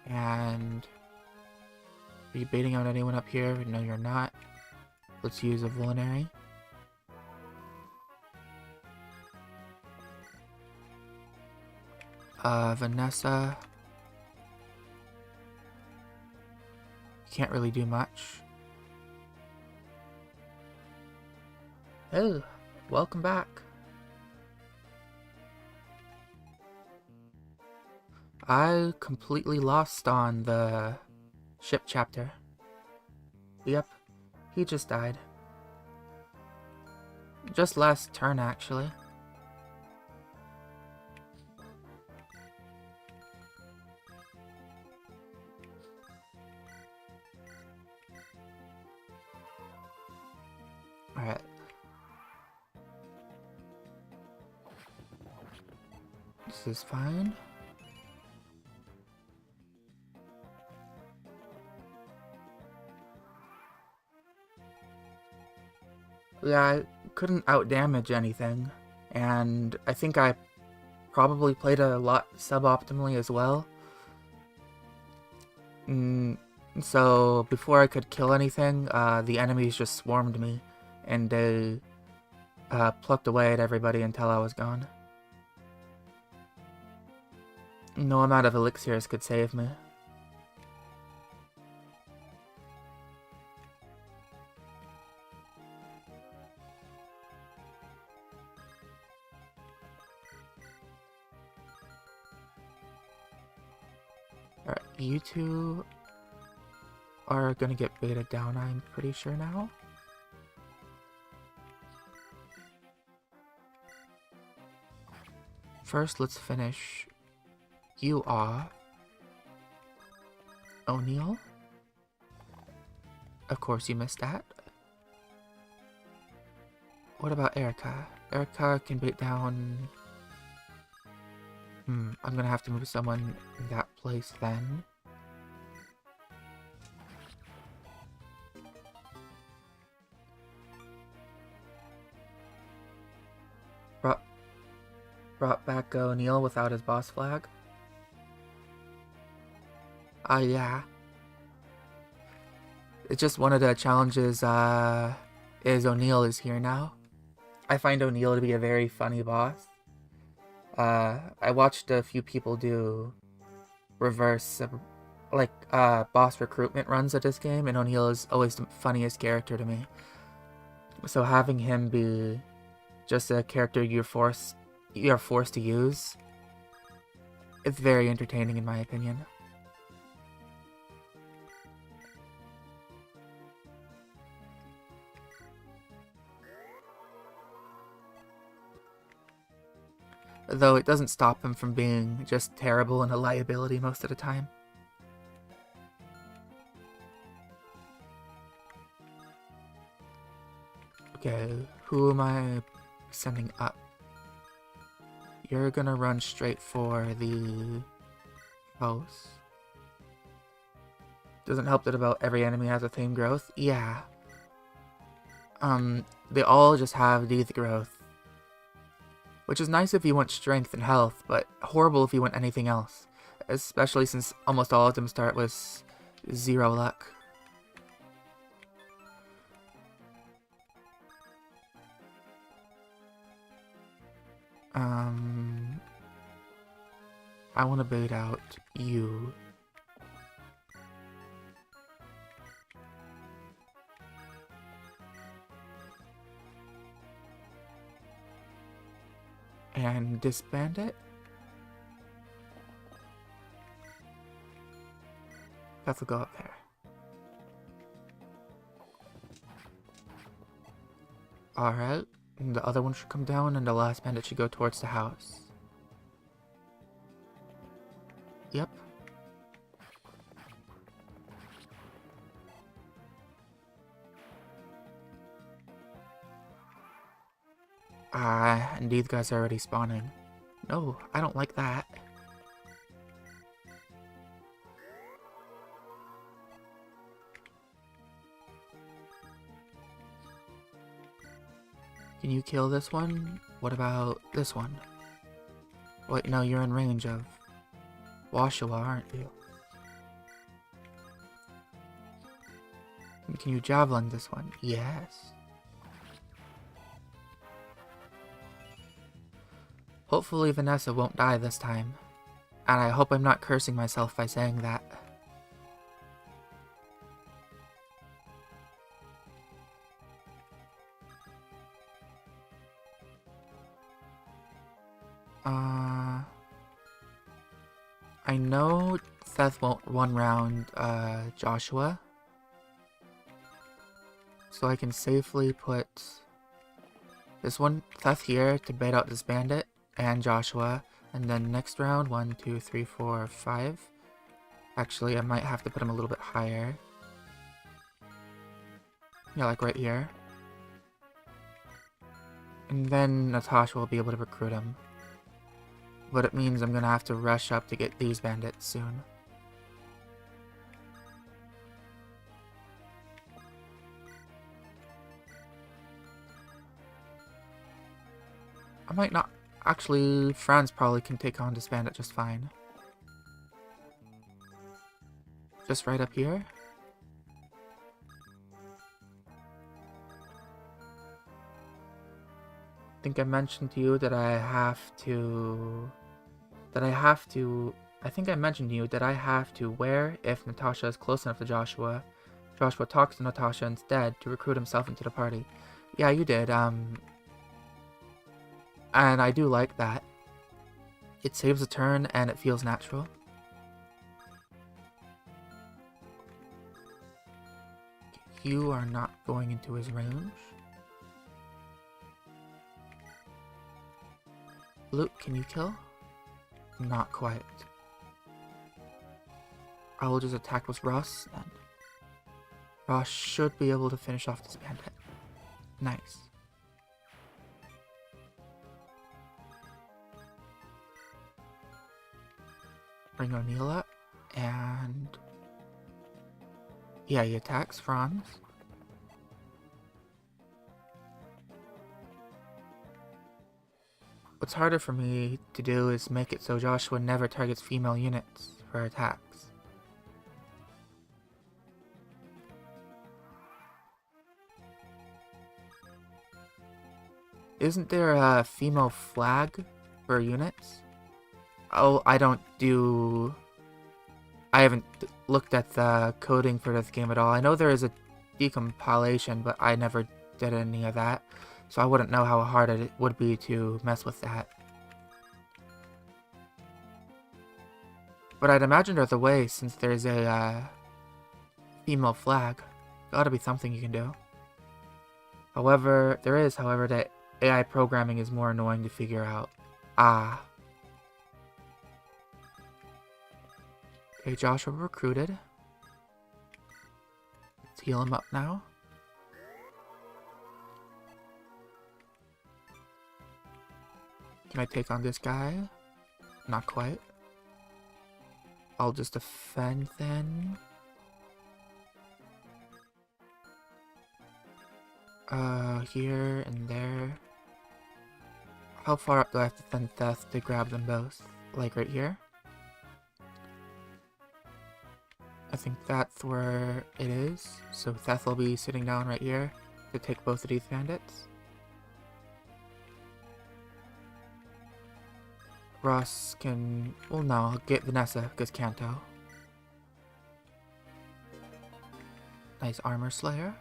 And... are you baiting out anyone up here? No, you're not. Let's use a villainary. Vanessa. Can't really do much. Oh, welcome back. I completely lost on the ship chapter. Yep, he just died. Just last turn, actually. Alright. This is fine. Yeah, I couldn't outdamage anything, and I think I probably played a lot suboptimally as well. So before I could kill anything, the enemies just swarmed me, and they plucked away at everybody until I was gone. No amount of elixirs could save me. Alright, you two are gonna get baited down, I'm pretty sure now. First, let's finish you off. O'Neill? Of course you missed that. What about Erica? Erica can bait down... I'm gonna have to move someone in that place then. Brought back O'Neill without his boss flag. Yeah. It's just one of the challenges, is O'Neill is here now. I find O'Neill to be a very funny boss. I watched a few people do reverse, boss recruitment runs at this game, and O'Neill is always the funniest character to me. So having him be just a character you're forced to use, it's very entertaining in my opinion. though it doesn't stop him from being just terrible and a liability most of the time. Okay, who am I sending up? You're gonna run straight for the house. Doesn't help that about every enemy has the same growth. Yeah. They all just have these growth. Which is nice if you want strength and health, but horrible if you want anything else. Especially since almost all of them start with 0 luck. I want to bait out you. And disband it? That will go up there. Alright, and the other one should come down and the last bandit should go towards the house. Yep. And these guys are already spawning. No, I don't like that. Can you kill this one? What about this one? Wait, no, you're in range of Joshua, aren't you? Can you javelin this one? Yes. Hopefully Vanessa won't die this time. And I hope I'm not cursing myself by saying that. I know Seth won't one round Joshua. So I can safely put this one, Seth here, to bait out this bandit and Joshua. And then next round, 1, 2, 3, 4, 5. Actually, I might have to put him a little bit higher. Yeah, like right here. And then Natasha will be able to recruit him. But it means I'm gonna have to rush up to get these bandits soon. I might not. Actually, Franz probably can take on this bandit just fine. Just right up here. I think I mentioned to you that I think I mentioned to you that I have to where if Natasha is close enough to Joshua. Joshua talks to Natasha instead to recruit himself into the party. Yeah, you did, and I do like that. It saves a turn and it feels natural. You are not going into his range. Luke, can you kill? Not quite. I will just attack with Ross then. Ross should be able to finish off this bandit. Nice. Bring O'Neill up, and yeah, he attacks Franz. What's harder for me to do is make it so Joshua never targets female units for attacks. Isn't there a female flag for units? Oh, I haven't looked at the coding for this game at all. I know there is a decompilation, but I never did any of that. So I wouldn't know how hard it would be to mess with that. But I'd imagine there's a way, since there's a female flag. Gotta be something you can do. However, that AI programming is more annoying to figure out. Ah. Okay, Joshua recruited. Let's heal him up now. Can I take on this guy? Not quite. I'll just defend then. Here and there. How far up do I have to send Theth to grab them both? Like right here? I think that's where it is. So Theth will be sitting down right here to take both of these bandits. Ross can... well, no, I'll get Vanessa because Kanto. Nice armor slayer.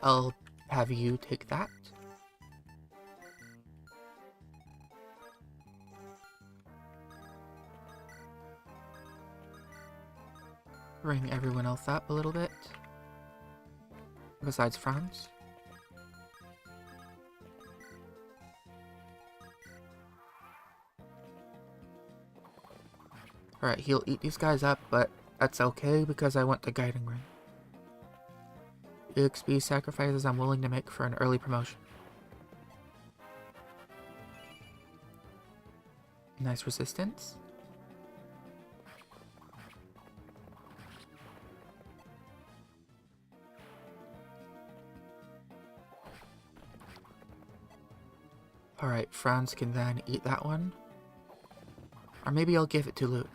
I'll have you take that. Bring everyone else up a little bit. Besides Franz. Alright, he'll eat these guys up, but that's okay because I went to Guiding Ring. EXP sacrifices I'm willing to make for an early promotion. Nice resistance. Alright, Franz can then eat that one. Or maybe I'll give it to Loot.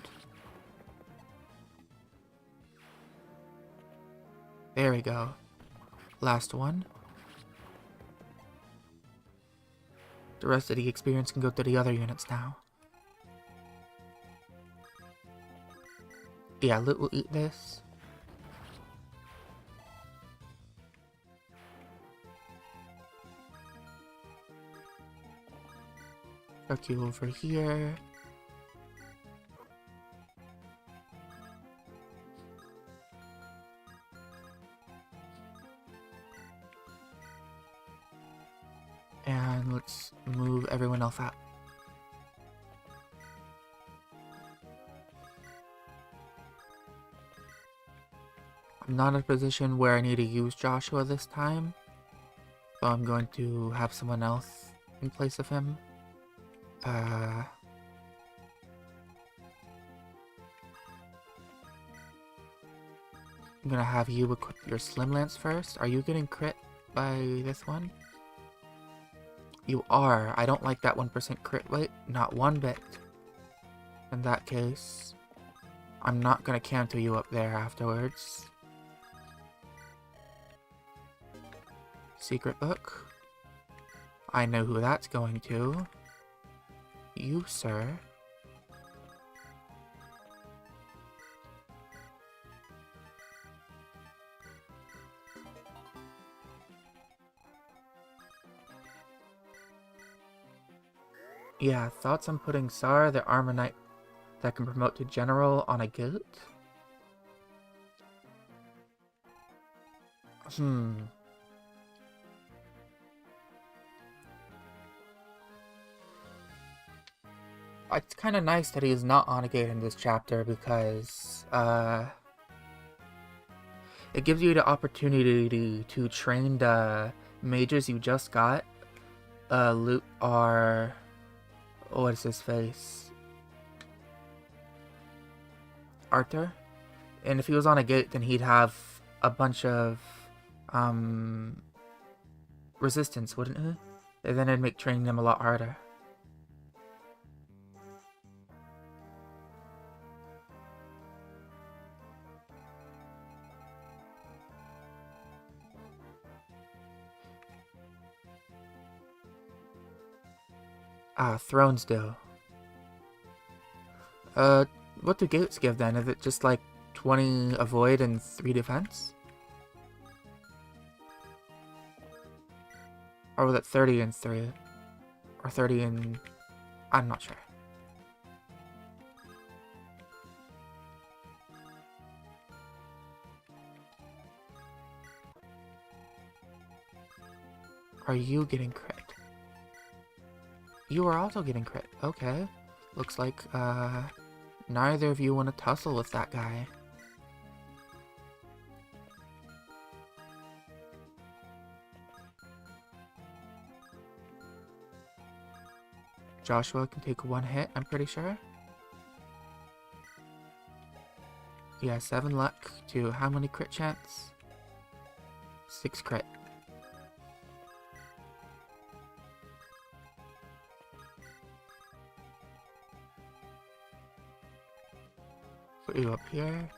There we go. Last one. The rest of the experience can go to the other units now. Yeah, Loot will eat this. Tuck you over here. And let's move everyone else out. I'm not in a position where I need to use Joshua this time, so I'm going to have someone else in place of him. I'm gonna have you equip your Slim Lance first. Are you getting crit by this one? You are. I don't like that 1% crit rate. Not one bit. In that case, I'm not gonna cancel you up there afterwards. Secret book. I know who that's going to. You, sir. Yeah, thoughts on putting Sar, the armor knight that can promote to general, on a goat? It's kind of nice that he's not on a gate in this chapter because, it gives you the opportunity to train the mages you just got. Loot our... what is his face? Arthur? And if he was on a gate, then he'd have a bunch of, resistance, wouldn't he? And then it'd make training them a lot harder. Thrones do. What do gates give then? Is it just like 20 avoid and 3 defense? Or was it 30 and 3? Or 30 and... I'm not sure. Are you getting crit? You are also getting crit. Okay. Looks like, neither of you want to tussle with that guy. Joshua can take one hit, I'm pretty sure. Yeah, 7 luck to how many crit chance? 6 crit. Put you up here,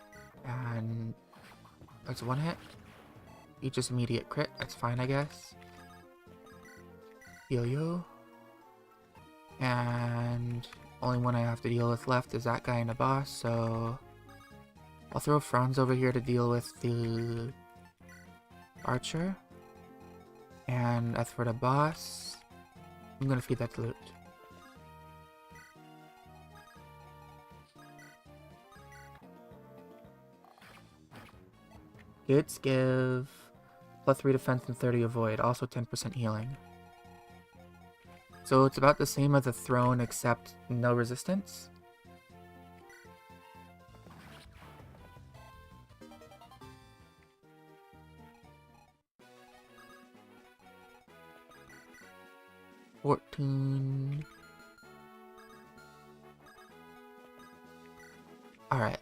and that's 1 hit. You just immediate crit, that's fine I guess. Heal you. And only one I have to deal with left is that guy and the boss, so I'll throw Franz over here to deal with the archer. And as for the boss, I'm gonna feed that to loot. Hits give +3 defense and 30 avoid, also 10% healing. So it's about the same as a throne except no resistance. $14. Alright.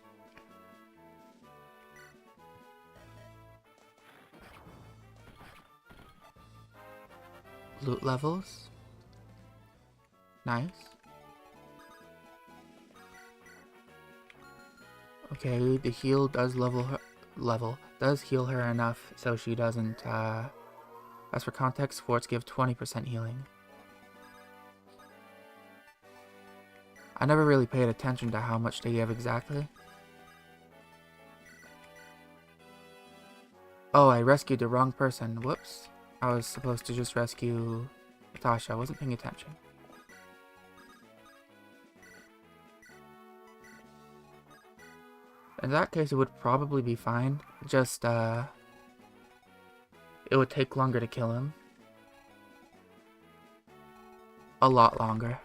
Loot levels. Nice. Okay, the heal does does heal her enough so she doesn't, as for context, forts give 20% healing. I never really paid attention to how much they give exactly. Oh, I rescued the wrong person. Whoops. I was supposed to just rescue Natasha. I wasn't paying attention. In that case, it would probably be fine. Just, it would take longer to kill him. A lot longer.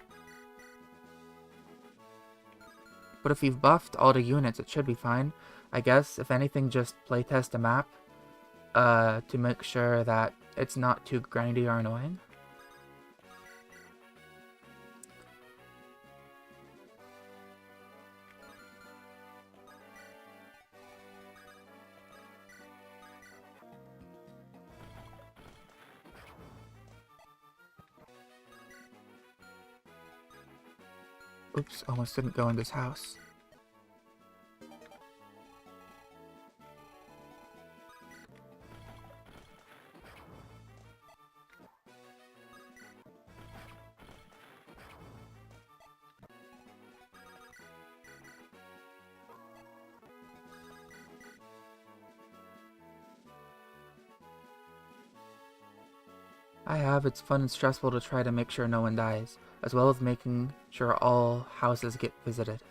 But if you've buffed all the units, it should be fine. I guess, if anything, just playtest a map, to make sure that it's not too grindy or annoying. Oops, almost didn't go in this house. It's fun and stressful to try to make sure no one dies, as well as making sure all houses get visited.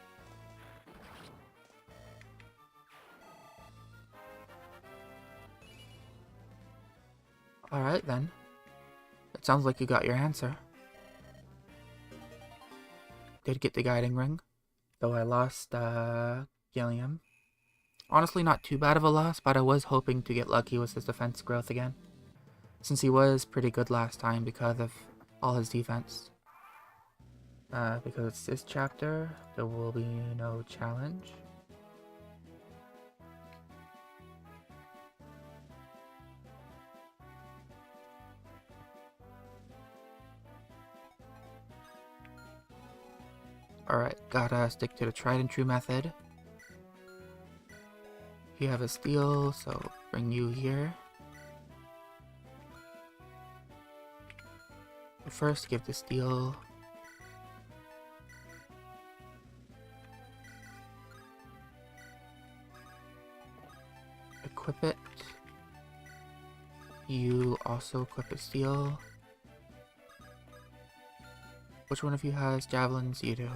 Alright then. It sounds like you got your answer. Did get the guiding ring, though I lost, Gilliam. Honestly, not too bad of a loss, but I was hoping to get lucky with his defense growth again, since he was pretty good last time because of all his defense. Because it's this chapter, there will be no challenge. Alright, gotta stick to the tried and true method. You have a steal, so bring you here. First, give the steal. Equip it. You also equip a steal. Which one of you has javelins? You do.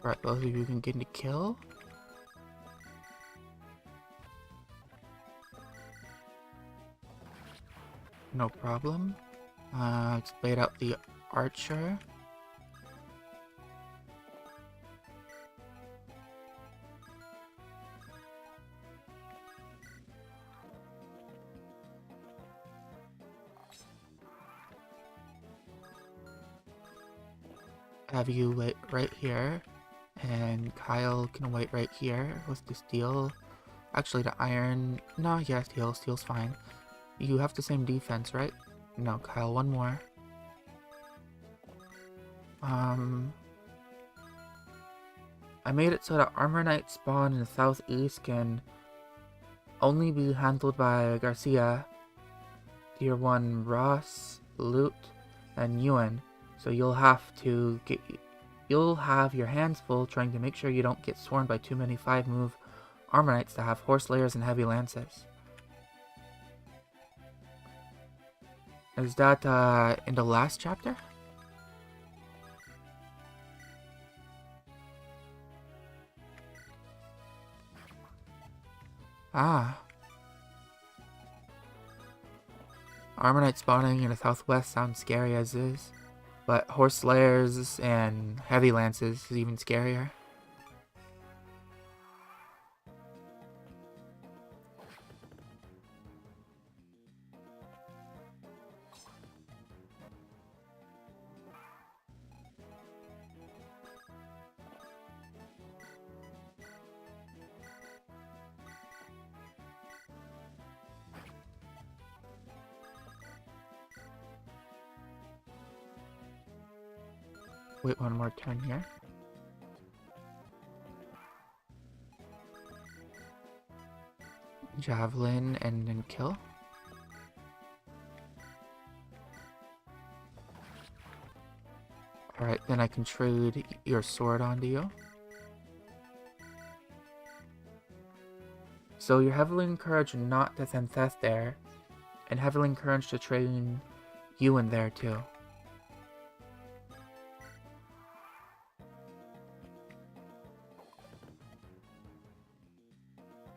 Right, both of you can get a kill. No problem. Let's bait out the archer. Have you wait right here, and Kyle can wait right here with the steel. Actually, the iron. No, yeah, steel. Steel's fine. You have the same defense, right? No, Kyle, one more. I made it so that Armor Knight spawn in the southeast can only be handled by Garcia, Tier 1 Ross, Loot, and Ewan. So you'll have your hands full trying to make sure you don't get swarmed by too many 5-move Armor Knights that have Horse Layers and Heavy Lances. Is that in the last chapter? Ah. Armor Knight spawning in the southwest sounds scary as is, but Horse Layers and Heavy Lances is even scarier. Wait one more turn here. Javelin and then kill. Alright, then I can trade your sword onto you. So you're heavily encouraged not to send Seth there, and heavily encouraged to train you in there too.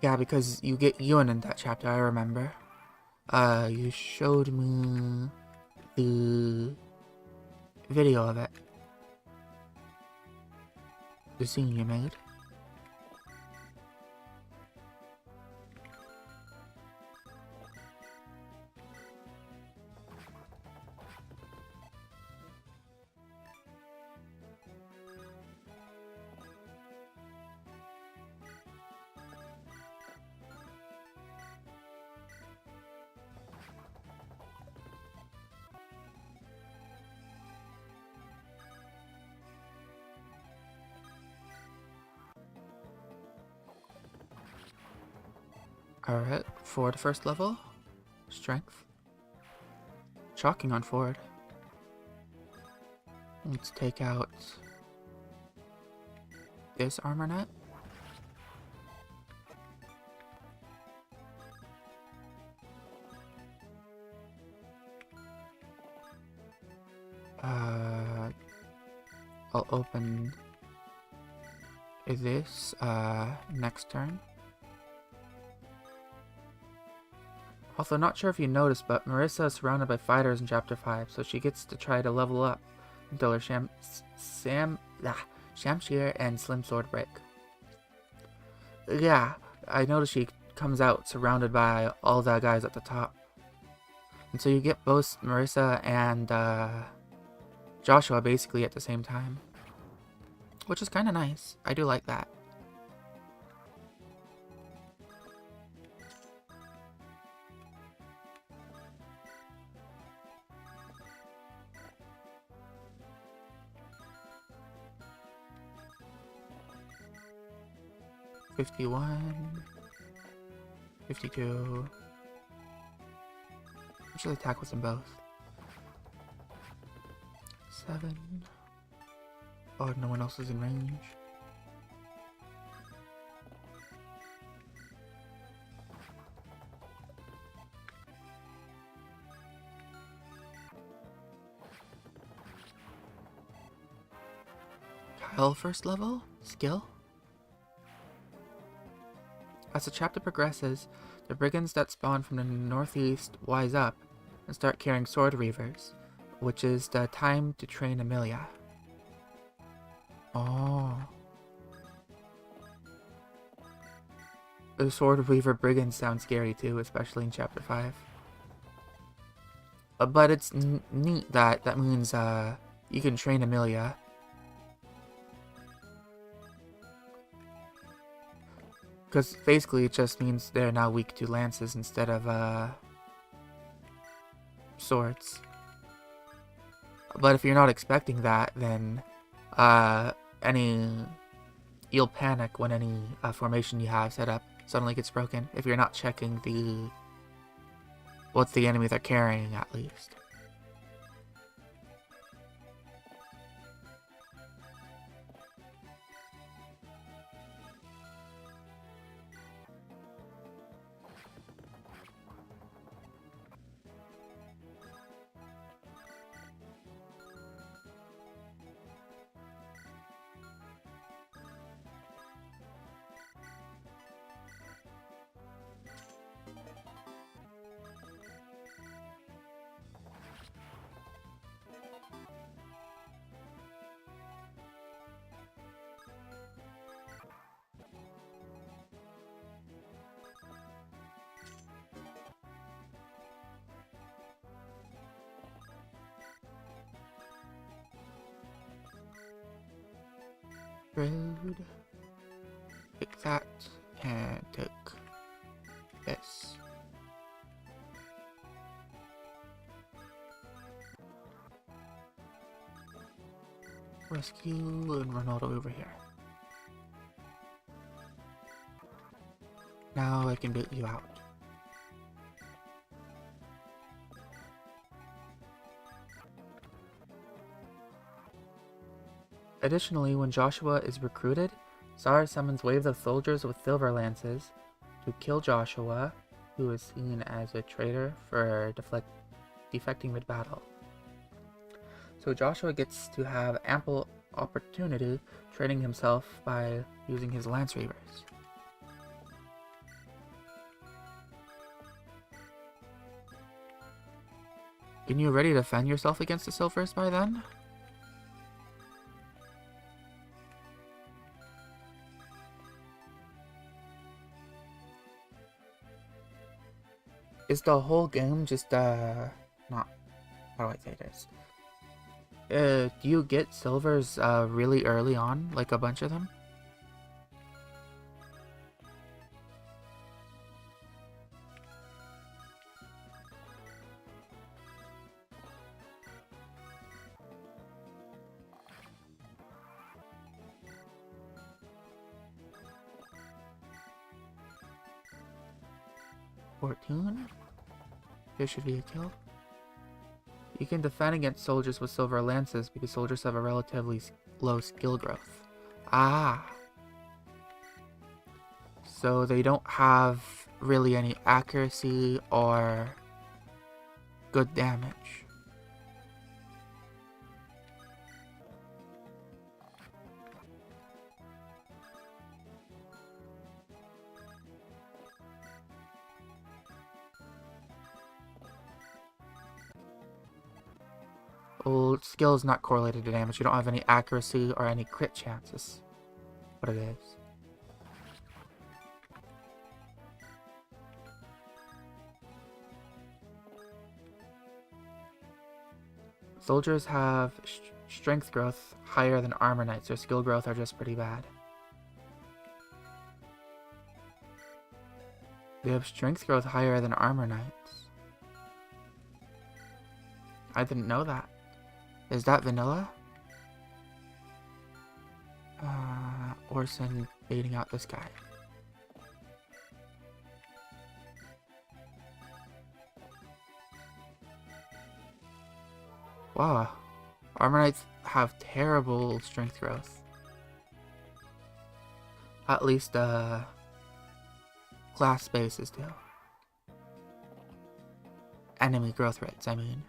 Yeah, because you get Ewan in that chapter, I remember. You showed me the video of it. The scene you made. Alright, Ford first level. Strength. Shocking on Ford. Let's take out this Armor Knight. I'll open this next turn. Also, not sure if you noticed, but Marissa is surrounded by fighters in Chapter 5, so she gets to try to level up until her Shamshir and Slim Sword break. Yeah, I noticed she comes out surrounded by all the guys at the top. And so you get both Marissa and Joshua basically at the same time. Which is kind of nice. I do like that. $51, $52. Actually attack with them both. 7. Oh, no one else is in range. Kyle first level? Skill? As the chapter progresses, the brigands that spawn from the northeast wise up and start carrying sword reavers, which is the time to train Amelia. Oh. The sword reaver brigands sound scary too, especially in chapter 5. But it's neat that means you can train Amelia. Because basically it just means they're now weak to lances instead of swords. But if you're not expecting that, then you'll panic when any formation you have set up suddenly gets broken. If you're not checking what the enemies are carrying, at least. Rude. Take that and take this. Rescue and Ronaldo over here. Now I can boot you out. Additionally, when Joshua is recruited, Sar summons waves of soldiers with silver lances to kill Joshua, who is seen as a traitor for defecting mid-battle. So Joshua gets to have ample opportunity training himself by using his lance reavers. Can you ready to defend yourself against the silvers by then? Is the whole game just, not, how do I say this? Do you get silvers, really early on, like a bunch of them? $14? This should be a kill. You can defend against soldiers with silver lances because soldiers have a relatively low skill growth. Ah! So they don't have really any accuracy or good damage. Well, skill is not correlated to damage. You don't have any accuracy or any crit chances. What it is. Soldiers have strength growth higher than armor knights. Their skill growth are just pretty bad. They have strength growth higher than armor knights. I didn't know that. Is that vanilla? Orson baiting out this guy. Wow. Armor Knights have terrible strength growth. At least, class spaces do. Enemy growth rates, I mean.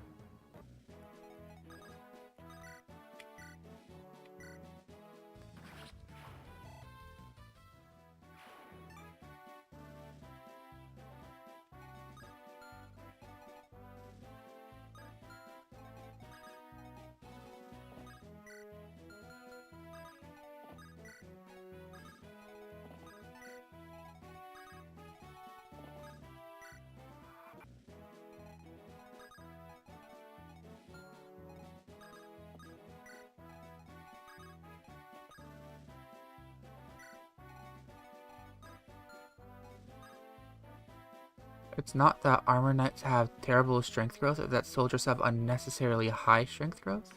It's not that armor knights have terrible strength growth, or that soldiers have unnecessarily high strength growth.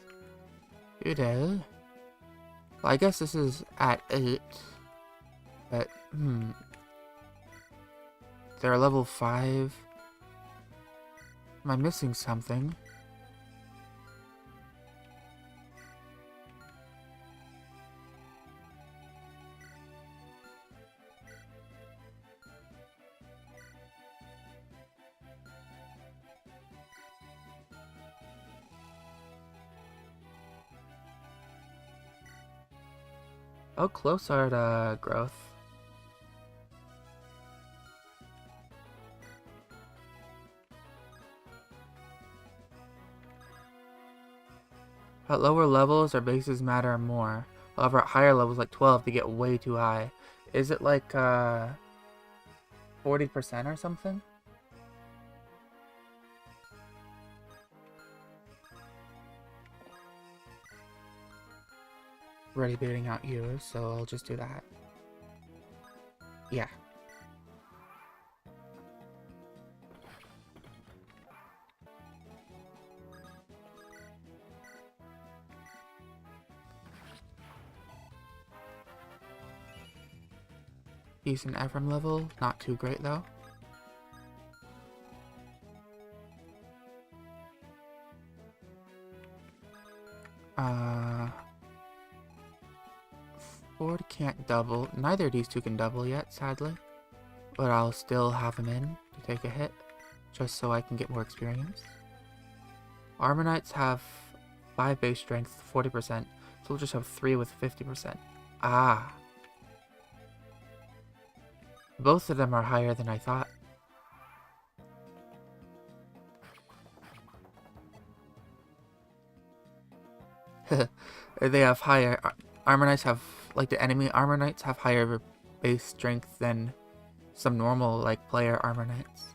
It is. Well, I guess this is at 8. But, they're level 5. Am I missing something? How close are the growth? At lower levels, our bases matter more. However, at higher levels like 12, they get way too high. Is it like 40% or something? Already baiting out you, so I'll just do that. Yeah. Decent Ephraim level, not too great though. Ford can't double. Neither of these two can double yet, sadly. But I'll still have him in to take a hit, just so I can get more experience. Armor Knights have 5 base strength, 40%. Soldiers have 3 with 50%. Ah. Both of them are higher than I thought. They have higher... Armor Knights have... Like, the enemy Armor Knights have higher base strength than some normal, like, player Armor Knights.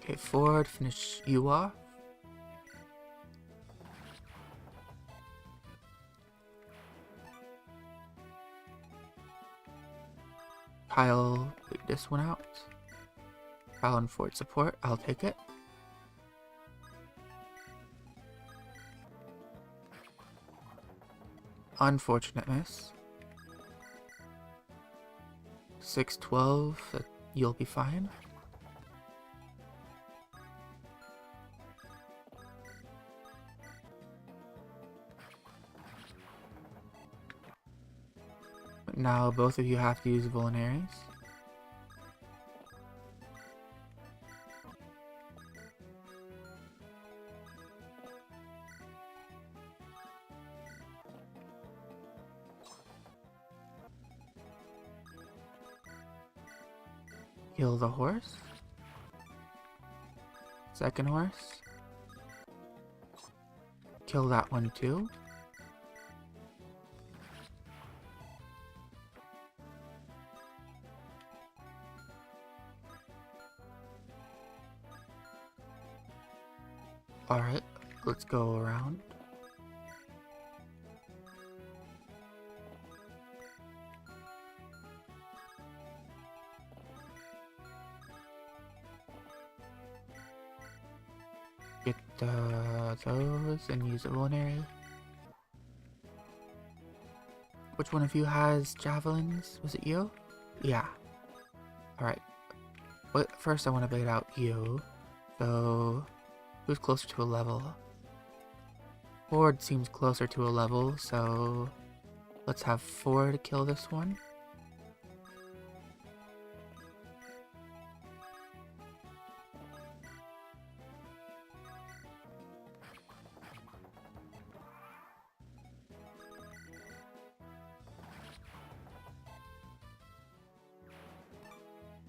Okay, Ford, finish you off. Kyle, wait this one out. Kyle and Ford support, I'll take it. Unfortunate miss. 612, you'll be fine. But now both of you have to use vulneraries. Kill the horse. Second horse. Kill that one too. Alright, let's go around. Get those and use a vulnerary. Which one of you has javelins? Was it you? Yeah. Alright. But first I want to bait out you. So, who's closer to a level? Ford seems closer to a level, so let's have Ford kill this one.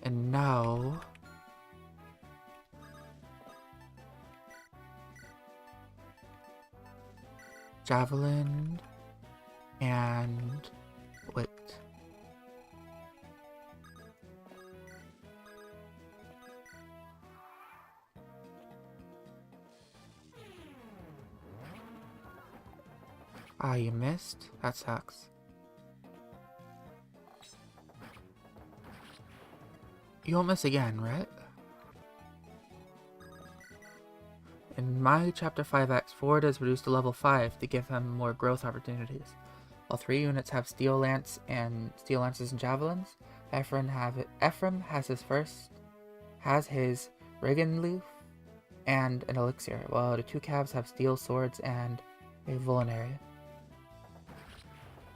And now... Javelin and wit. Ah, you missed? That sucks. You won't miss again, right? In my Chapter 5X, Ford is reduced to level 5 to give him more growth opportunities. While 3 units have Steel Lances and Javelins, Ephraim has his Regan Leaf and an Elixir, while the 2 Cavs have Steel Swords and a Vulnerary.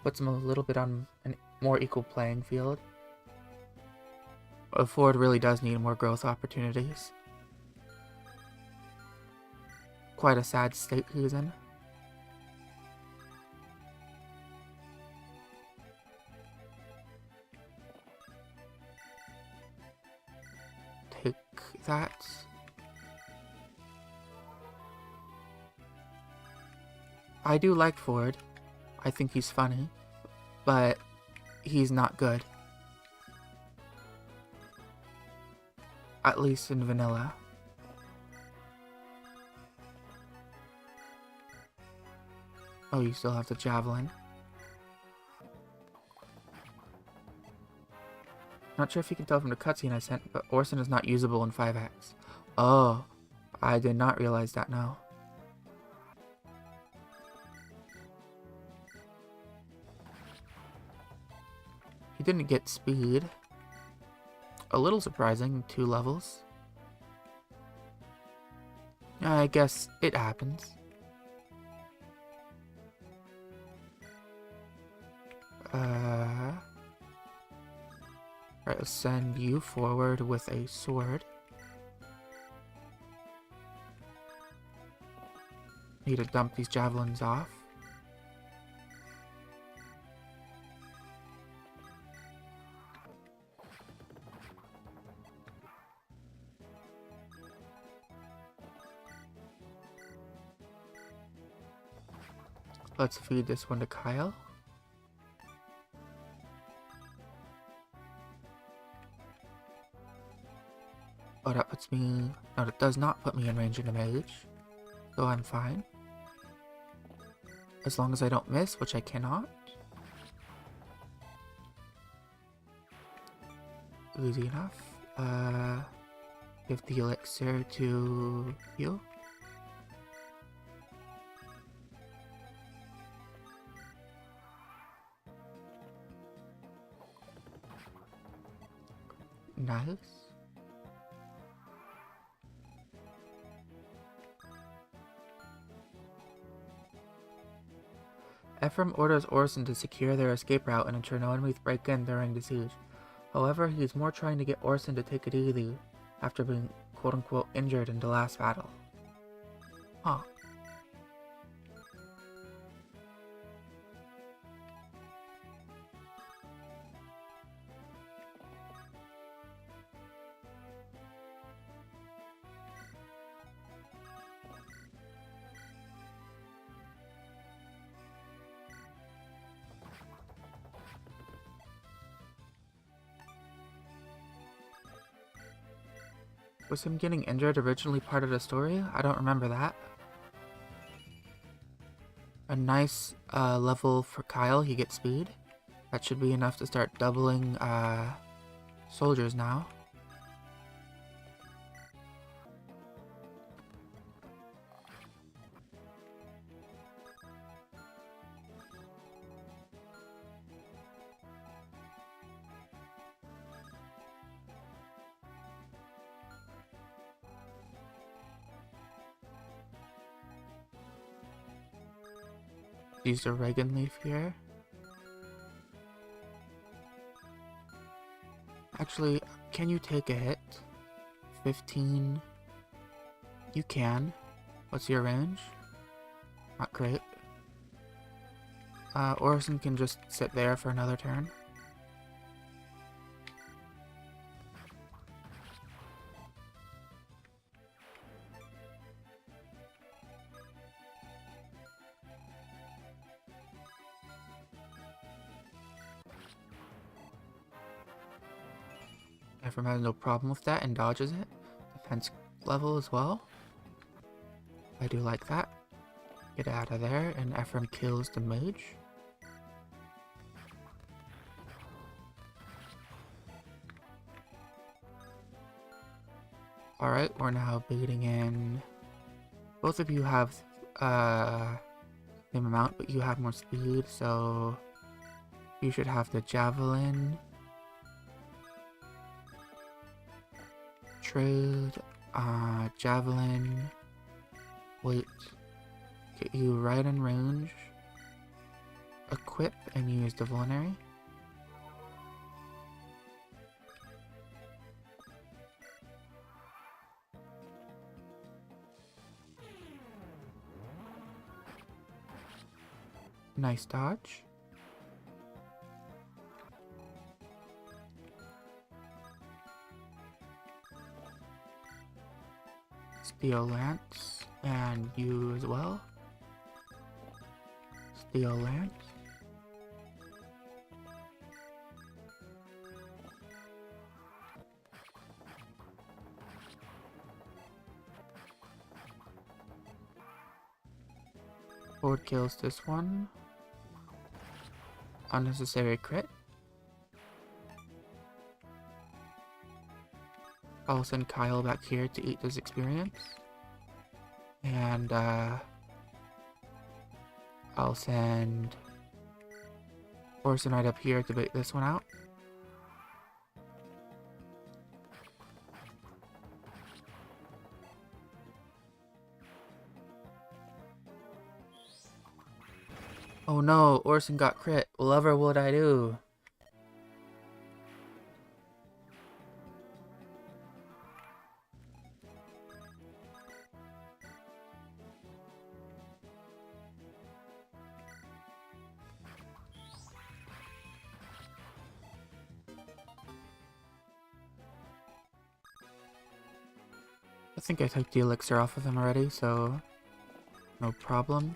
Puts him a little bit on a more equal playing field. But Ford really does need more growth opportunities. Quite a sad state he's in. Take that. I do like Ford. I think he's funny, but he's not good. At least in vanilla. Oh, you still have the Javelin. Not sure if you can tell from the cutscene I sent, but Orson is not usable in 5X. Oh, I did not realize that now. He didn't get speed. A little surprising, 2 levels. I guess it happens. Right, let's send you forward with a sword. Need to dump these javelins off. Let's feed this one to Kyle. Oh, that puts me... No, that does not put me in range of the mage. So I'm fine. As long as I don't miss, which I cannot. Easy enough. Give the elixir to you. Nice. Ephraim orders Orson to secure their escape route and ensure no enemies break in during the siege. However, he is more trying to get Orson to take it easy after being quote-unquote injured in the last battle. Huh. Was him getting injured originally part of the story? I don't remember that. A nice level for Kyle, he gets speed. That should be enough to start doubling soldiers now. Use the Regan Leaf here. Actually, can you take a hit? 15. You can. What's your range? Not great. Orson can just sit there for another turn. Ephraim has no problem with that and dodges it. Defense level as well. I do like that. Get out of there, and Ephraim kills the mage. Alright, we're now baiting in. Both of you have same amount, but you have more speed, so you should have the javelin. Trade, javelin. Wait. Get you right in range. Equip and use the vulnerary. Nice dodge. Steel lance, and you as well. Steel lance. Forward kills this one. Unnecessary crit. I'll send Kyle back here to eat this experience. And I'll send Orson right up here to bait this one out. Oh no, Orson got crit. Whatever would I do? I think I took the elixir off of him already, so no problem.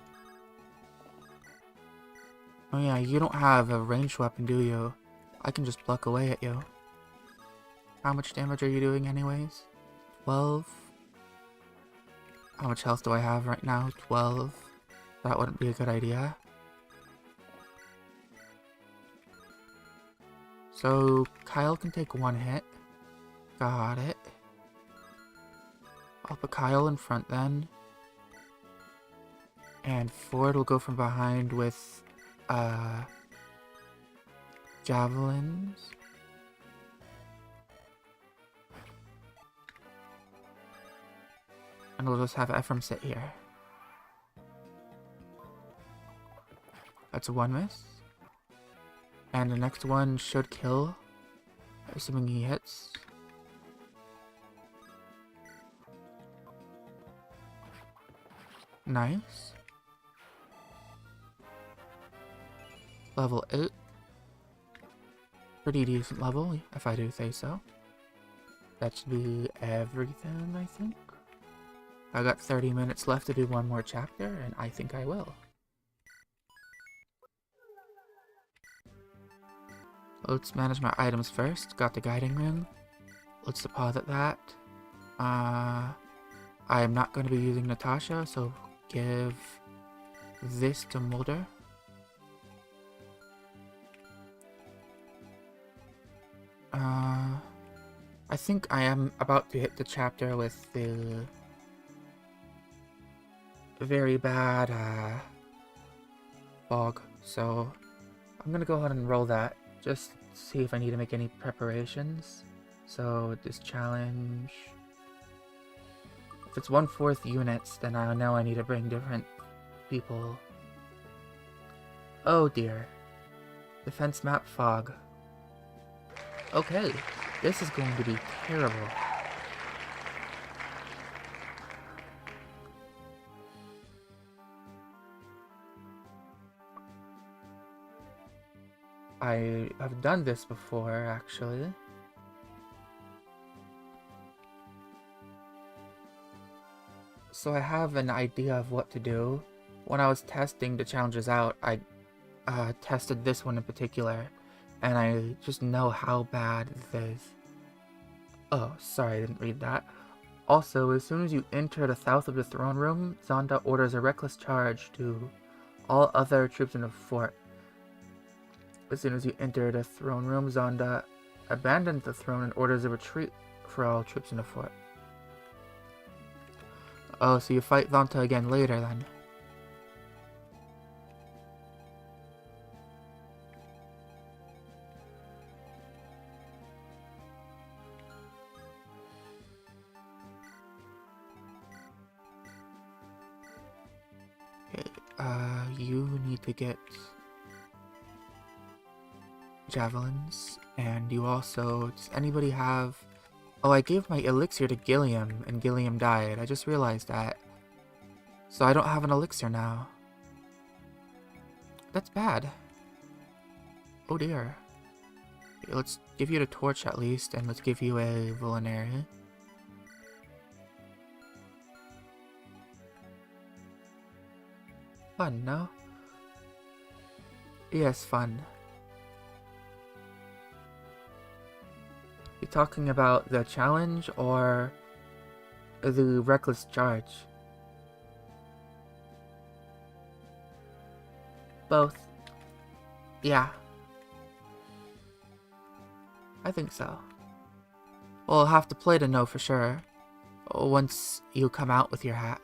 Oh yeah, you don't have a ranged weapon, do you? I can just pluck away at you. How much damage are you doing anyways? 12? How much health do I have right now? 12. That wouldn't be a good idea. So, Kyle can take one hit. Got it. I'll put Kyle in front then. And Ford will go from behind with javelins. And we'll just have Ephraim sit here. That's one miss. And the next one should kill, assuming he hits. Nice. Level 8. Pretty decent level, if I do say so. That should be everything, I think. I got 30 minutes left to do one more chapter, and I think I will. Let's manage my items first. Got the guiding ring. Let's deposit that. I am not going to be using Natasha, so give this to Mulder. I think I am about to hit the chapter with the very bad fog, so I'm gonna go ahead and roll that, just see if I need to make any preparations. So this challenge, if it's 1/4 units, then I know I need to bring different people. Oh dear. Defense map fog. Okay, this is going to be terrible. I have done this before, actually. So I have an idea of what to do. When I was testing the challenges out, I tested this one in particular, and I just know how bad this is. Oh, sorry, I didn't read that. Also, as soon as you enter the south of the throne room, Zonda orders a reckless charge to all other troops in the fort. As soon as you enter the throne room, Zonda abandons the throne and orders a retreat for all troops in the fort. Oh, so you fight Zonta again later then. Okay, you need to get javelins, and you also, does anybody have... Oh, I gave my elixir to Gilliam, and Gilliam died. I just realized that. So I don't have an elixir now. That's bad. Oh dear. Okay, let's give you the torch at least, and let's give you a Vulnerary. Fun, no? Yes, fun. You talking about the challenge or the reckless charge? Both. Yeah. I think so. We'll have to play to know for sure once you come out with your hack.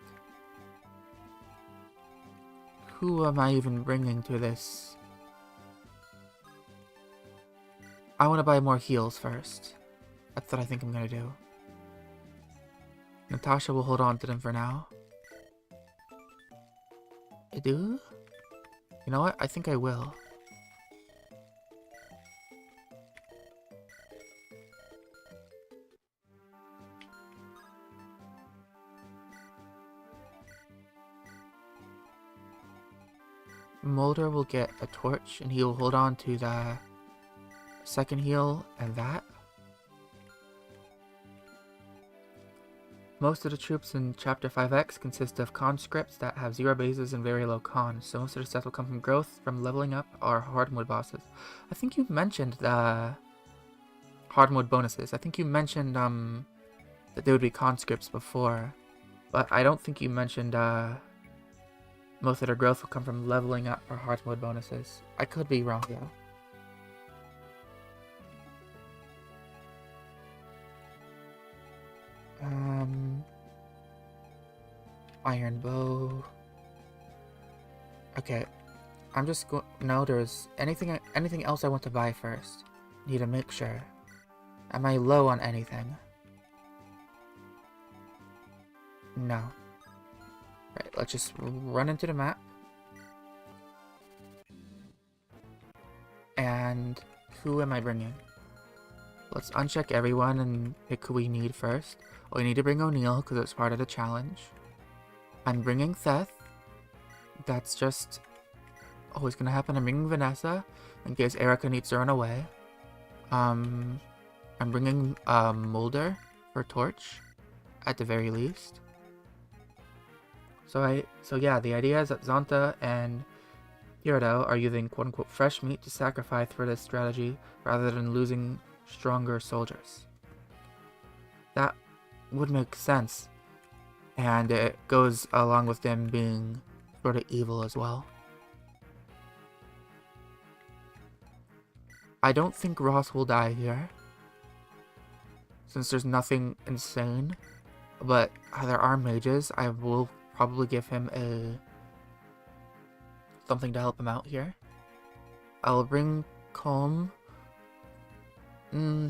Who am I even bringing to this? I want to buy more heals first. That's what I think I'm gonna do. Natasha will hold on to them for now. I do? You know what? I think I will. Mulder will get a torch and he will hold on to the second heal and that. Most of the troops in Chapter 5X consist of conscripts that have 0 bases and very low cons, so most of the stuff will come from growth, from leveling up, or hard mode bosses. I think you mentioned the hard mode bonuses. I think you mentioned that there would be conscripts before, but I don't think you mentioned most of their growth will come from leveling up or hard mode bonuses. I could be wrong though. Iron bow. Okay, I'm just going. No, there's anything else I want to buy first. Need to make sure. Am I low on anything? No. Right, let's just run into the map. And who am I bringing? Let's uncheck everyone and pick who we need first. Oh, we need to bring O'Neill because it's part of the challenge. I'm bringing Seth. That's just always gonna happen. I'm bringing Vanessa in case Erica needs to run away. I'm bringing Mulder for Torch at the very least. So yeah, the idea is that Zonta and Hirado are using quote-unquote fresh meat to sacrifice for this strategy rather than losing stronger soldiers. That would make sense, and it goes along with them being sort of evil as well. I don't think Ross will die here, since there's nothing insane, but there are mages. I will probably give him something to help him out here. I'll bring Colm.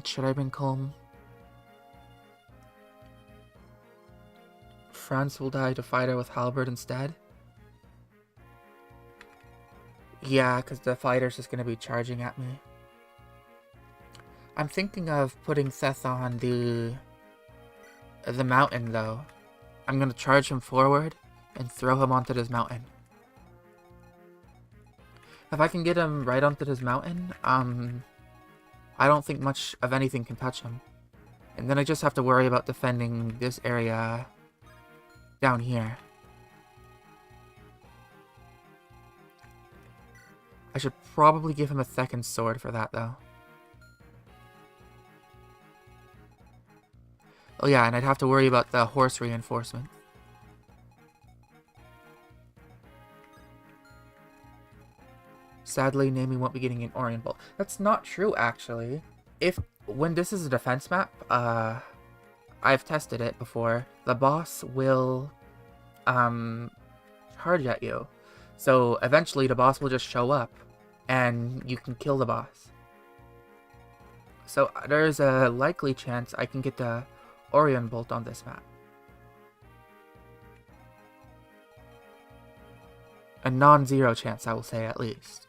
Should I bring Colm? France will die to fighter with halberd instead. Yeah, because the fighter's just going to be charging at me. I'm thinking of putting Seth on the mountain though. I'm going to charge him forward and throw him onto this mountain. If I can get him right onto this mountain, I don't think much of anything can touch him. And then I just have to worry about defending this area down here. I should probably give him a second sword for that though. Oh yeah, and I'd have to worry about the horse reinforcement. Sadly, Namie won't be getting an Orion Bolt. That's not true, actually. When this is a defense map, I've tested it before. The boss will, charge at you. So eventually the boss will just show up, and you can kill the boss. So there's a likely chance I can get the Orion Bolt on this map. A non-zero chance, I will say, at least.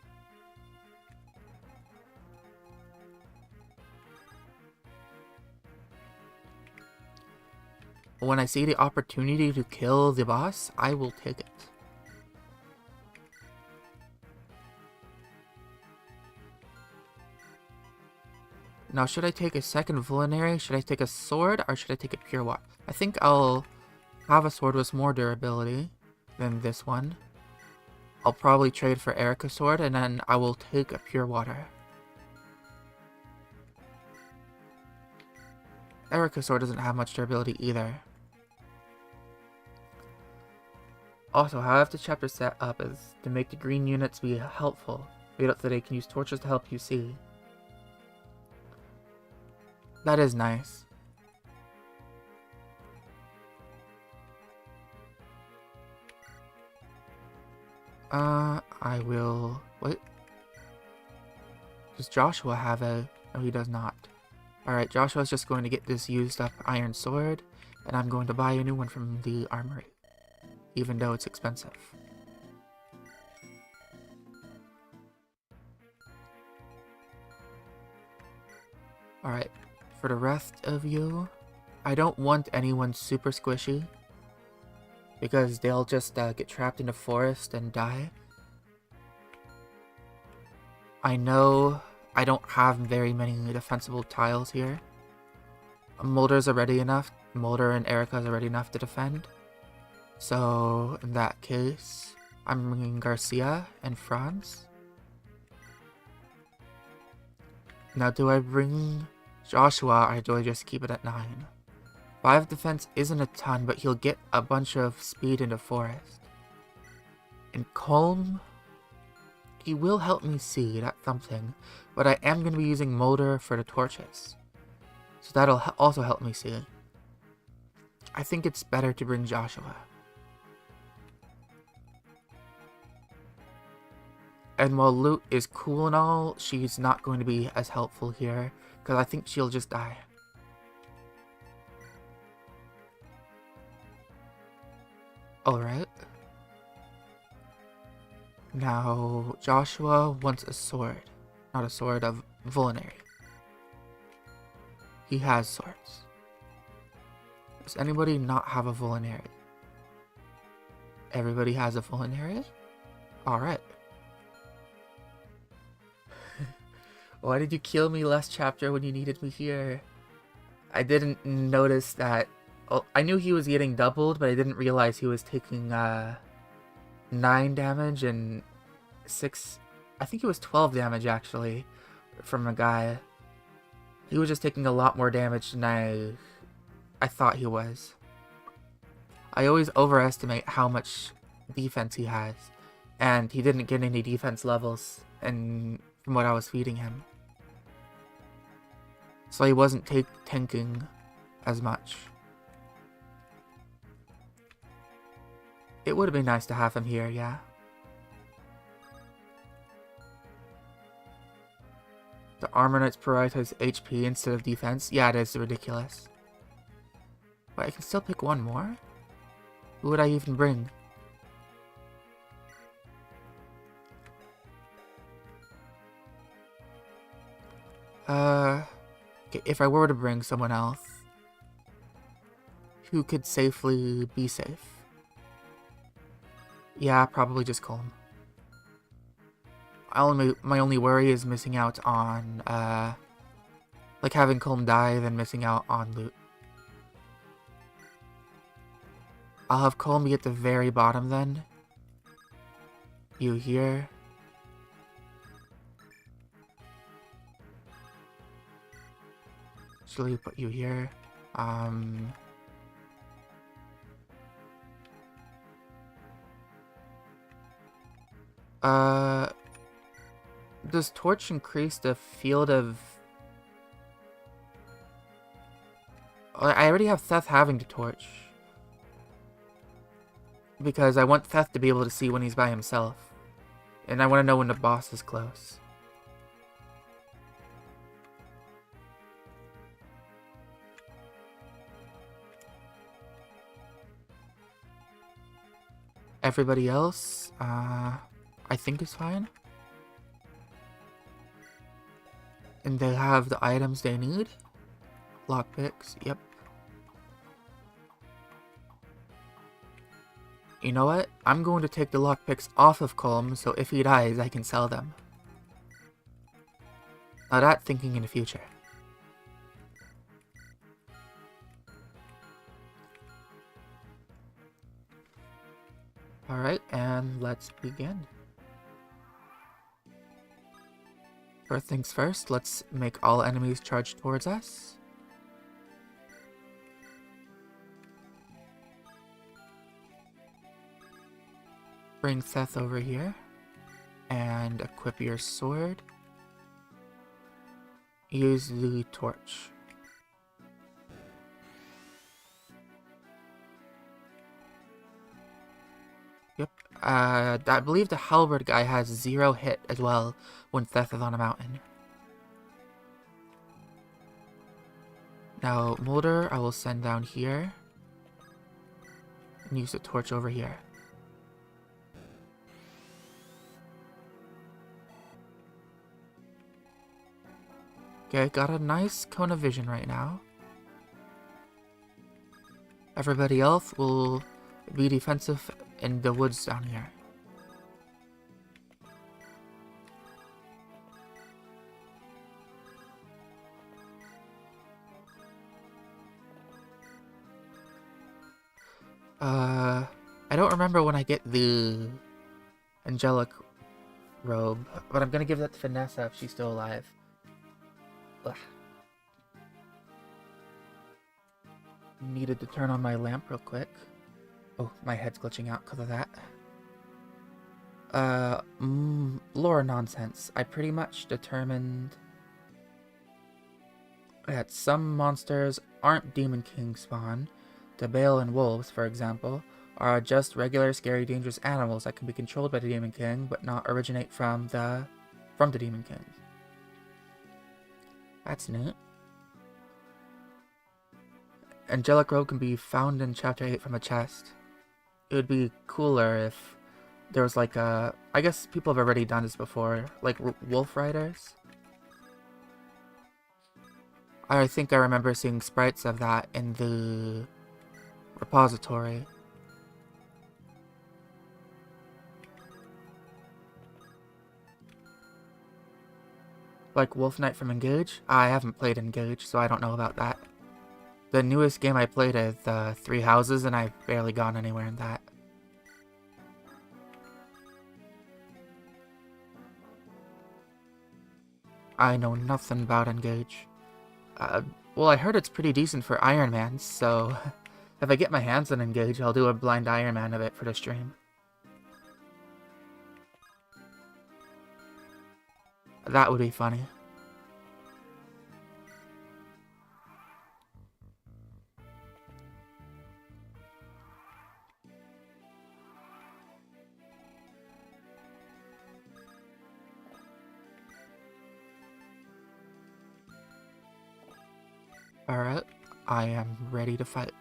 When I see the opportunity to kill the boss, I will take it. Now, should I take a second Vulnerary? Should I take a sword, or should I take a pure water? I think I'll have a sword with more durability than this one. I'll probably trade for Erica's sword, and then I will take a pure water. Erica's sword doesn't have much durability either. Also, how I have the chapter set up is to make the green units be helpful, made up so they can use torches to help you see. That is nice. I will... Wait. Does Joshua have a... No, he does not. Alright, Joshua's just going to get this used up iron sword, and I'm going to buy a new one from the armory, even though it's expensive. Alright, for the rest of you, I don't want anyone super squishy, because they'll just get trapped in the forest and die. I know I don't have very many defensible tiles here. Mulder's already enough. Mulder and Erica's already enough to defend. So, in that case, I'm bringing Garcia and Franz. Now, do I bring Joshua, or do I just keep it at 9? 5 defense isn't a ton, but he'll get a bunch of speed in the forest. And Colm, he will help me see, that's something. But I am going to be using Mulder for the torches. So that'll also help me see. I think it's better to bring Joshua. And while Loot is cool and all, she's not going to be as helpful here, because I think she'll just die. Alright. Now, Joshua wants a sword. Not a sword, of Vulnerary. He has swords. Does anybody not have a Vulnerary? Everybody has a Vulnerary? Alright. Why did you kill me last chapter when you needed me here? I didn't notice that. Oh, I knew he was getting doubled, but I didn't realize he was taking 9 damage and 6... I think it was 12 damage actually from a guy. He was just taking a lot more damage than I thought he was. I always overestimate how much defense he has, and he didn't get any defense levels and from what I was feeding him. So he wasn't tanking as much. It would have been nice to have him here, yeah. The Armor Knights prioritize HP instead of defense. Yeah, it is ridiculous. But I can still pick one more? Who would I even bring? Okay, if I were to bring someone else who could safely be safe. Yeah, probably just Colm. My only worry is missing out on, like having Colm die, then missing out on loot. I'll have Colm be at the very bottom then. You here. Actually, put you here. Does torch increase the field of... I already have Theth having the torch. Because I want Theth to be able to see when he's by himself. And I want to know when the boss is close. Everybody else, I think is fine. And they have the items they need. Lockpicks, yep. You know what? I'm going to take the lockpicks off of Colm, so if he dies, I can sell them. Now that thinking in the future. Alright, and let's begin. First things first, let's make all enemies charge towards us. Bring Theth over here, and equip your sword. Use the torch. Yep, I believe the halberd guy has 0 hit as well when Theth is on a mountain. Now, Mulder, I will send down here, and use the torch over here. Okay, got a nice cone of vision right now. Everybody else will be defensive in the woods down here. I don't remember when I get the angelic robe, but I'm gonna give that to Vanessa if she's still alive. Ugh. Needed to turn on my lamp real quick. Oh, my head's glitching out because of that. Lore nonsense. I pretty much determined that some monsters aren't Demon King spawn. The Bale and Wolves, for example, are just regular, scary, dangerous animals that can be controlled by the Demon King, but not originate from the Demon King. That's neat. Angelic robe can be found in Chapter 8 from a chest. It would be cooler if there was like a... I guess people have already done this before, like wolf riders. I think I remember seeing sprites of that in the repository. Like Wolf Knight from Engage? I haven't played Engage, so I don't know about that. The newest game I played is Three Houses, and I've barely gone anywhere in that. I know nothing about Engage. Well, I heard it's pretty decent for Ironman, so if I get my hands on Engage, I'll do a blind Ironman of it for the stream. That would be funny. Alright, I am ready to fight.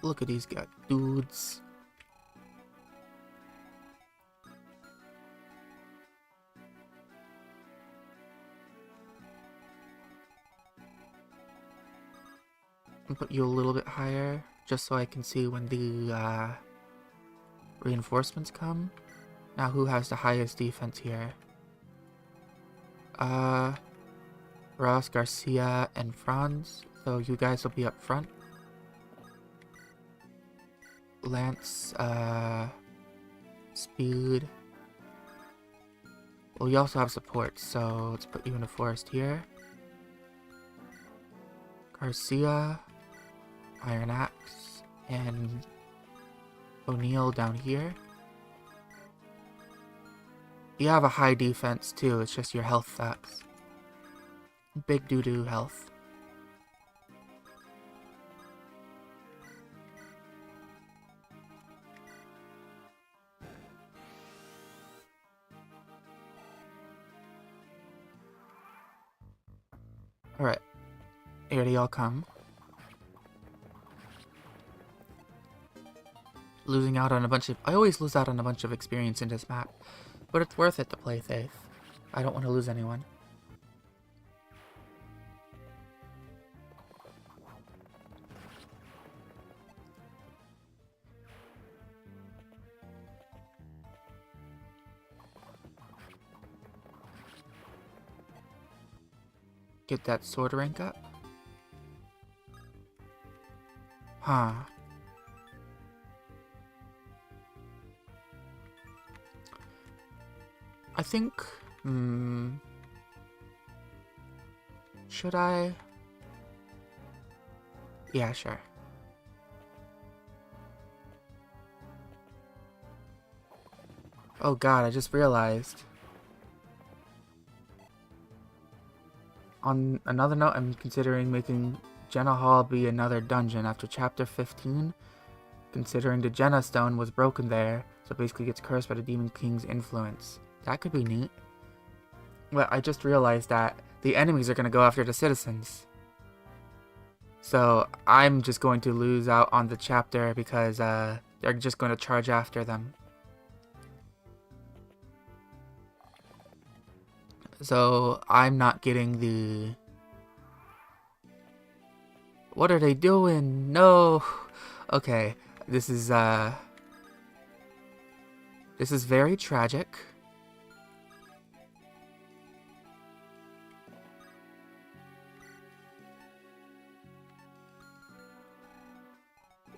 Look at these guys, dudes. I'll put you a little bit higher, just so I can see when the reinforcements come. Now, who has the highest defense here? Ross, Garcia, and Franz. So you guys will be up front. Lance, Speed. Well, you also have support, so let's put you in the forest here. Garcia, Iron Axe, and O'Neal down here. You have a high defense too, it's just your health sucks. Big doo-doo health. Alright. Here they all come. Losing out on a bunch of... I always lose out on a bunch of experience in this map. But it's worth it to play safe. I don't want to lose anyone. Get that sword rank up. Huh. I think... should I? Yeah, sure. Oh god, I just realized. On another note, I'm considering making Jenna Hall be another dungeon after chapter 15, considering the Jenna Stone was broken there, so basically gets cursed by the Demon King's influence. That could be neat. But I just realized that the enemies are going to go after the citizens. So I'm just going to lose out on the chapter because they're just going to charge after them. So I'm not getting the... What are they doing? No! Okay, this is very tragic.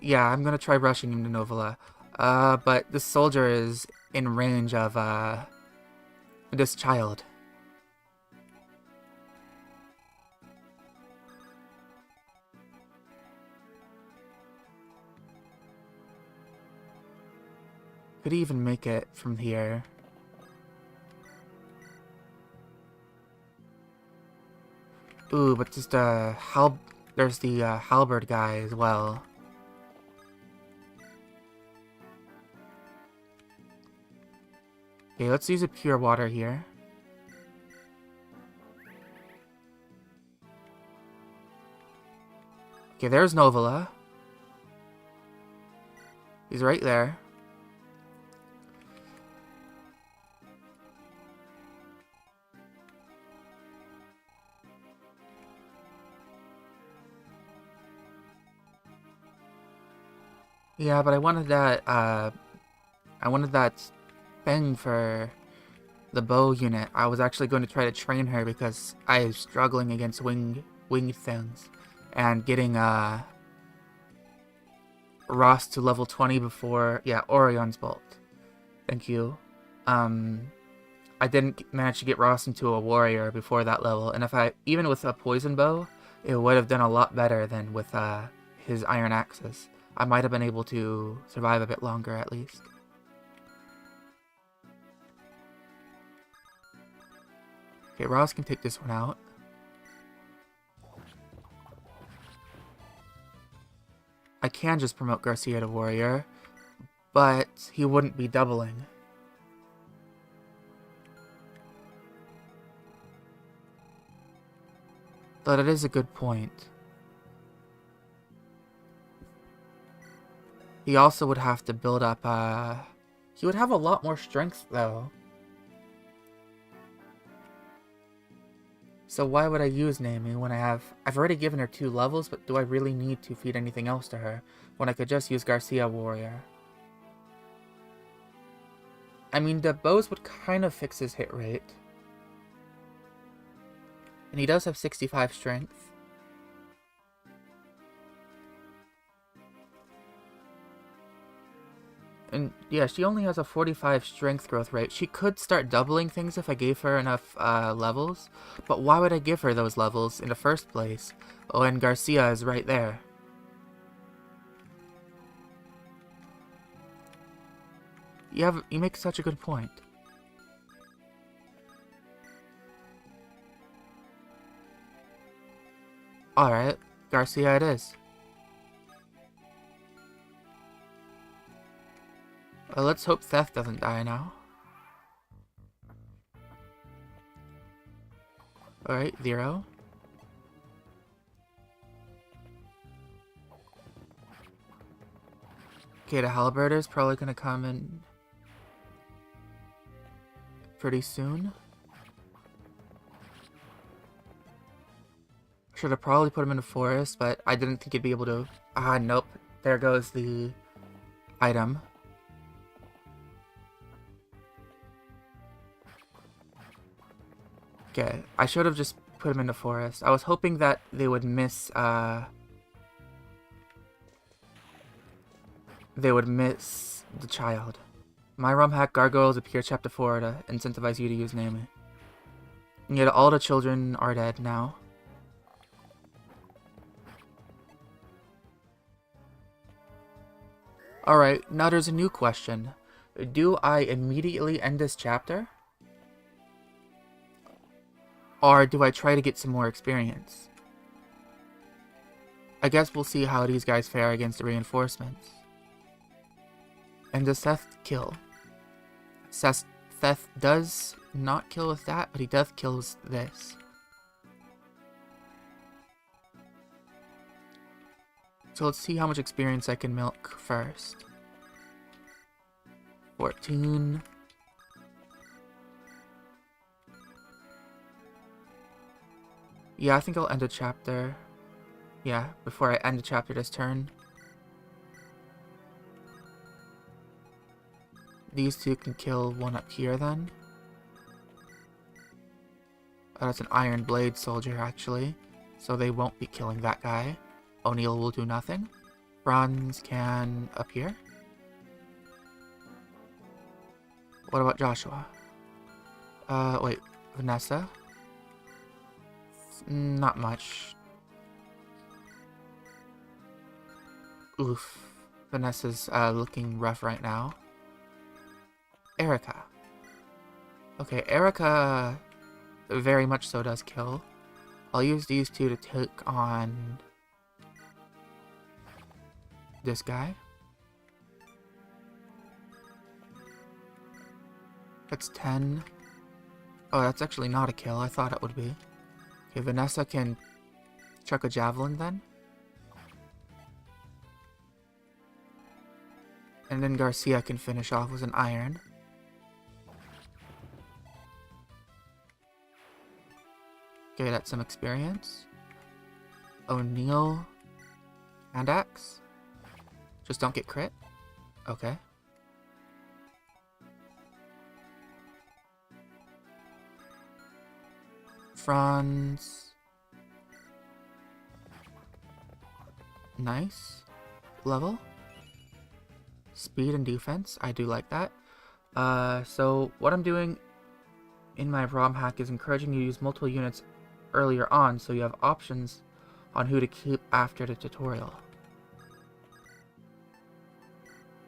Yeah, I'm gonna try rushing him to Novala. But this soldier is in range of, this child. Could even make it from here. Ooh, but just, there's the, halberd guy as well. Okay, let's use a pure water here. Okay, there's Novala. He's right there. Yeah, but I wanted that thing for the bow unit. I was actually going to try to train her because I was struggling against winged things. And getting, Ross to level 20 before... Yeah, Orion's Bolt. Thank you. I didn't manage to get Ross into a warrior before that level. And even with a poison bow, it would have done a lot better than with, his iron axes. I might have been able to survive a bit longer, at least. Okay, Ross can take this one out. I can just promote Garcia to warrior, but he wouldn't be doubling. But it is a good point. He also would have to build up, he would have a lot more strength, though. So why would I use Naomi when I've already given her 2 levels, but do I really need to feed anything else to her when I could just use Garcia Warrior? I mean, the bows would kind of fix his hit rate. And he does have 65 strength. And yeah, she only has a 45 strength growth rate. She could start doubling things if I gave her enough levels. But why would I give her those levels in the first place? Oh, and Garcia is right there. You make such a good point. Alright, Garcia it is. Let's hope Theft doesn't die now. Alright, 0. Okay, the Halberder's probably gonna come in pretty soon. Should have probably put him in the forest, but I didn't think he'd be able to. Ah, nope. There goes the item. Okay, I should have just put him in the forest. I was hoping that they would miss, they would miss the child. My ROM hack gargoyles appear chapter 4 to incentivize you to use naming. And yet all the children are dead now. Alright, now there's a new question. Do I immediately end this chapter? Or do I try to get some more experience? I guess we'll see how these guys fare against the reinforcements. And does Seth kill? Seth does not kill with that, but he does kill with this. So let's see how much experience I can milk first. 14. Yeah, I think I'll end a chapter. Yeah, before I end the chapter this turn. These two can kill one up here then. Oh, that's an Iron Blade soldier actually. So they won't be killing that guy. O'Neill will do nothing. Franz can appear. What about Joshua? Wait, Vanessa? Not much. Oof. Vanessa's looking rough right now. Erica. Okay, Erica very much so does kill. I'll use these two to take on this guy. That's 10. Oh, that's actually not a kill. I thought it would be. Okay, Vanessa can chuck a javelin then. And then Garcia can finish off with an iron. Okay, that's some experience. O'Neill and axe. Just don't get crit. Okay. Franz. Nice. Level. Speed and defense. I do like that. So what I'm doing in my ROM hack is encouraging you to use multiple units earlier on so you have options on who to keep after the tutorial.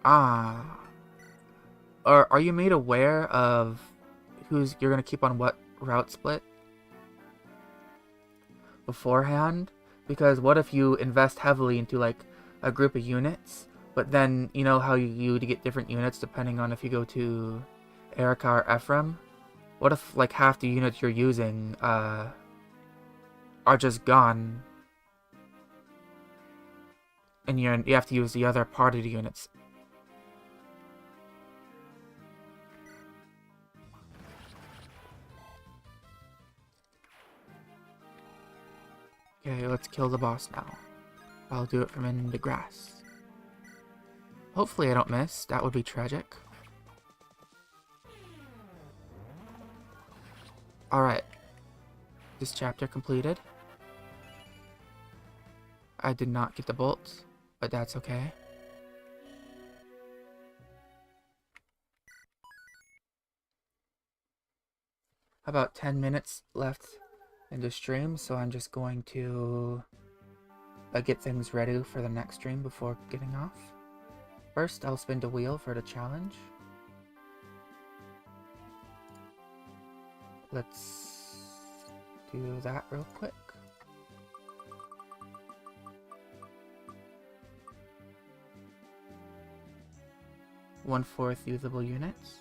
Ah. Are you made aware of who's you're gonna keep on what route split beforehand? Because what if you invest heavily into like a group of units, but then you know how you get different units depending on if you go to Erica or Ephraim? What if like half the units you're using are just gone, and you have to use the other part of the units? Okay, let's kill the boss now. I'll do it from in the grass. Hopefully I don't miss. That would be tragic. Alright. This chapter completed. I did not get the bolts, but that's okay. about 10 minutes left in the stream, so I'm just going to get things ready for the next stream before getting off. First, I'll spin the wheel for the challenge. Let's do that real quick. One-fourth usable units.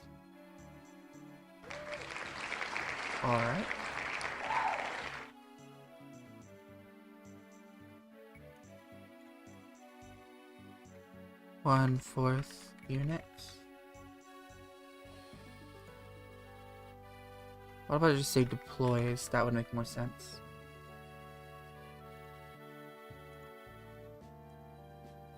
Alright. One-fourth units. What about I just say deploys? That would make more sense.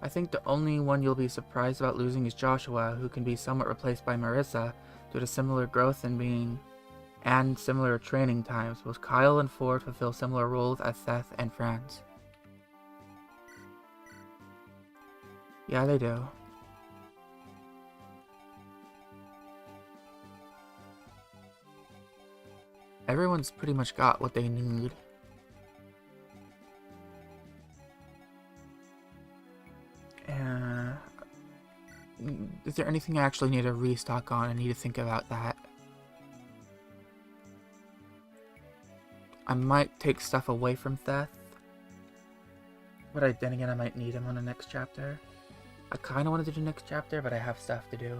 I think the only one you'll be surprised about losing is Joshua, who can be somewhat replaced by Marissa due to similar growth and similar training times. Both Kyle and Ford fulfill similar roles as Seth and Franz. Yeah, they do. Everyone's pretty much got what they need. Is there anything I actually need to restock on? I need to think about that. I might take stuff away from Seth. But then again, I might need him on the next chapter. I kind of wanted to do next chapter, but I have stuff to do.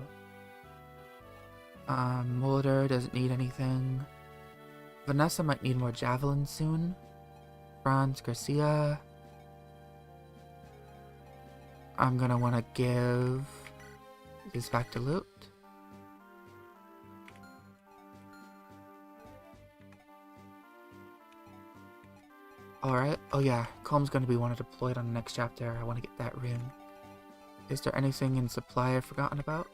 Mulder doesn't need anything. Vanessa might need more javelins soon. Franz Garcia. I'm gonna want to give these back to Loot. Alright. Oh yeah, Colm's gonna be one deployed on the next chapter. I want to get that rune. Is there anything in supply I've forgotten about?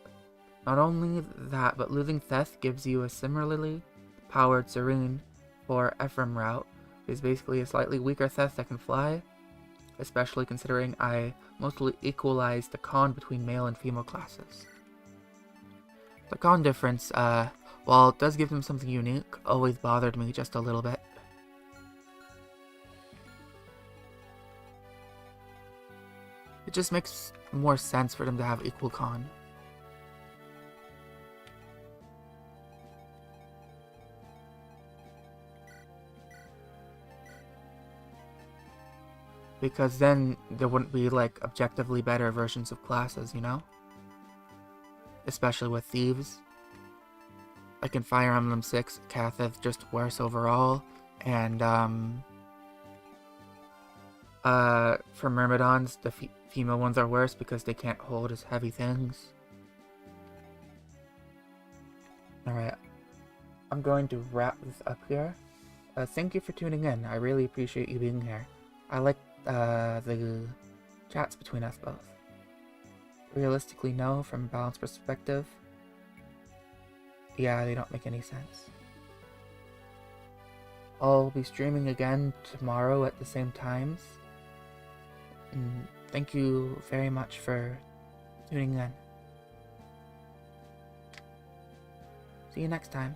Not only that, but losing Seth gives you a similarly powered Serene for Ephraim route. It is basically a slightly weaker Seth that can fly, especially considering I mostly equalized the con between male and female classes. The con difference, while it does give them something unique, always bothered me just a little bit. It just makes more sense for them to have equal con. Because then there wouldn't be like objectively better versions of classes, you know? Especially with thieves. Like in Fire Emblem 6, Kath is just worse overall, and for Myrmidons, the female ones are worse because they can't hold as heavy things. Alright, I'm going to wrap this up here. Thank you for tuning in. I really appreciate you being here. I like the chats between us both. Realistically, no, from a balanced perspective. Yeah, they don't make any sense. I'll be streaming again tomorrow at the same times. And thank you very much for tuning in. See you next time.